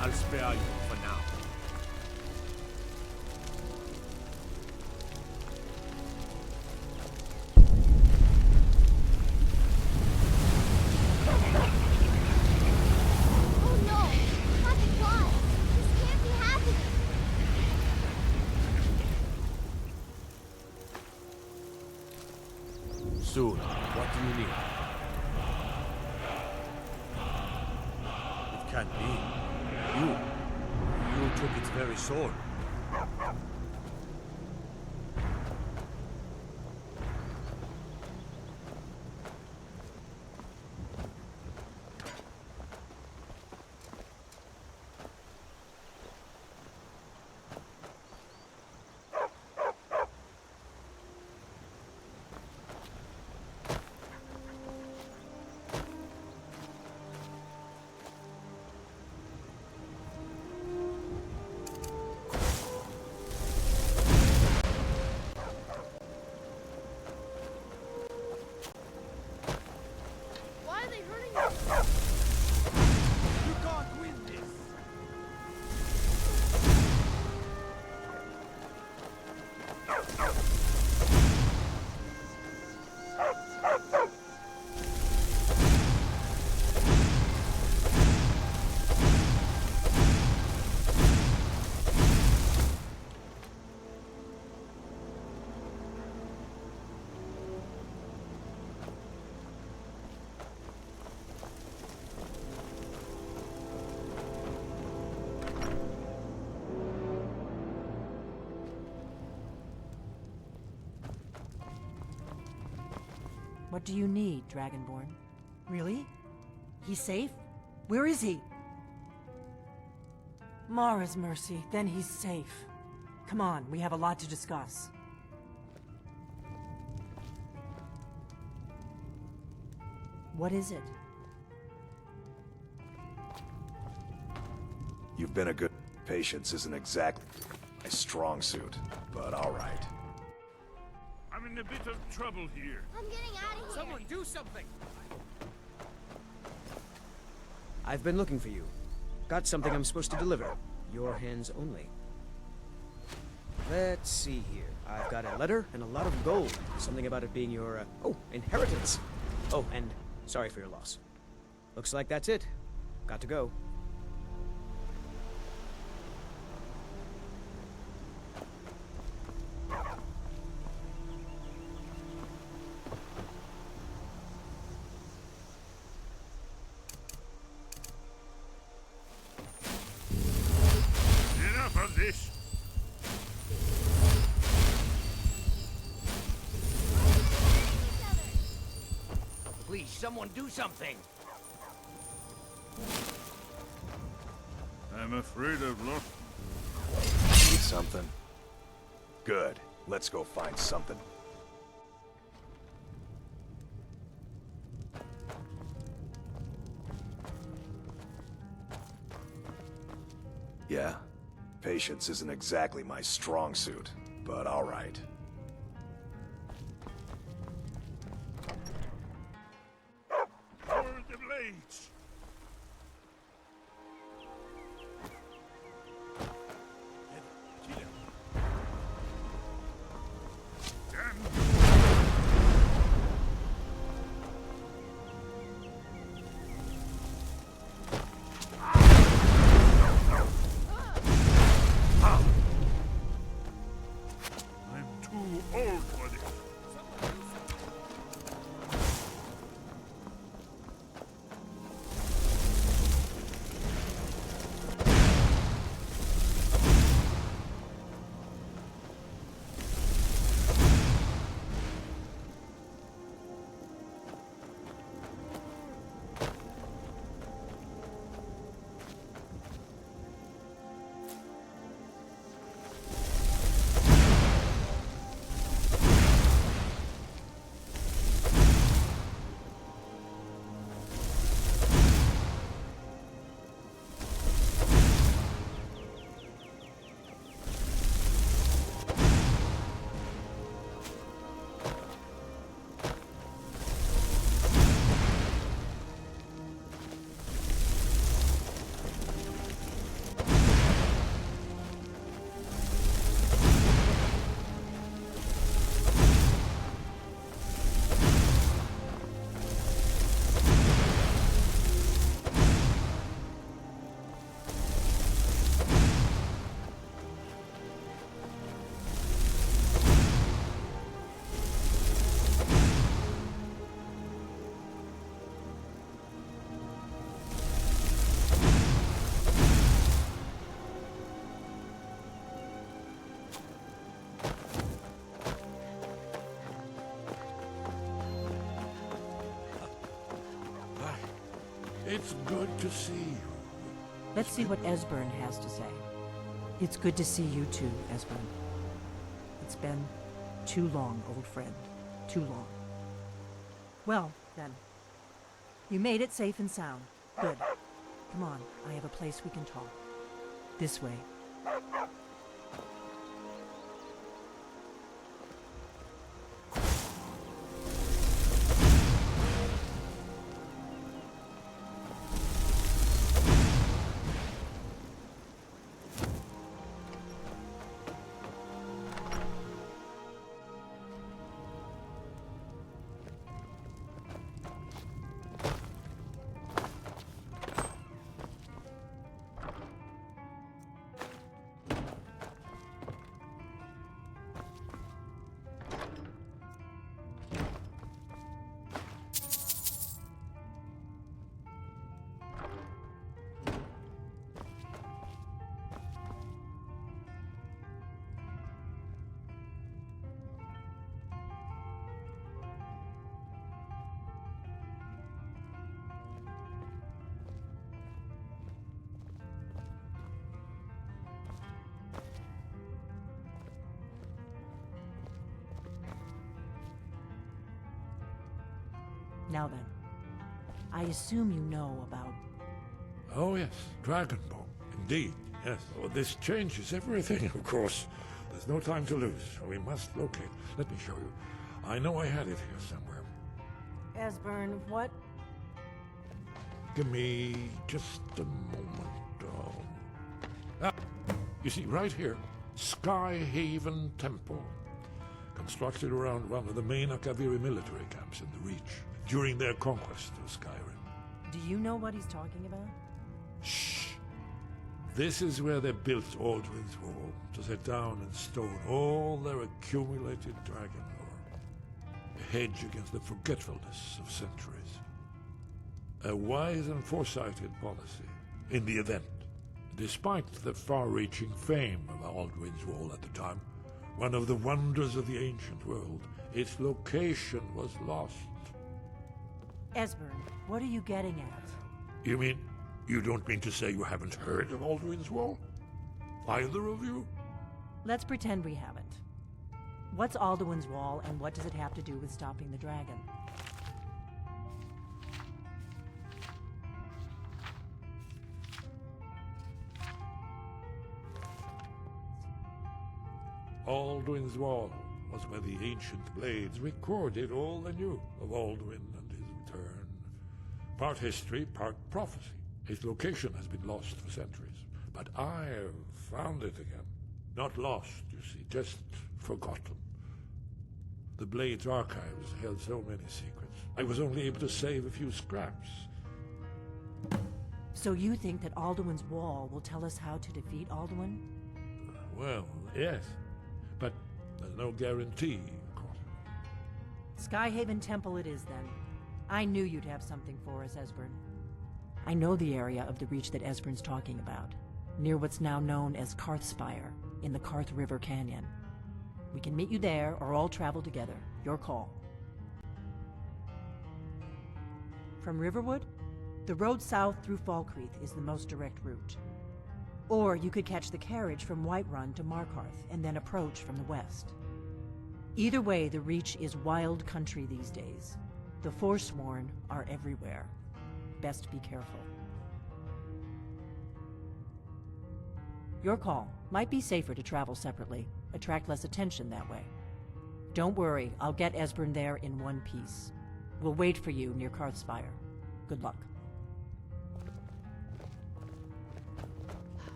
I'll spare you for now. Oh no! Not the god! This can't be happening! Soon, what do you need? It can't be. You took its very sword. Why are they hurting us? You can't win this! What do you need, Dragonborn? Really? He's safe? Where is he? Mara's mercy, then he's safe. Come on, we have a lot to discuss. What is it? You've been a good... Patience isn't exactly my strong suit, but all right. I'm in a bit of trouble here. I'm getting out of here! Someone do something! I've been looking for you. Got something I'm supposed to deliver. Your hands only. Let's see here. I've got a letter and a lot of gold. Something about it being your, oh, inheritance. Oh, and sorry for your loss. Looks like that's it. Got to go. Please, someone do something! I'm afraid I've lost. Need something? Good. Let's go find something. Yeah. Patience isn't exactly my strong suit, but all right. Forward the blades! It's good to see you. Let's see what Esbern has to say. It's good to see you too, Esbern. It's been too long, old friend. Too long. Well, then. You made it safe and sound. Good. Come on, I have a place we can talk. This way. Now then, I assume you know about... Oh yes, Dragonbone. Indeed, yes. Oh, this changes everything, of course. There's no time to lose. We must locate. Let me show you. I know I had it here somewhere. Esbern, what? Give me just a moment. You see, right here, Skyhaven Temple. Constructed around one of the main Akaviri military camps in the Reach during their conquest of Skyrim. Do you know what he's talking about? Shh! This is where they built Aldrin's Wall, to set down in stone all their accumulated dragon lore. A hedge against the forgetfulness of centuries. A wise and foresighted policy, in the event. Despite the far-reaching fame of Aldrin's Wall at the time, one of the wonders of the ancient world, its location was lost. Esbern, what are you getting at? You mean, you don't mean to say you haven't heard of Alduin's Wall? Either of you? Let's pretend we haven't. What's Alduin's Wall, and what does it have to do with stopping the dragon? Alduin's Wall was where the ancient blades recorded all they knew of Alduin and his return. Part history, part prophecy. His location has been lost for centuries, but I've found it again. Not lost, you see, just forgotten. The Blades archives held so many secrets. I was only able to save a few scraps. So you think that Alduin's Wall will tell us how to defeat Alduin? Well, yes, but there's no guarantee, of course. Skyhaven Temple it is, then. I knew you'd have something for us, Esbern. I know the area of the Reach that Esbern's talking about, near what's now known as Karthspire, in the Karth River Canyon. We can meet you there, or all travel together. Your call. From Riverwood, the road south through Falkreath is the most direct route. Or you could catch the carriage from Whiterun to Markarth, and then approach from the west. Either way, the Reach is wild country these days. The Forsworn are everywhere. Best be careful. Your call. Might be safer to travel separately. Attract less attention that way. Don't worry, I'll get Esbern there in one piece. We'll wait for you near Karthspire. Good luck.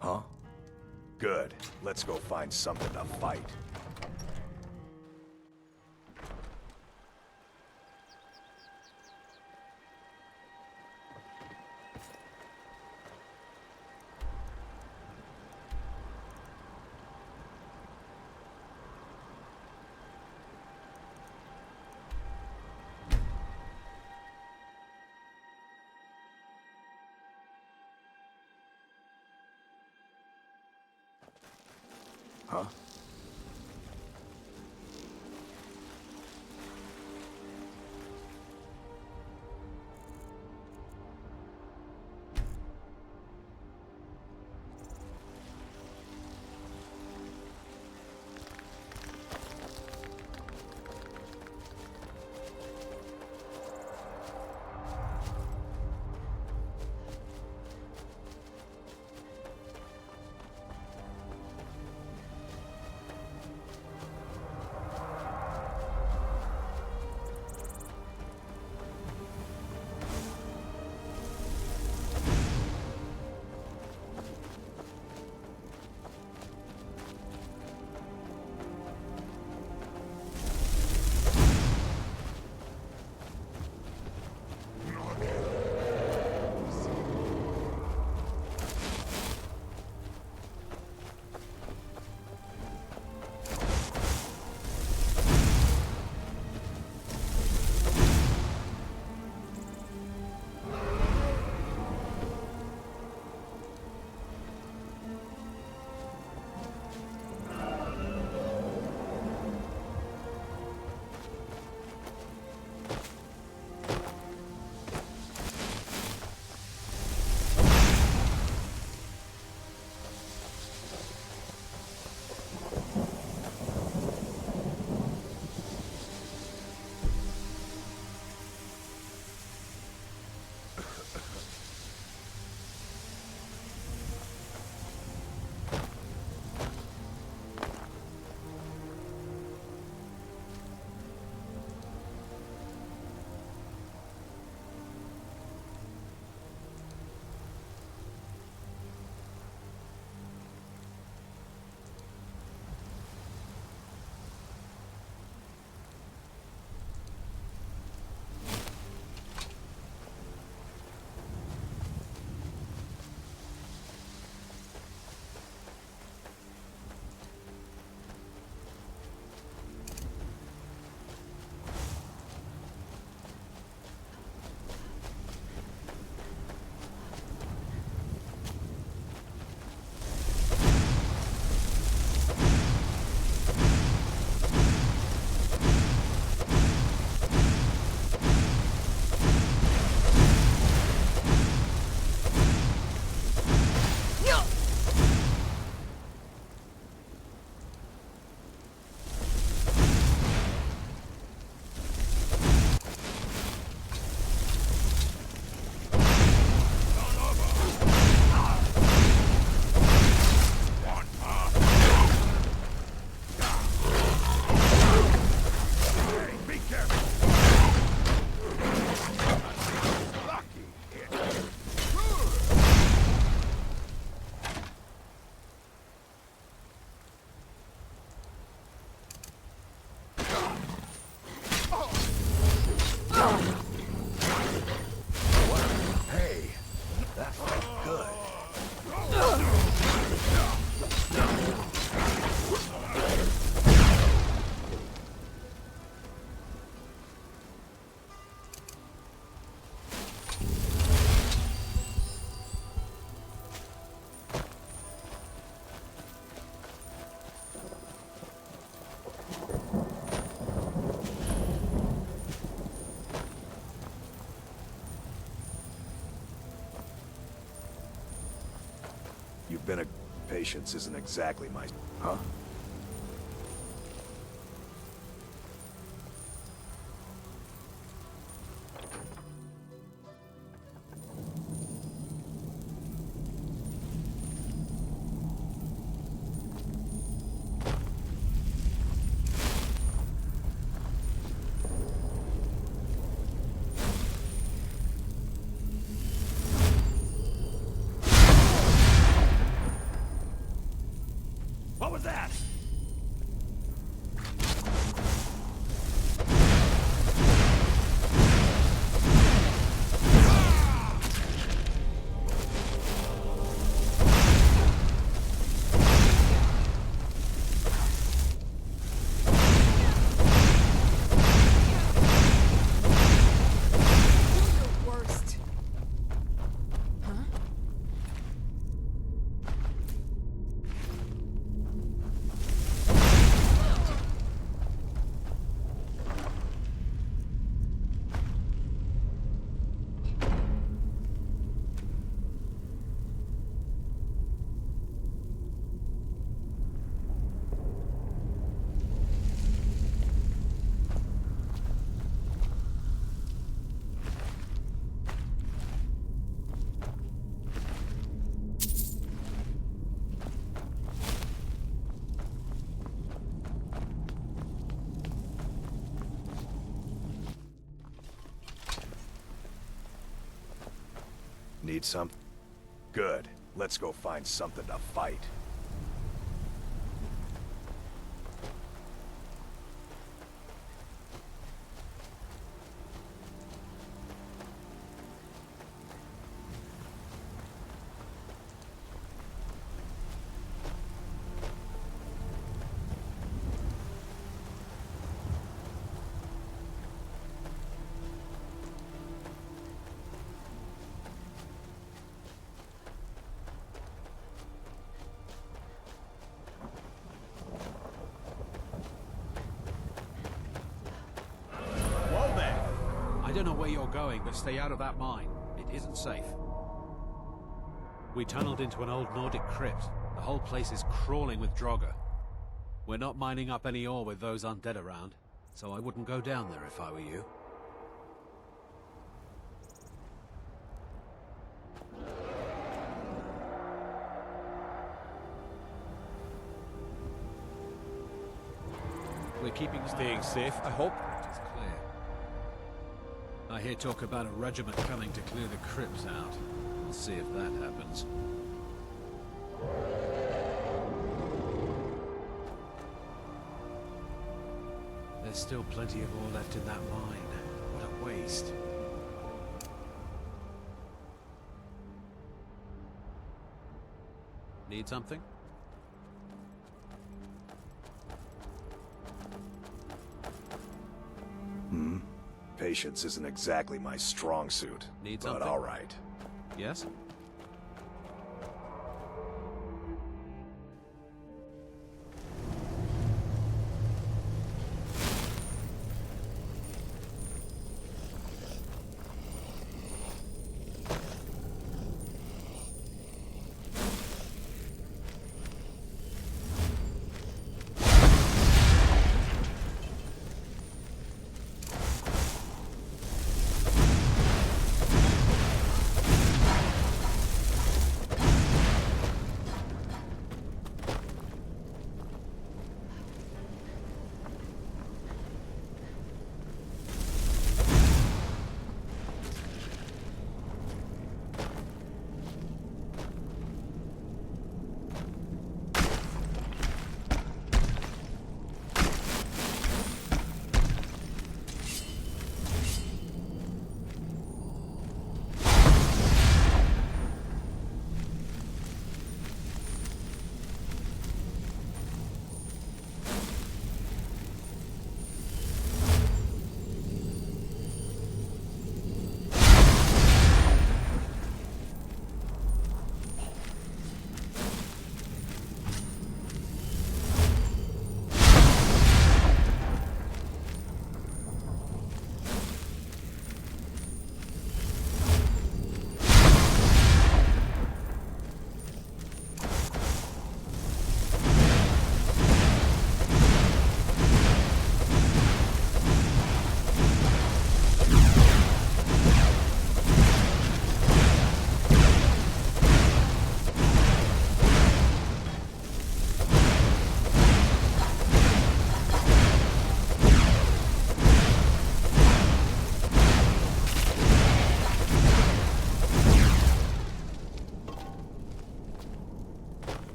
Huh? Good. Let's go find something to fight. Huh? Hey, that felt good. You've been a... Patience isn't exactly my... Huh? What was that? Worst. Huh? Need some? Good. Let's go find something to fight. I don't know where you're going, but stay out of that mine. It isn't safe. We tunneled into an old Nordic crypt. The whole place is crawling with Draugr. We're not mining up any ore with those undead around, so I wouldn't go down there if I were you. We're keeping Staying safe, I hope. It's clear. I hear talk about a regiment coming to clear the crypts out. We'll see if that happens. There's still plenty of ore left in that mine. What a waste. Need something? Patience isn't exactly my strong suit, Need but something? all right. Yes?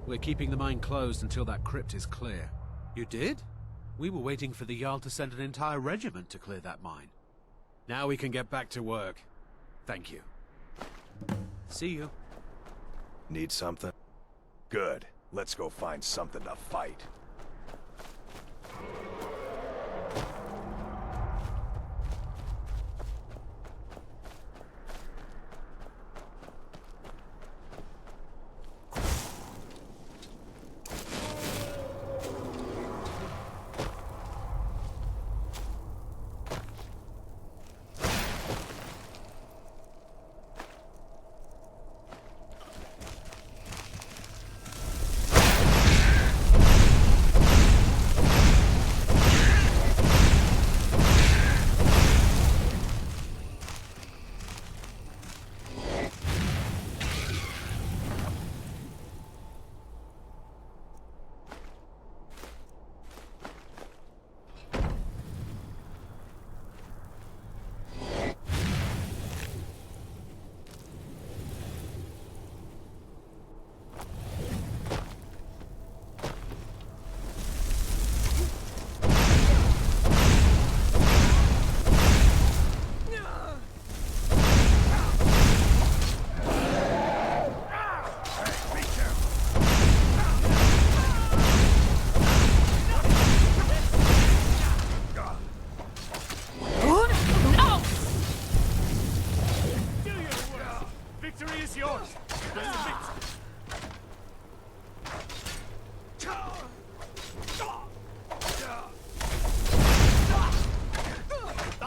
We're keeping the mine closed until that crypt is clear. You did? We were waiting for the Jarl to send an entire regiment to clear that mine. Now we can get back to work. Thank you. See you. Need something? Good. Let's go find something to fight.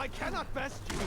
I cannot best you.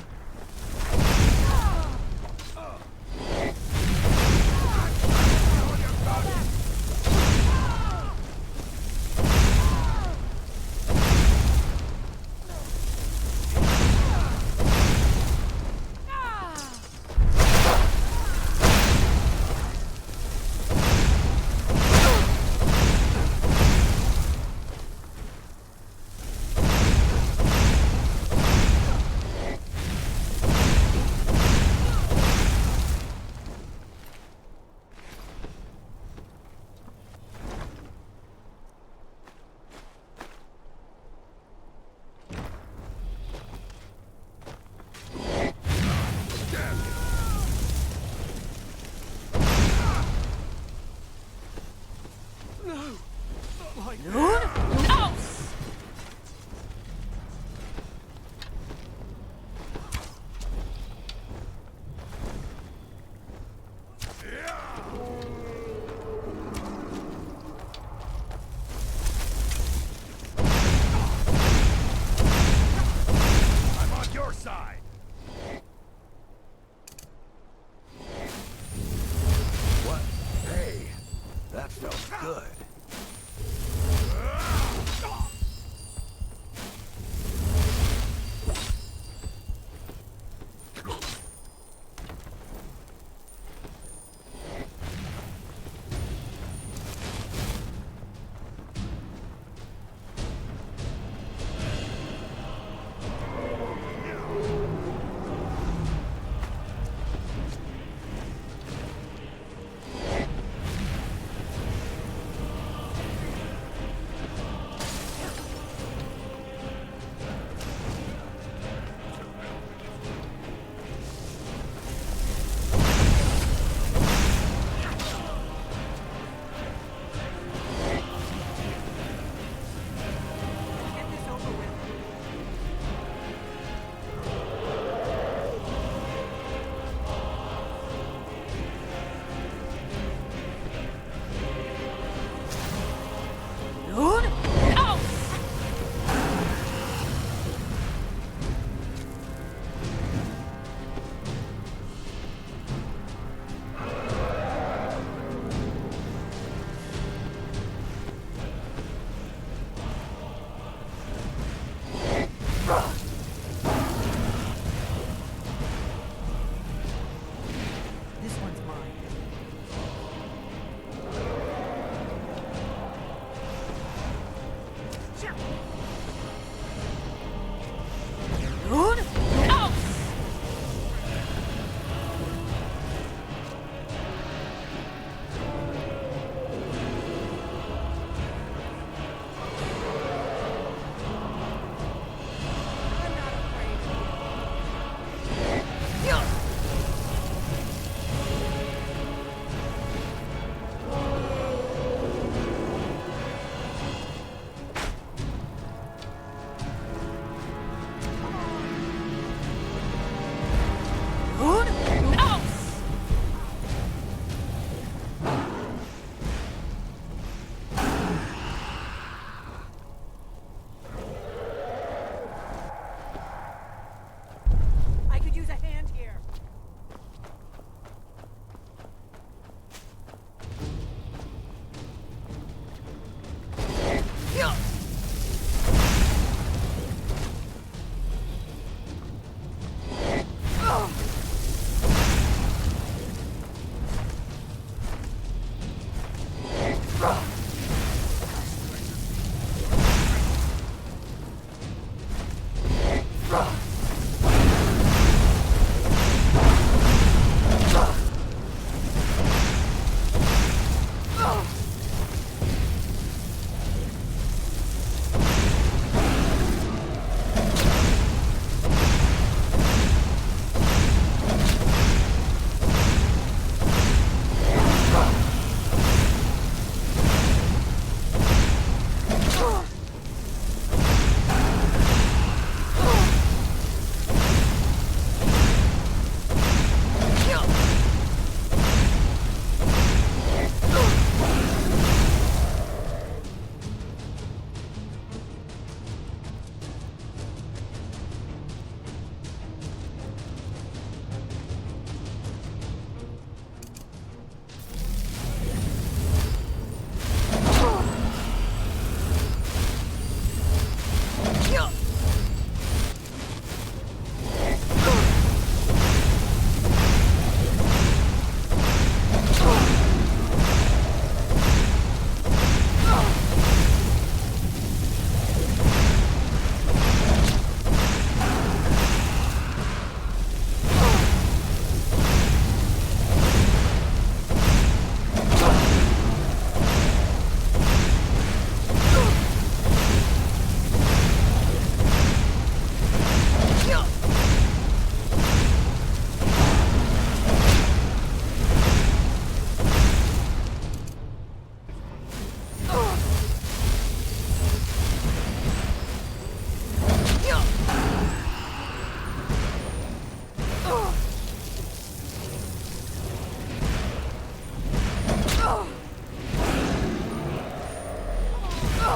I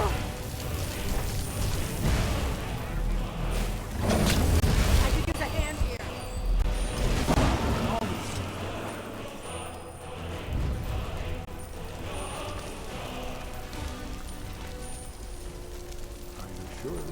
could use a hand here. Are you sure?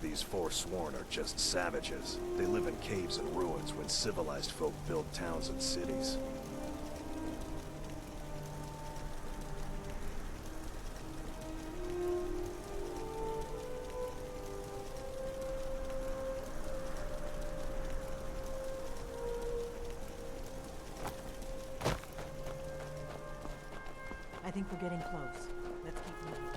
These Forsworn are just savages. They live in caves and ruins when civilized folk build towns and cities. I think we're getting close. Let's keep moving.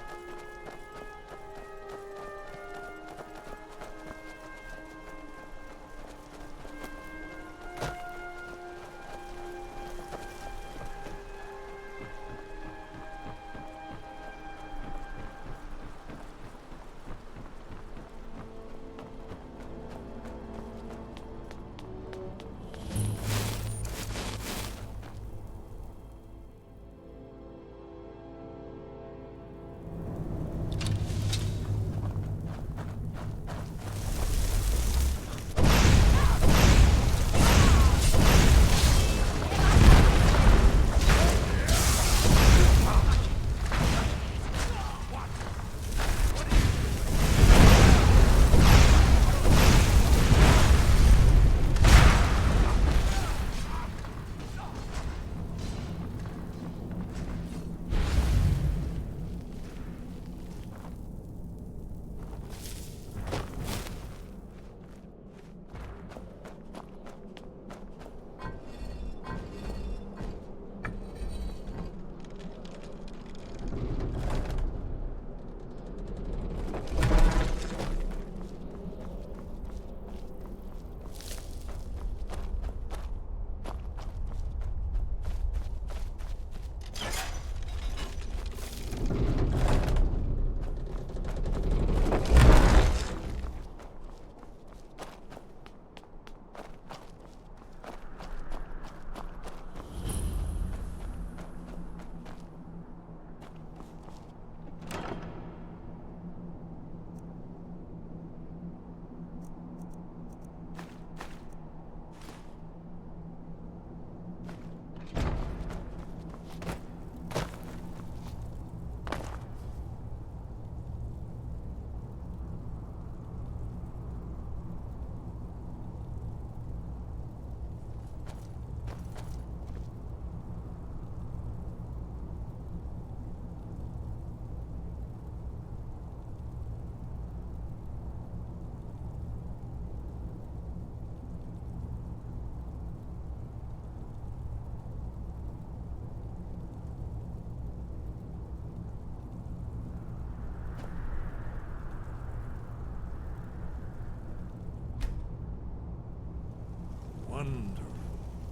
Wonderful.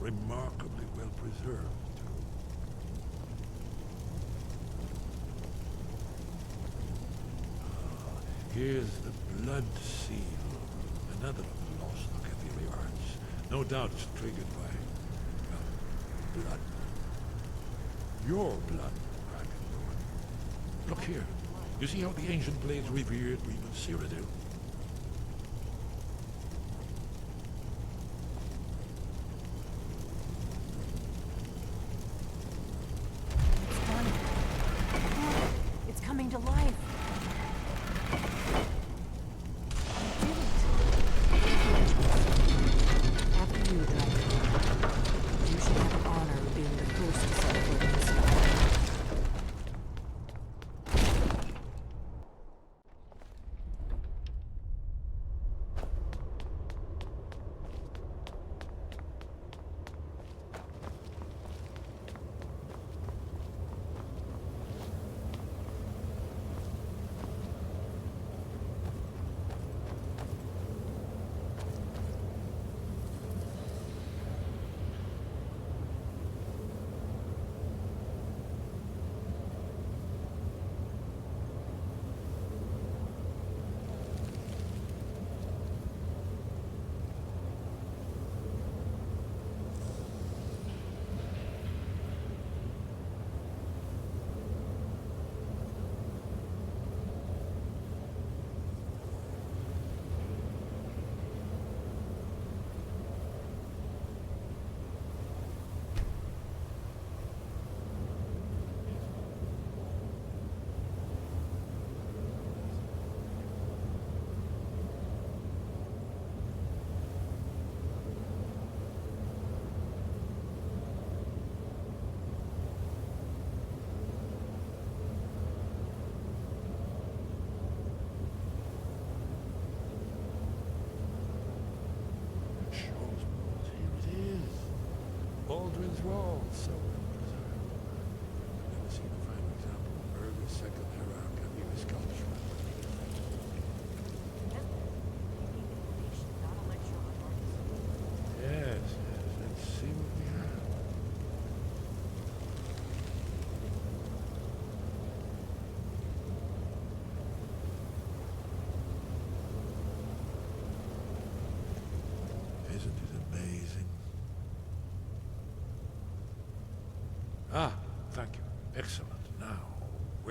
Remarkably well preserved, too. Here's the blood seal. Another of the lost Cathedral arts. No doubt triggered by, well, blood. Your blood, Dragonborn. Look here. You see how the ancient blades revered even Cyrodiil? It's coming to life. After you, Dragonborn. You should have the honor of being the first to set foot in Skyrim.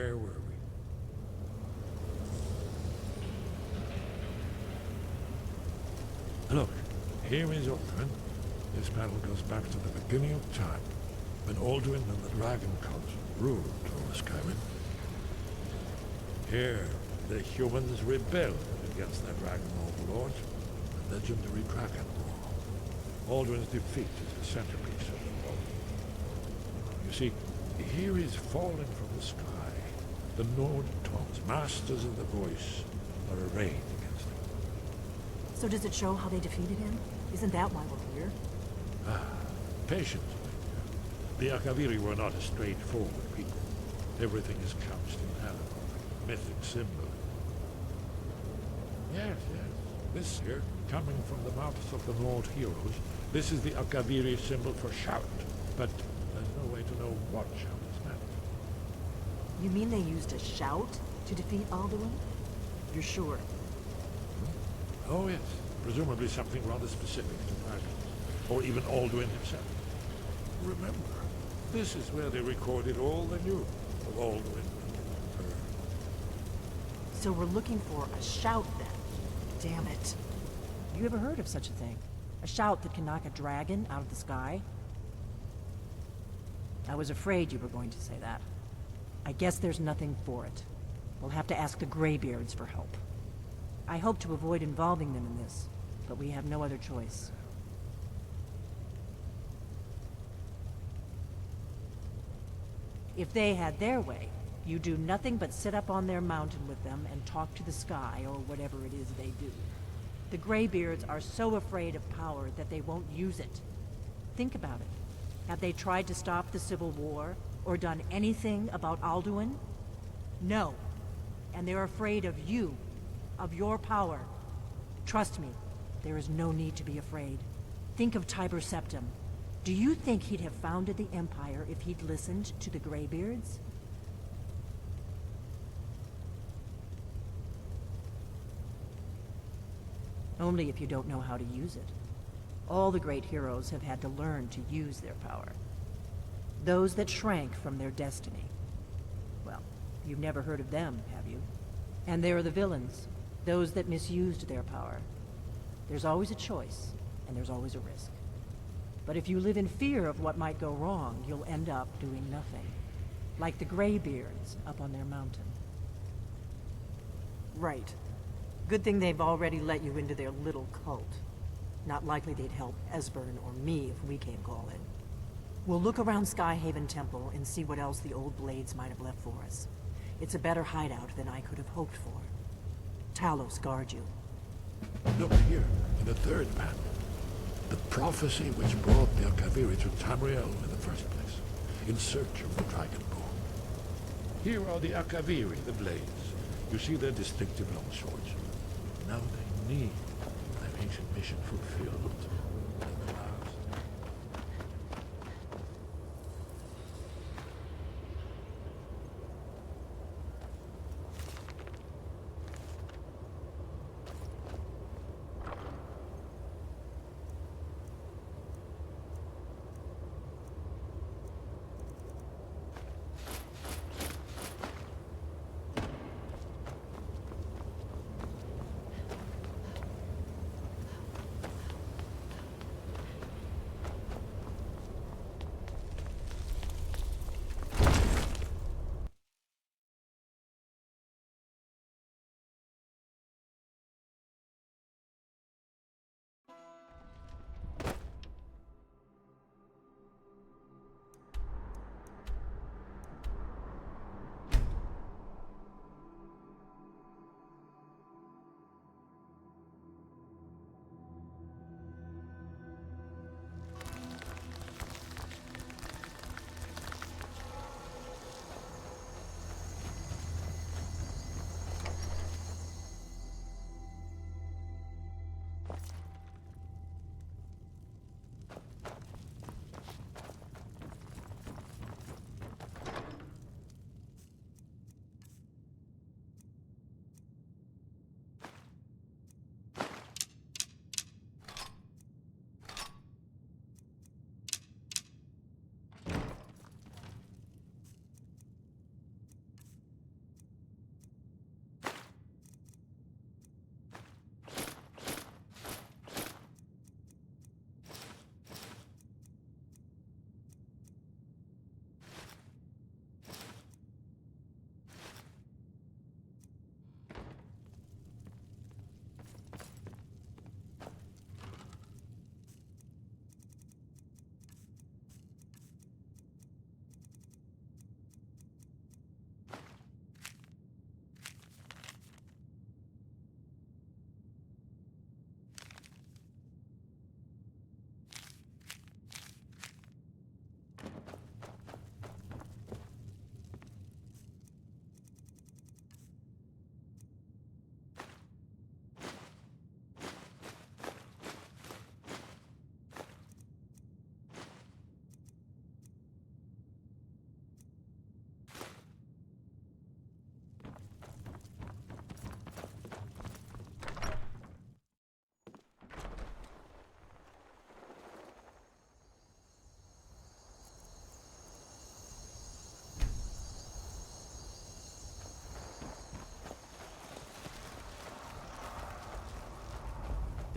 Where were we? Look, here is Alduin. This battle goes back to the beginning of time, when Alduin and the Dragon Cult ruled over Skyrim. Here, the humans rebelled against their dragon overlords, the legendary Dragon War. Alduin's defeat is the centerpiece of the war. You see, here is falling from the sky. The Nord Tongues, masters of the voice, are arrayed against him. So does it show how they defeated him? Isn't that why we're here? Patience, my dear. The Akaviri were not a straightforward people. Everything is couched in allegory, mythic symbol. Yes, yes. This here, coming from the mouths of the Nord heroes, this is the Akaviri symbol for shout. But there's no way to know what shout is meant. You mean they used a shout to defeat Alduin? You're sure? Oh, yes. Presumably something rather specific to dragons. Or even Alduin himself. Remember, this is where they recorded all they knew of Alduin and her. So we're looking for a shout then. Damn it. You ever heard of such a thing? A shout that can knock a dragon out of the sky? I was afraid you were going to say that. I guess there's nothing for it. We'll have to ask the Greybeards for help. I hope to avoid involving them in this, but we have no other choice. If they had their way, you do nothing but sit up on their mountain with them and talk to the sky, or whatever it is they do. The Greybeards are so afraid of power that they won't use it. Think about it. Have they tried to stop the Civil War, or done anything about Alduin? No. And they're afraid of you, of your power. Trust me, there is no need to be afraid. Think of Tiber Septim. Do you think he'd have founded the Empire if he'd listened to the Greybeards? Only if you don't know how to use it. All the great heroes have had to learn to use their power. Those that shrank from their destiny. Well, you've never heard of them, have you? And there are the villains, those that misused their power. There's always a choice, and there's always a risk. But if you live in fear of what might go wrong, you'll end up doing nothing. Like the Greybeards up on their mountain. Right. Good thing they've already let you into their little cult. Not likely they'd help Esbern or me if we came calling. We'll look around Skyhaven Temple and see what else the old Blades might have left for us. It's a better hideout than I could have hoped for. Talos guard you. Look here, in the third panel. The prophecy which brought the Akaviri to Tamriel in the first place, in search of the Dragonborn. Here are the Akaviri, the Blades. You see their distinctive long swords. Now they need their ancient mission fulfilled. At last.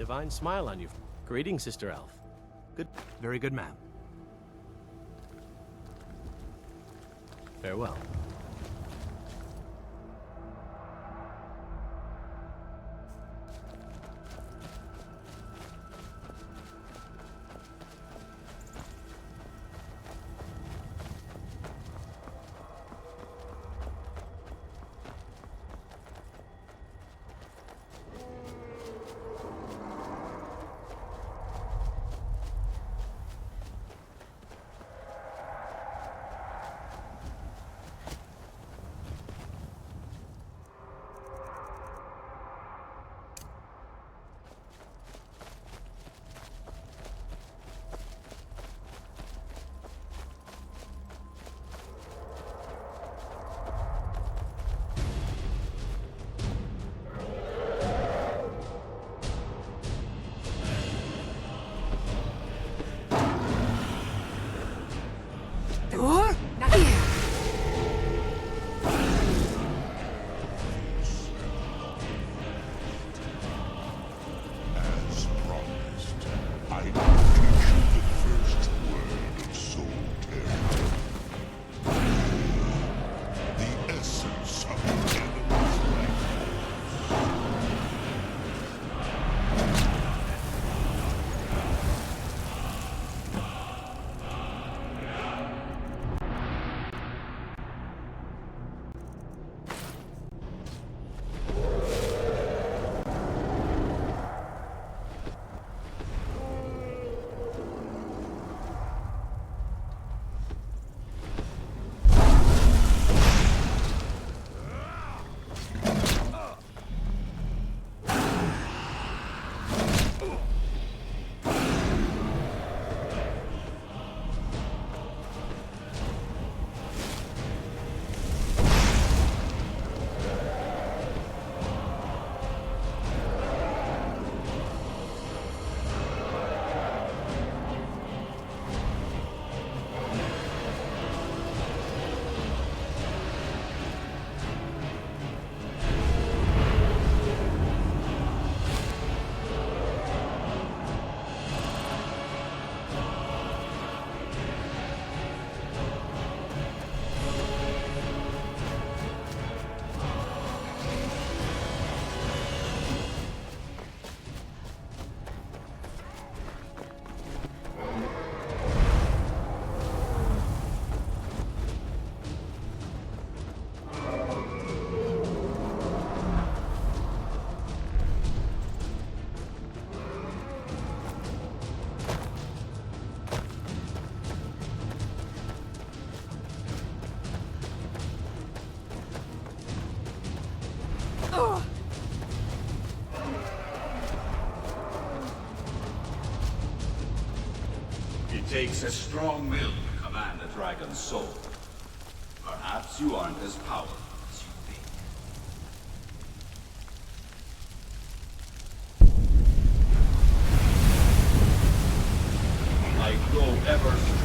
divine smile on you. Greetings, Sister Elf. Good, very good, ma'am. Farewell. As promised, I will teach you the first word of soul terror. The essence of the enemy's life. It takes a strong will to command a dragon's soul. Perhaps you aren't as powerful as you think. I grow ever stronger.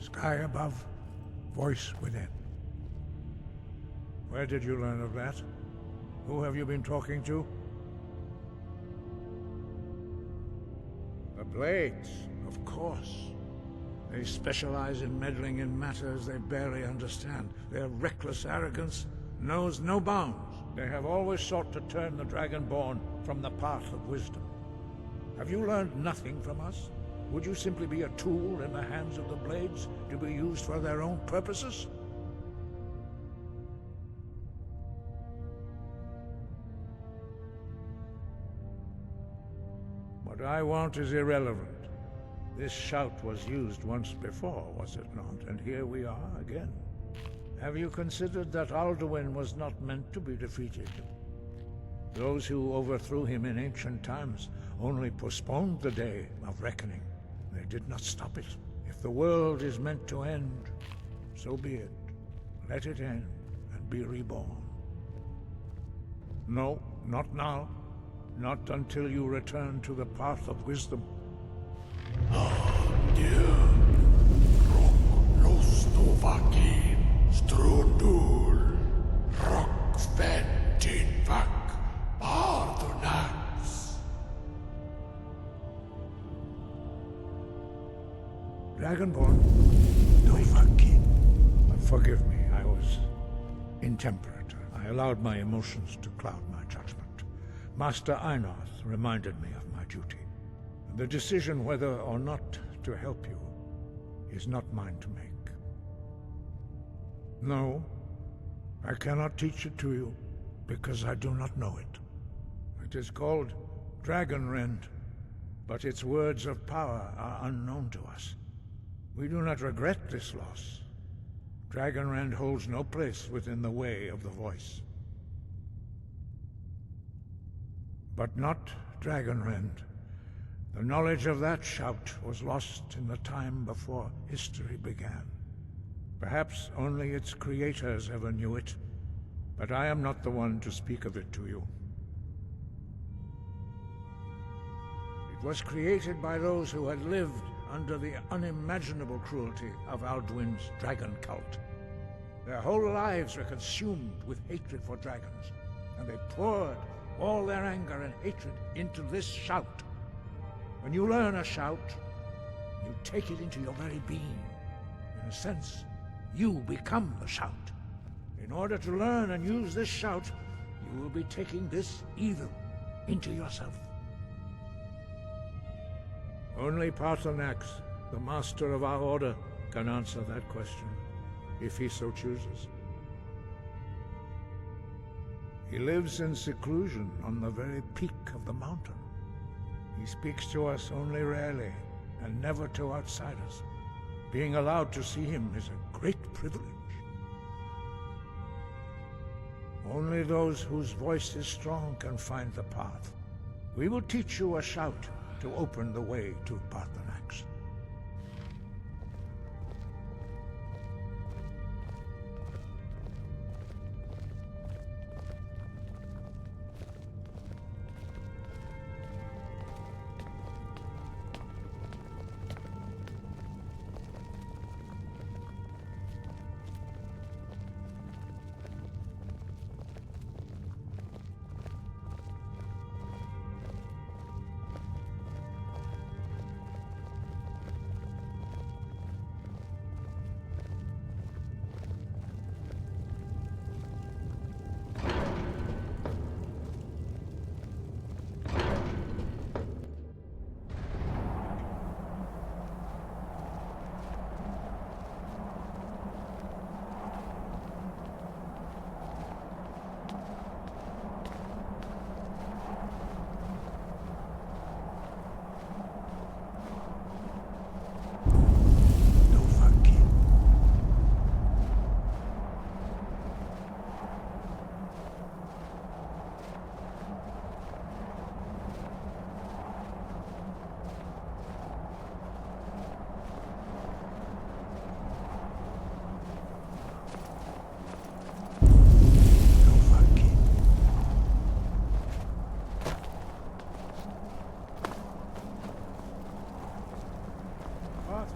Sky above, voice within. Where did you learn of that? Who have you been talking to? The Blades, of course. They specialize in meddling in matters they barely understand. Their reckless arrogance knows no bounds. They have always sought to turn the Dragonborn from the path of wisdom. Have you learned nothing from us? Would you simply be a tool in the hands of the Blades to be used for their own purposes? What I want is irrelevant. This shout was used once before, was it not? And here we are again. Have you considered that Alduin was not meant to be defeated? Those who overthrew him in ancient times only postponed the day of reckoning. They did not stop it. If the world is meant to end, so be it. Let it end and be reborn. No, not now. Not until you return to the path of wisdom. Strudul, Rockventinvak, Ardunax. Dragonborn? Dovaki. Forgive me, I was intemperate. I allowed my emotions to cloud my judgment. Master Einarth reminded me of my duty. The decision whether or not to help you is not mine to make. No, I cannot teach it to you, because I do not know it. It is called Dragonrend, but its words of power are unknown to us. We do not regret this loss. Dragonrend holds no place within the way of the voice. But not Dragonrend. The knowledge of that shout was lost in the time before history began. Perhaps only its creators ever knew it, but I am not the one to speak of it to you. It was created by those who had lived under the unimaginable cruelty of Alduin's dragon cult. Their whole lives were consumed with hatred for dragons, and they poured all their anger and hatred into this shout. When you learn a shout, you take it into your very being. In a sense, you become the shout. In order to learn and use this shout, you will be taking this evil into yourself. Only Paarthurnax, the master of our order, can answer that question, if he so chooses. He lives in seclusion on the very peak of the mountain. He speaks to us only rarely, and never to outsiders. Being allowed to see him is a great privilege. Only those whose voice is strong can find the path. We will teach you a shout to open the way to Paarthurnax.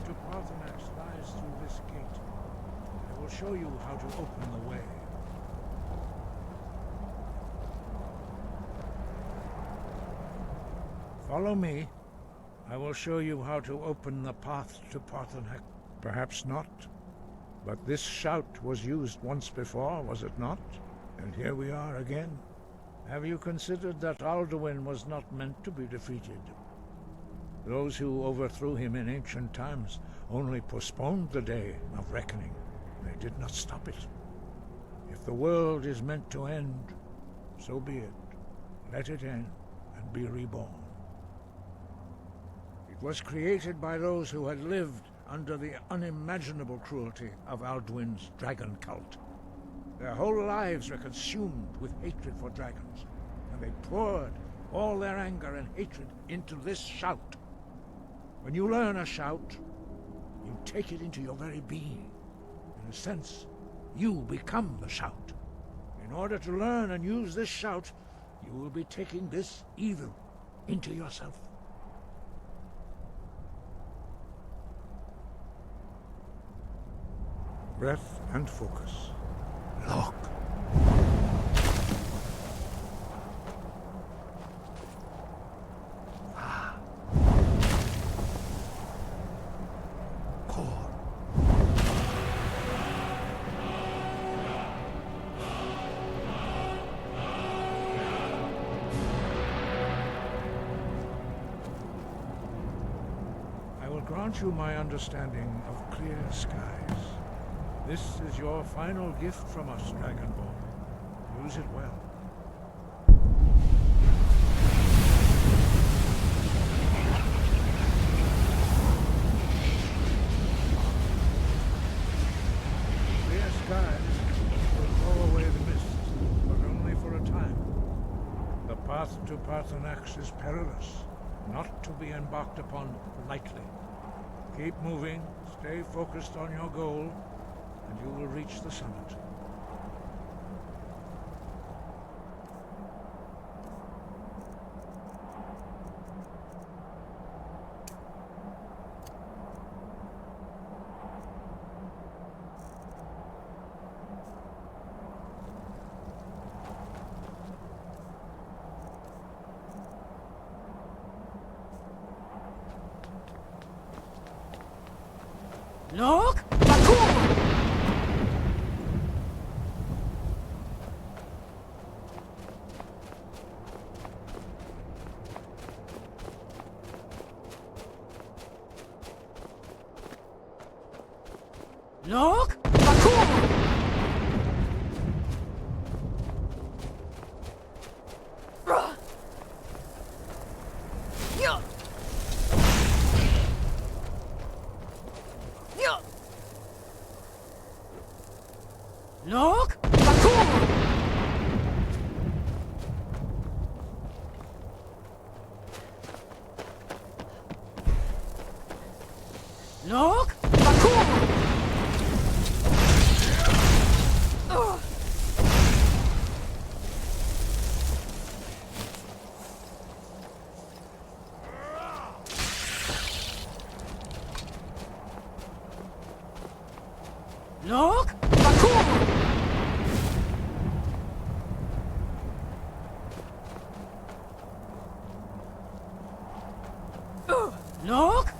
To Paarthurnax lies through this gate. I will show you how to open the way. Follow me. I will show you how to open the path to Paarthurnax. Perhaps not, but this shout was used once before, was it not? And here we are again. Have you considered that Alduin was not meant to be defeated? Those who overthrew him in ancient times only postponed the day of reckoning. They did not stop it. If the world is meant to end, so be it. Let it end and be reborn. It was created by those who had lived under the unimaginable cruelty of Alduin's dragon cult. Their whole lives were consumed with hatred for dragons, and they poured all their anger and hatred into this shout. When you learn a shout, you take it into your very being. In a sense, you become the shout. In order to learn and use this shout, you will be taking this evil into yourself. Breath and focus. Lock. Grant you my understanding of clear skies. This is your final gift from us, Dragonborn. Use it well. Clear skies will blow away the mist, but only for a time. The path to Parthenax is perilous, not to be embarked upon lightly. Keep moving, stay focused on your goal, and you will reach the summit. Look! Look! Look! Look! Look! Look!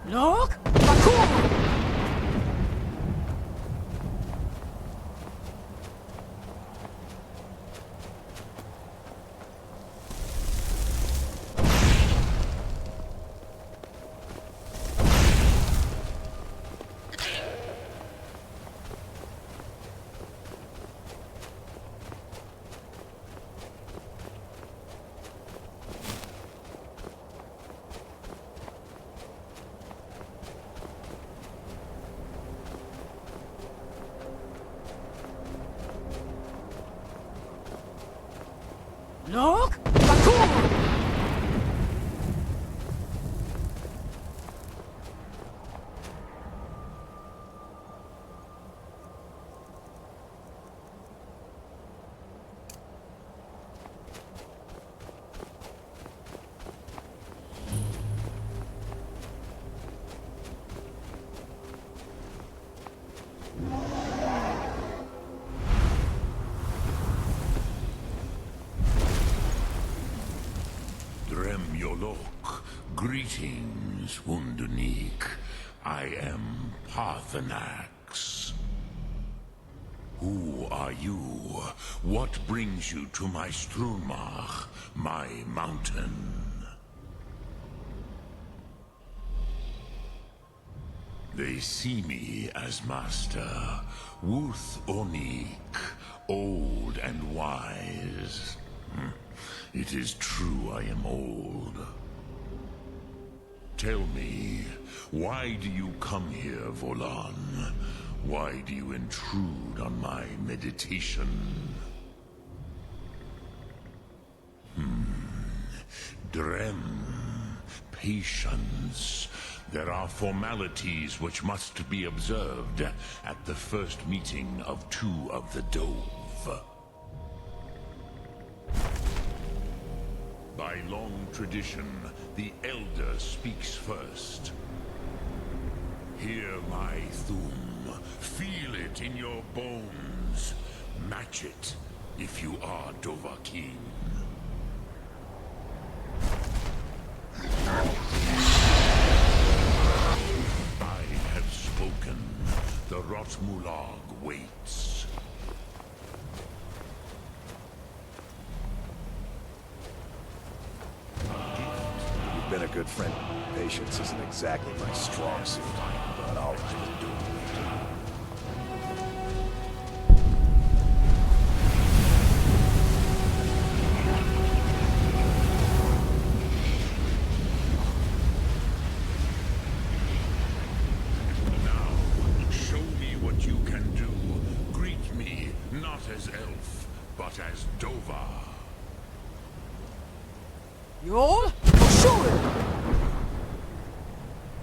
Look! Look! Volok. Greetings, Wunderneek. I am Parthenax. Who are you? What brings you to my Strunmach, my mountain? They see me as master, Wuth Onik, old and wise. It is true I am old. Tell me, why do you come here, Volan? Why do you intrude on my meditation? Drem, patience. There are formalities which must be observed at the first meeting of two of the Dove. By long tradition, the Elder speaks first. Hear my Thum. Feel it in your bones. Match it if you are Dovahkiin. I have spoken. The Rotmulag waits. You've been a good friend. Patience isn't exactly my strong suit, but all right, do it. As elf, but as Dova. You're sure.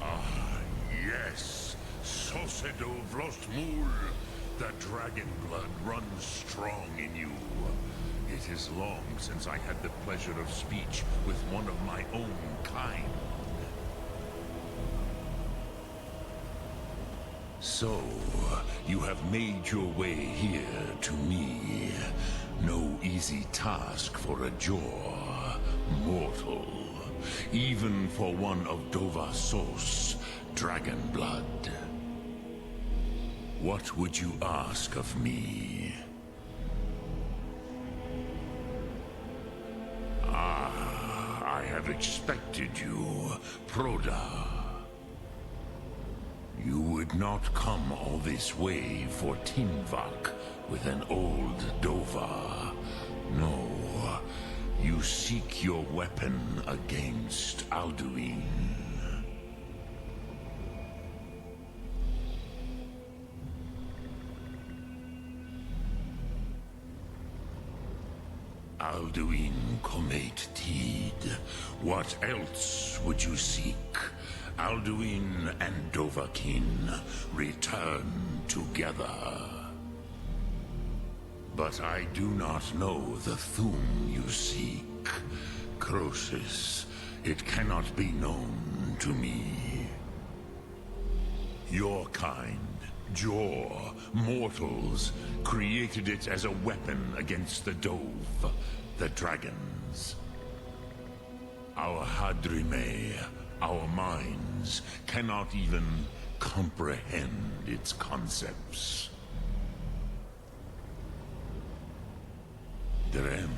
Ah, yes. Sosedo Vrostmul. The dragon blood runs strong in you. It is long since I had the pleasure of speech with one of my own kind. So, you have made your way here to me. No easy task for a Jor, mortal. Even for one of Dovasos, dragon blood. What would you ask of me? Ah, I have expected you, Proda. You would not come all this way for Tinvak with an old Dova. No, you seek your weapon against Alduin. Alduin Comet Tid. What else would you seek? Alduin and Dovahkiin return together. But I do not know the Thum you seek. Croesus, it cannot be known to me. Your kind, Jor, mortals, created it as a weapon against the Dove, the dragons. Our Hadrime, our minds, cannot even comprehend its concepts. Drem,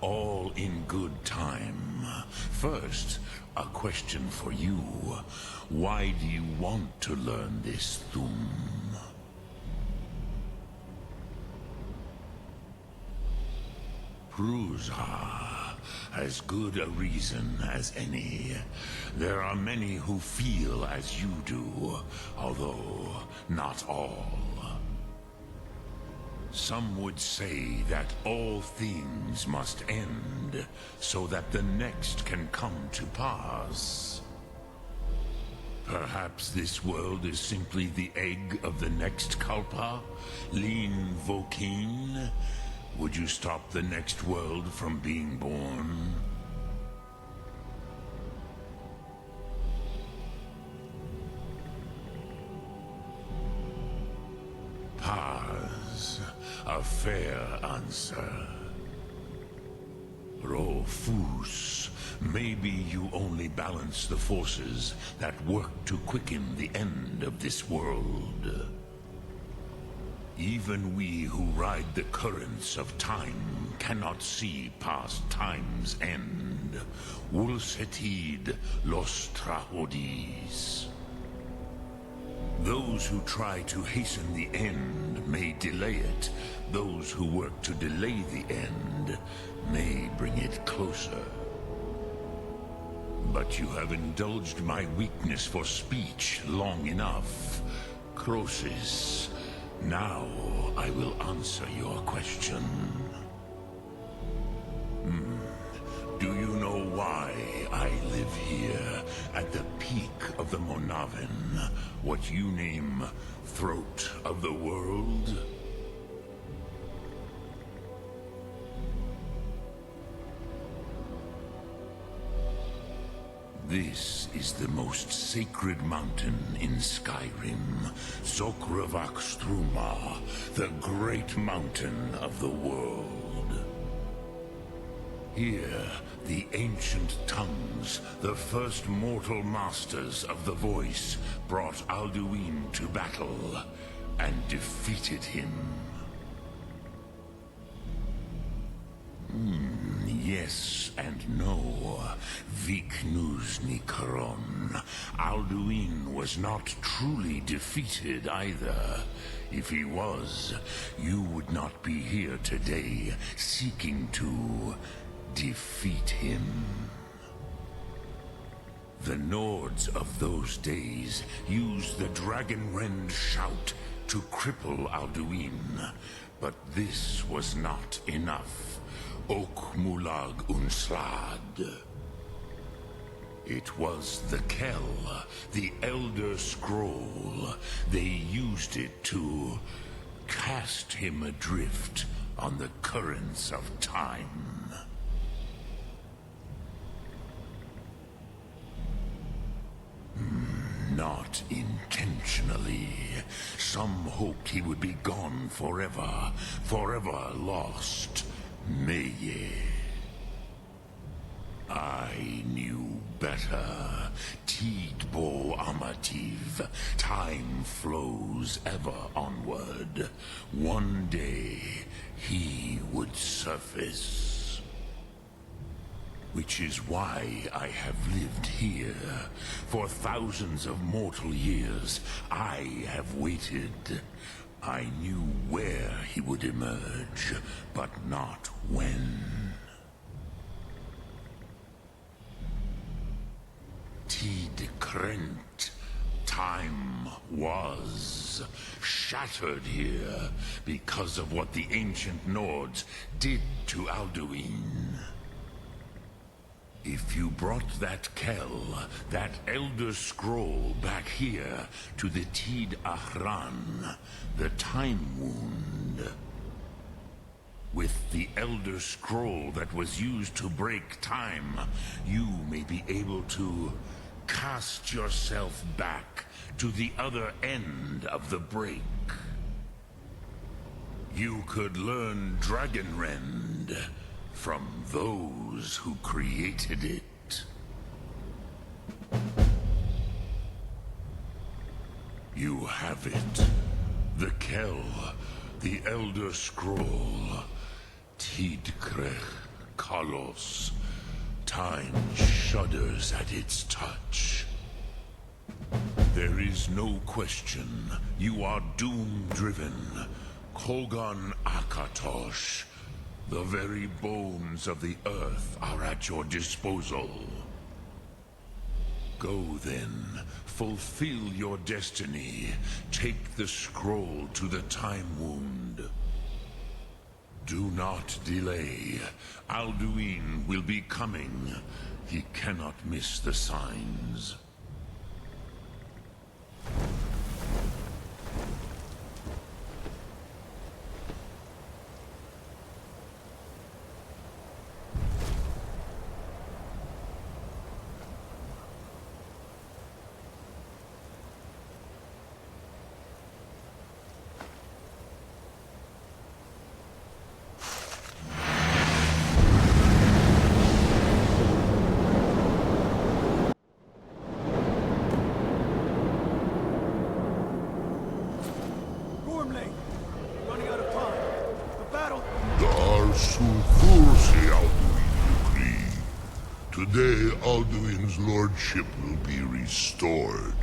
all in good time. First, a question for you. Why do you want to learn this Thum? Pruzha, as good a reason as any. There are many who feel as you do, although not all. Some would say that all things must end, so that the next can come to pass. Perhaps this world is simply the egg of the next Kalpa, Lin Vokin. Would you stop the next world from being born? Paz, a fair answer. Rofus, Maybe you only balance the forces that work to quicken the end of this world. Even we who ride the currents of time cannot see past time's end. Wulsetid los trahodis. Those who try to hasten the end may delay it. Those who work to delay the end may bring it closer. But you have indulged my weakness for speech long enough, Croesus. Now I will answer your question. Do you know why I live here at the peak of the Monavin, what you name Throat of the World? This is the most sacred mountain in Skyrim, Zokravakstruma, the great mountain of the world. Here, the ancient tongues, the first mortal masters of the voice, brought Alduin to battle and defeated him. Yes and no. Viknusnikaron. Alduin was not truly defeated either. If he was, you would not be here today seeking to defeat him. The Nords of those days used the Dragonrend shout to cripple Alduin, but this was not enough. Ok Mulag Unslad. It was the Kell, the Elder Scroll. They used it to cast him adrift on the currents of time. Not intentionally. Some hoped he would be gone forever, forever lost. Meye. I knew better. Tidbo Amativ. Time flows ever onward. One day, he would surface. Which is why I have lived here. For thousands of mortal years, I have waited. I knew where he would emerge, but not when. Tid Krent. Time was shattered here because of what the ancient Nords did to Alduin. If you brought that Kell, that Elder Scroll back here to the Tid Ahran, the Time Wound, with the Elder Scroll that was used to break time, you may be able to cast yourself back to the other end of the break. You could learn Dragonrend from those who created it. You have it. The Kell, the Elder Scroll, Tidkrech Kalos. Time shudders at its touch. There is no question. You are doom-driven. Kogan Akatosh. The very bones of the earth are at your disposal. Go then, fulfill your destiny. Take the scroll to the Time Wound. Do not delay. Alduin will be coming. He cannot miss the signs. Today, Alduin's lordship will be restored.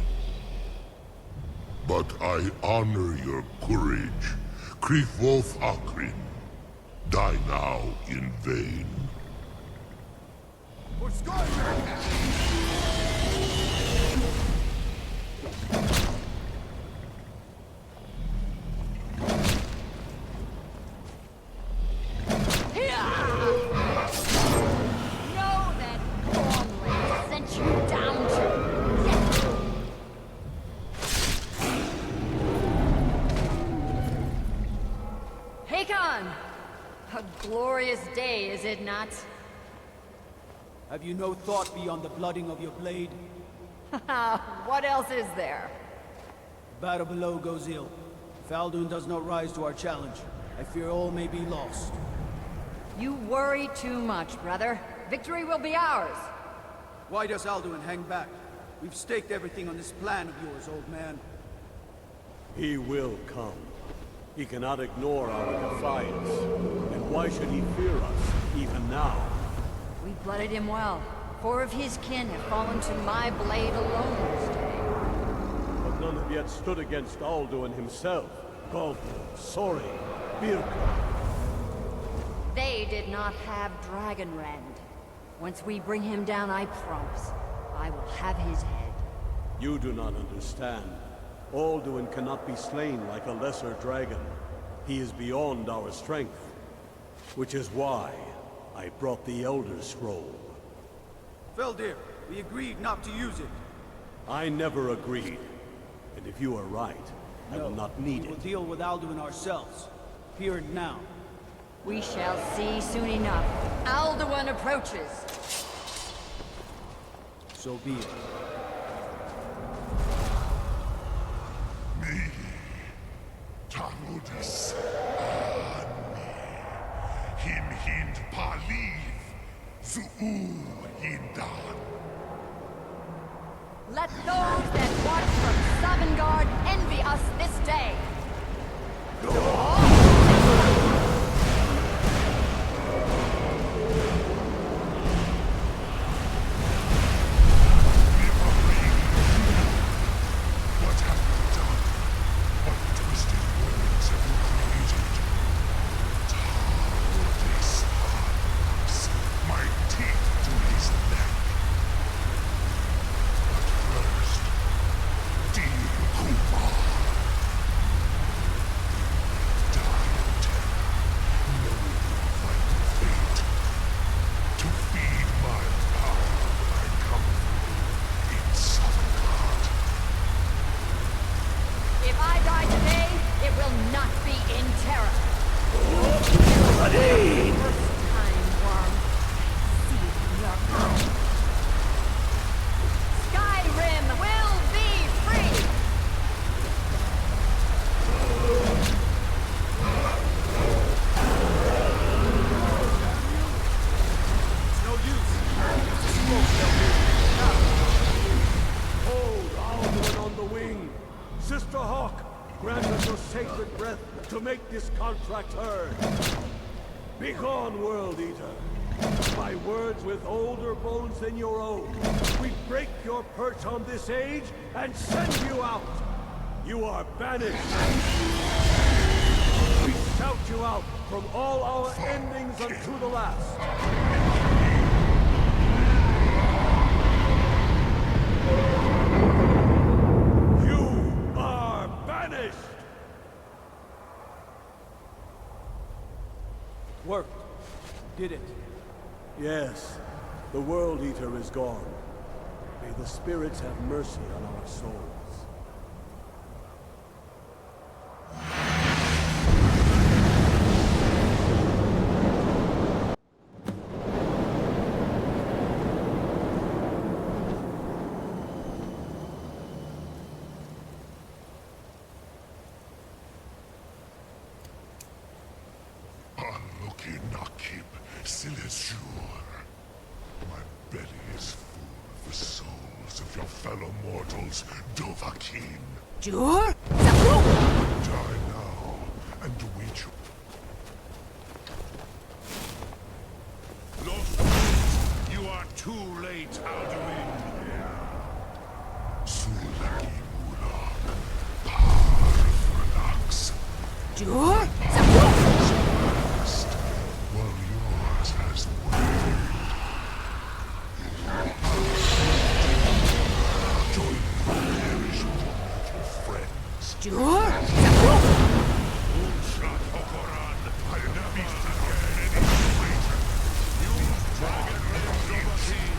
But I honor your courage. Kriegwolf Akrin. Die now in vain. For Skyrims! A glorious day, is it not? Have you no thought beyond the blooding of your blade? What else is there? Battle below goes ill. If Alduin does not rise to our challenge, I fear all may be lost. You worry too much, brother. Victory will be ours. Why does Alduin hang back? We've staked everything on this plan of yours, old man. He will come. He cannot ignore our defiance. And why should he fear us, even now? We blooded him well. 4 of his kin have fallen to my blade alone this day. But none have yet stood against Alduin himself. Galdo, Sori, Birka. They did not have Dragonrend. Once we bring him down, I promise, I will have his head. You do not understand. Alduin cannot be slain like a lesser dragon. He is beyond our strength. Which is why I brought the Elder Scroll. Feldir, we agreed not to use it. I never agreed. And if you are right, I will not need we will it. deal with Alduin ourselves. Here and now. We shall see soon enough. Alduin approaches. So be it. Me, Tarudis, Him Hind Paliv, Zuu Hindan. Let those that watch from Sovngarde envy us this day. What have you done? What twisted words have you created? Tarudis harps my teeth to his neck. But first, dear Kumar. Die in terror, knowing your final fate. To feed my power when I come for you in Sovngarde. If I die today, it will not be in terror. Bloody! First time, worm. See your power. Skyrim will be free! It's no use. It's a smoke, Hold Alduin on the wing! Sister Hawk, grant us your sacred breath to make this contract heard. Begone, World Eater! By words with older bones than your own, we break your perch on this age and send you out! You are banished! We shout you out from all our endings unto the last! You are banished! Worked. Did it. Yes, the World Eater is gone. May the spirits have mercy on our souls. Unlucky Nakib, Silesur. My belly is full of the souls of your fellow mortals, Dovahkiin. Jur? Die now, and wait your... Lost, you are too late. While yours has waned. Join me and perish with your mortal friends. Moonshot Hokoran, I never feast again any traitor. Use dragon limbs of a king.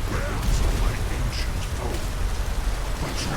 Weapons of my ancient foe. But you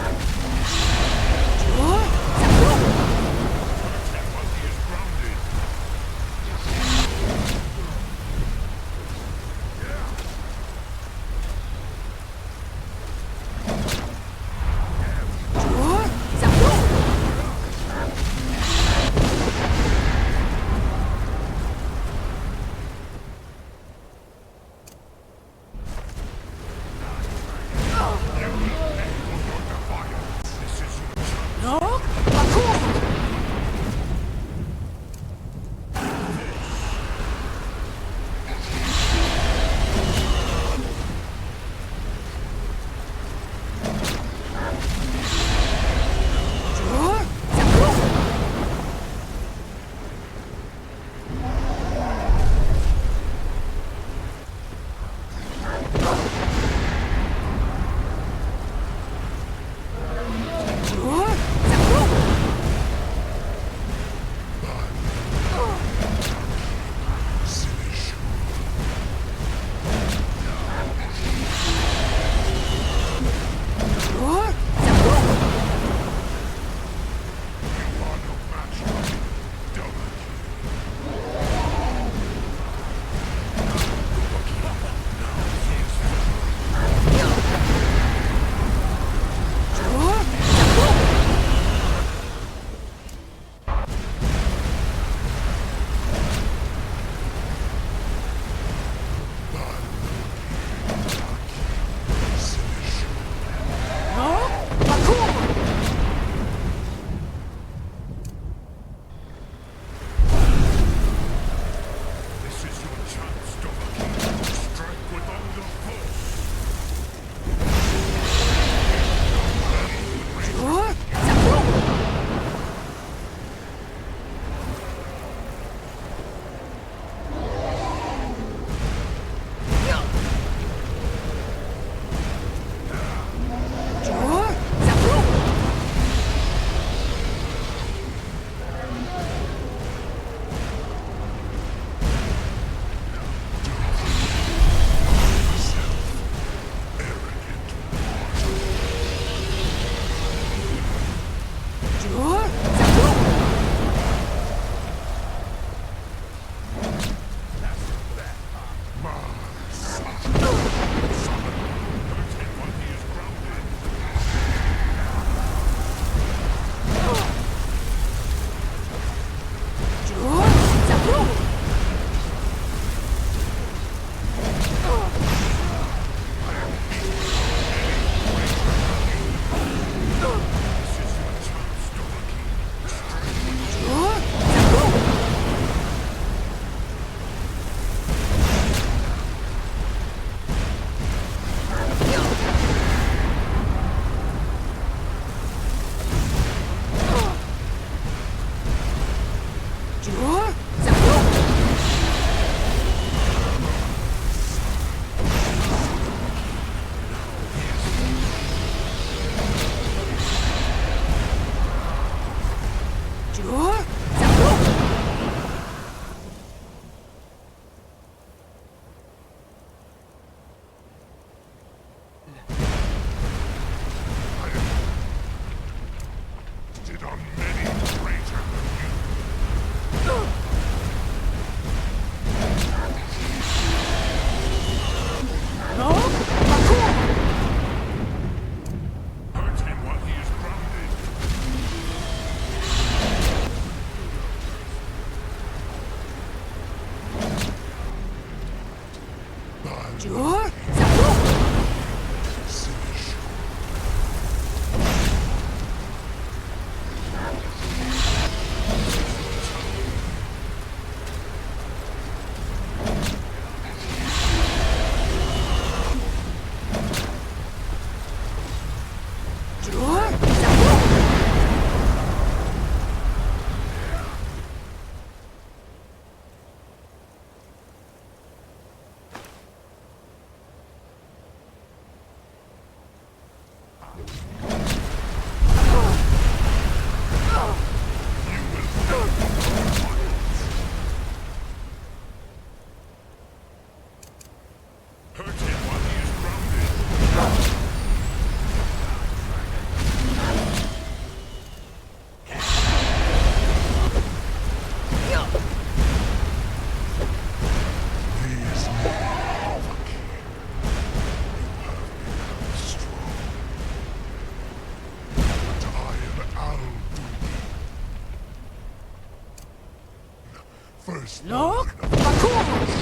Slok? Bakos!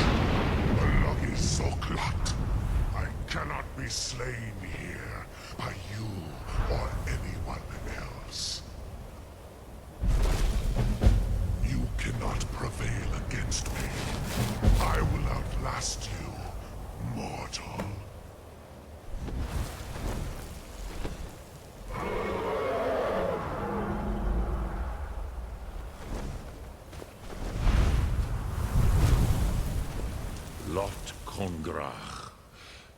Lucky Zoklat. I cannot be slain here by you or anyone else. You cannot prevail against me. I will outlast you, mortal. Lot Kongrach.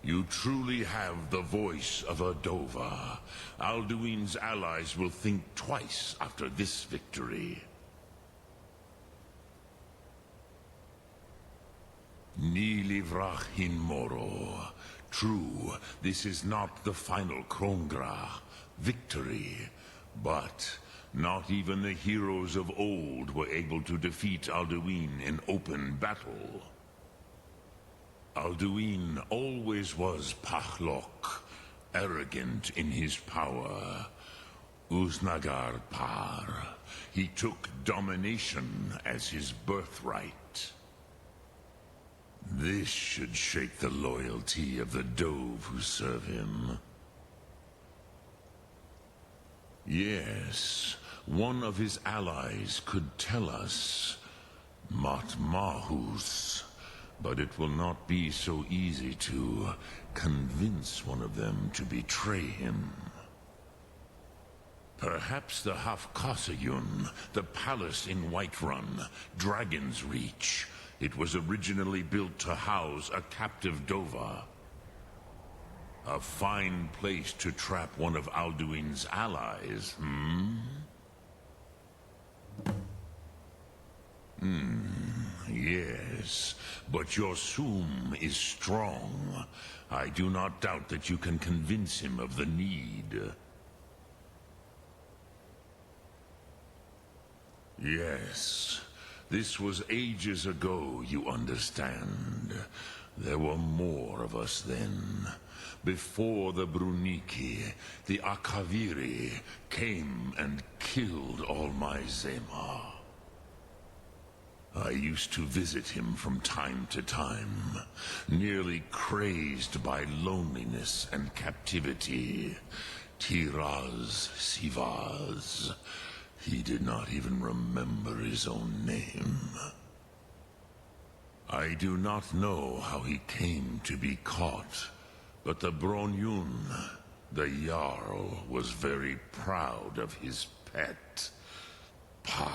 You truly have the voice of a Dova. Alduin's allies will think twice after this victory. Ni livrach hin moro. True, this is not the final Krongra victory, but not even the heroes of old were able to defeat Alduin in open battle. Alduin always was Pahlok, arrogant in his power. Uznagar Par. He took domination as his birthright. This should shake the loyalty of the Dove who serve him. Yes, one of his allies could tell us. Matmahus. But it will not be so easy to convince one of them to betray him. Perhaps the Hafkasayun, the palace in Whiterun, Dragon's Reach. It was originally built to house a captive Dova. A fine place to trap one of Alduin's allies, Yes, but your Sum is strong. I do not doubt that you can convince him of the need. Yes, this was ages ago, you understand. There were more of us then. Before the Bruniki, the Akaviri came and killed all my Zema. I used to visit him from time to time, nearly crazed by loneliness and captivity. Tiraz Sivaz. He did not even remember his own name. I do not know how he came to be caught, but the Bronyun, the Jarl, was very proud of his pet, Pak.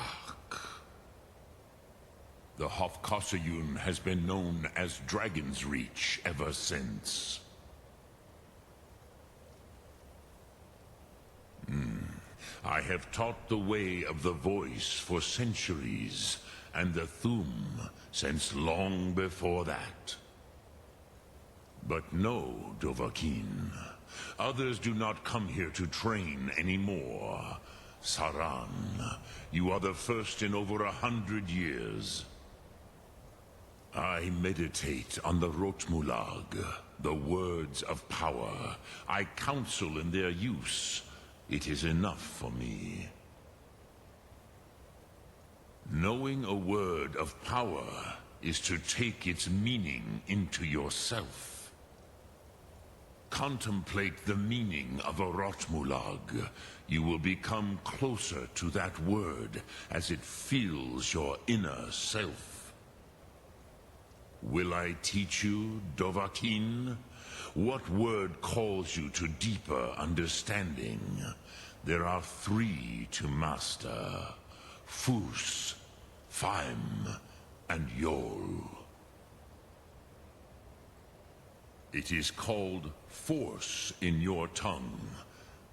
The Hofkasayun has been known as Dragon's Reach ever since. I have taught the way of the voice for centuries, and the Thum since long before that. But no, Dovahkiin. Others do not come here to train anymore. Saran, you are the first in over 100 years. I meditate on the Rotmulag, the words of power. I counsel in their use. It is enough for me. Knowing a word of power is to take its meaning into yourself. Contemplate the meaning of a Rotmulag. You will become closer to that word as it fills your inner self. Will I teach you, Dovahkiin? What word calls you to deeper understanding? There are 3 to master. Fus, Faim, and Yol. It is called force in your tongue.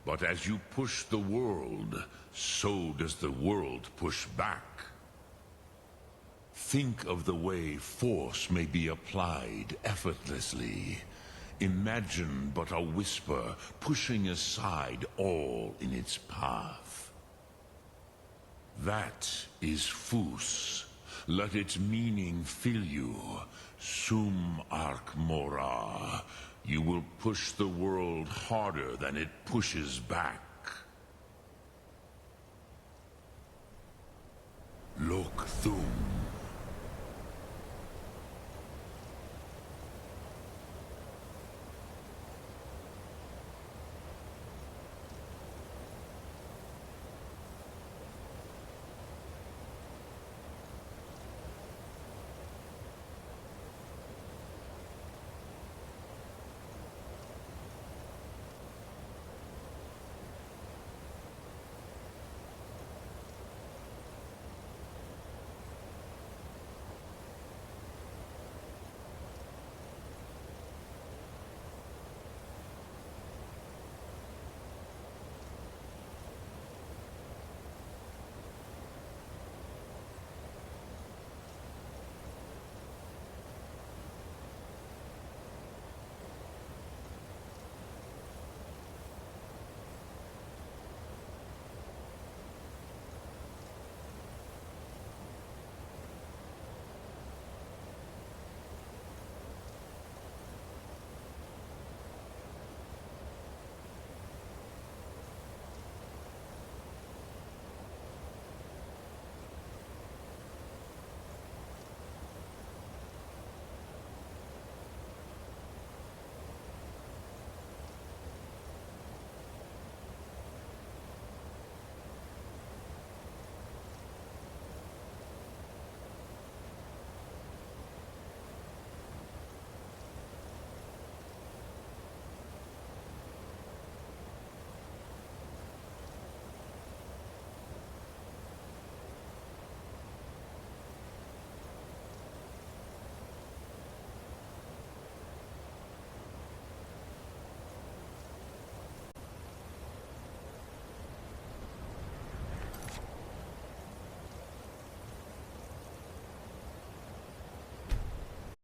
But as you push the world, so does the world push back. Think of the way force may be applied effortlessly. Imagine but a whisper pushing aside all in its path. That is Fus. Let its meaning fill you. Sum Ark Mora. You will push the world harder than it pushes back. Lok Thum.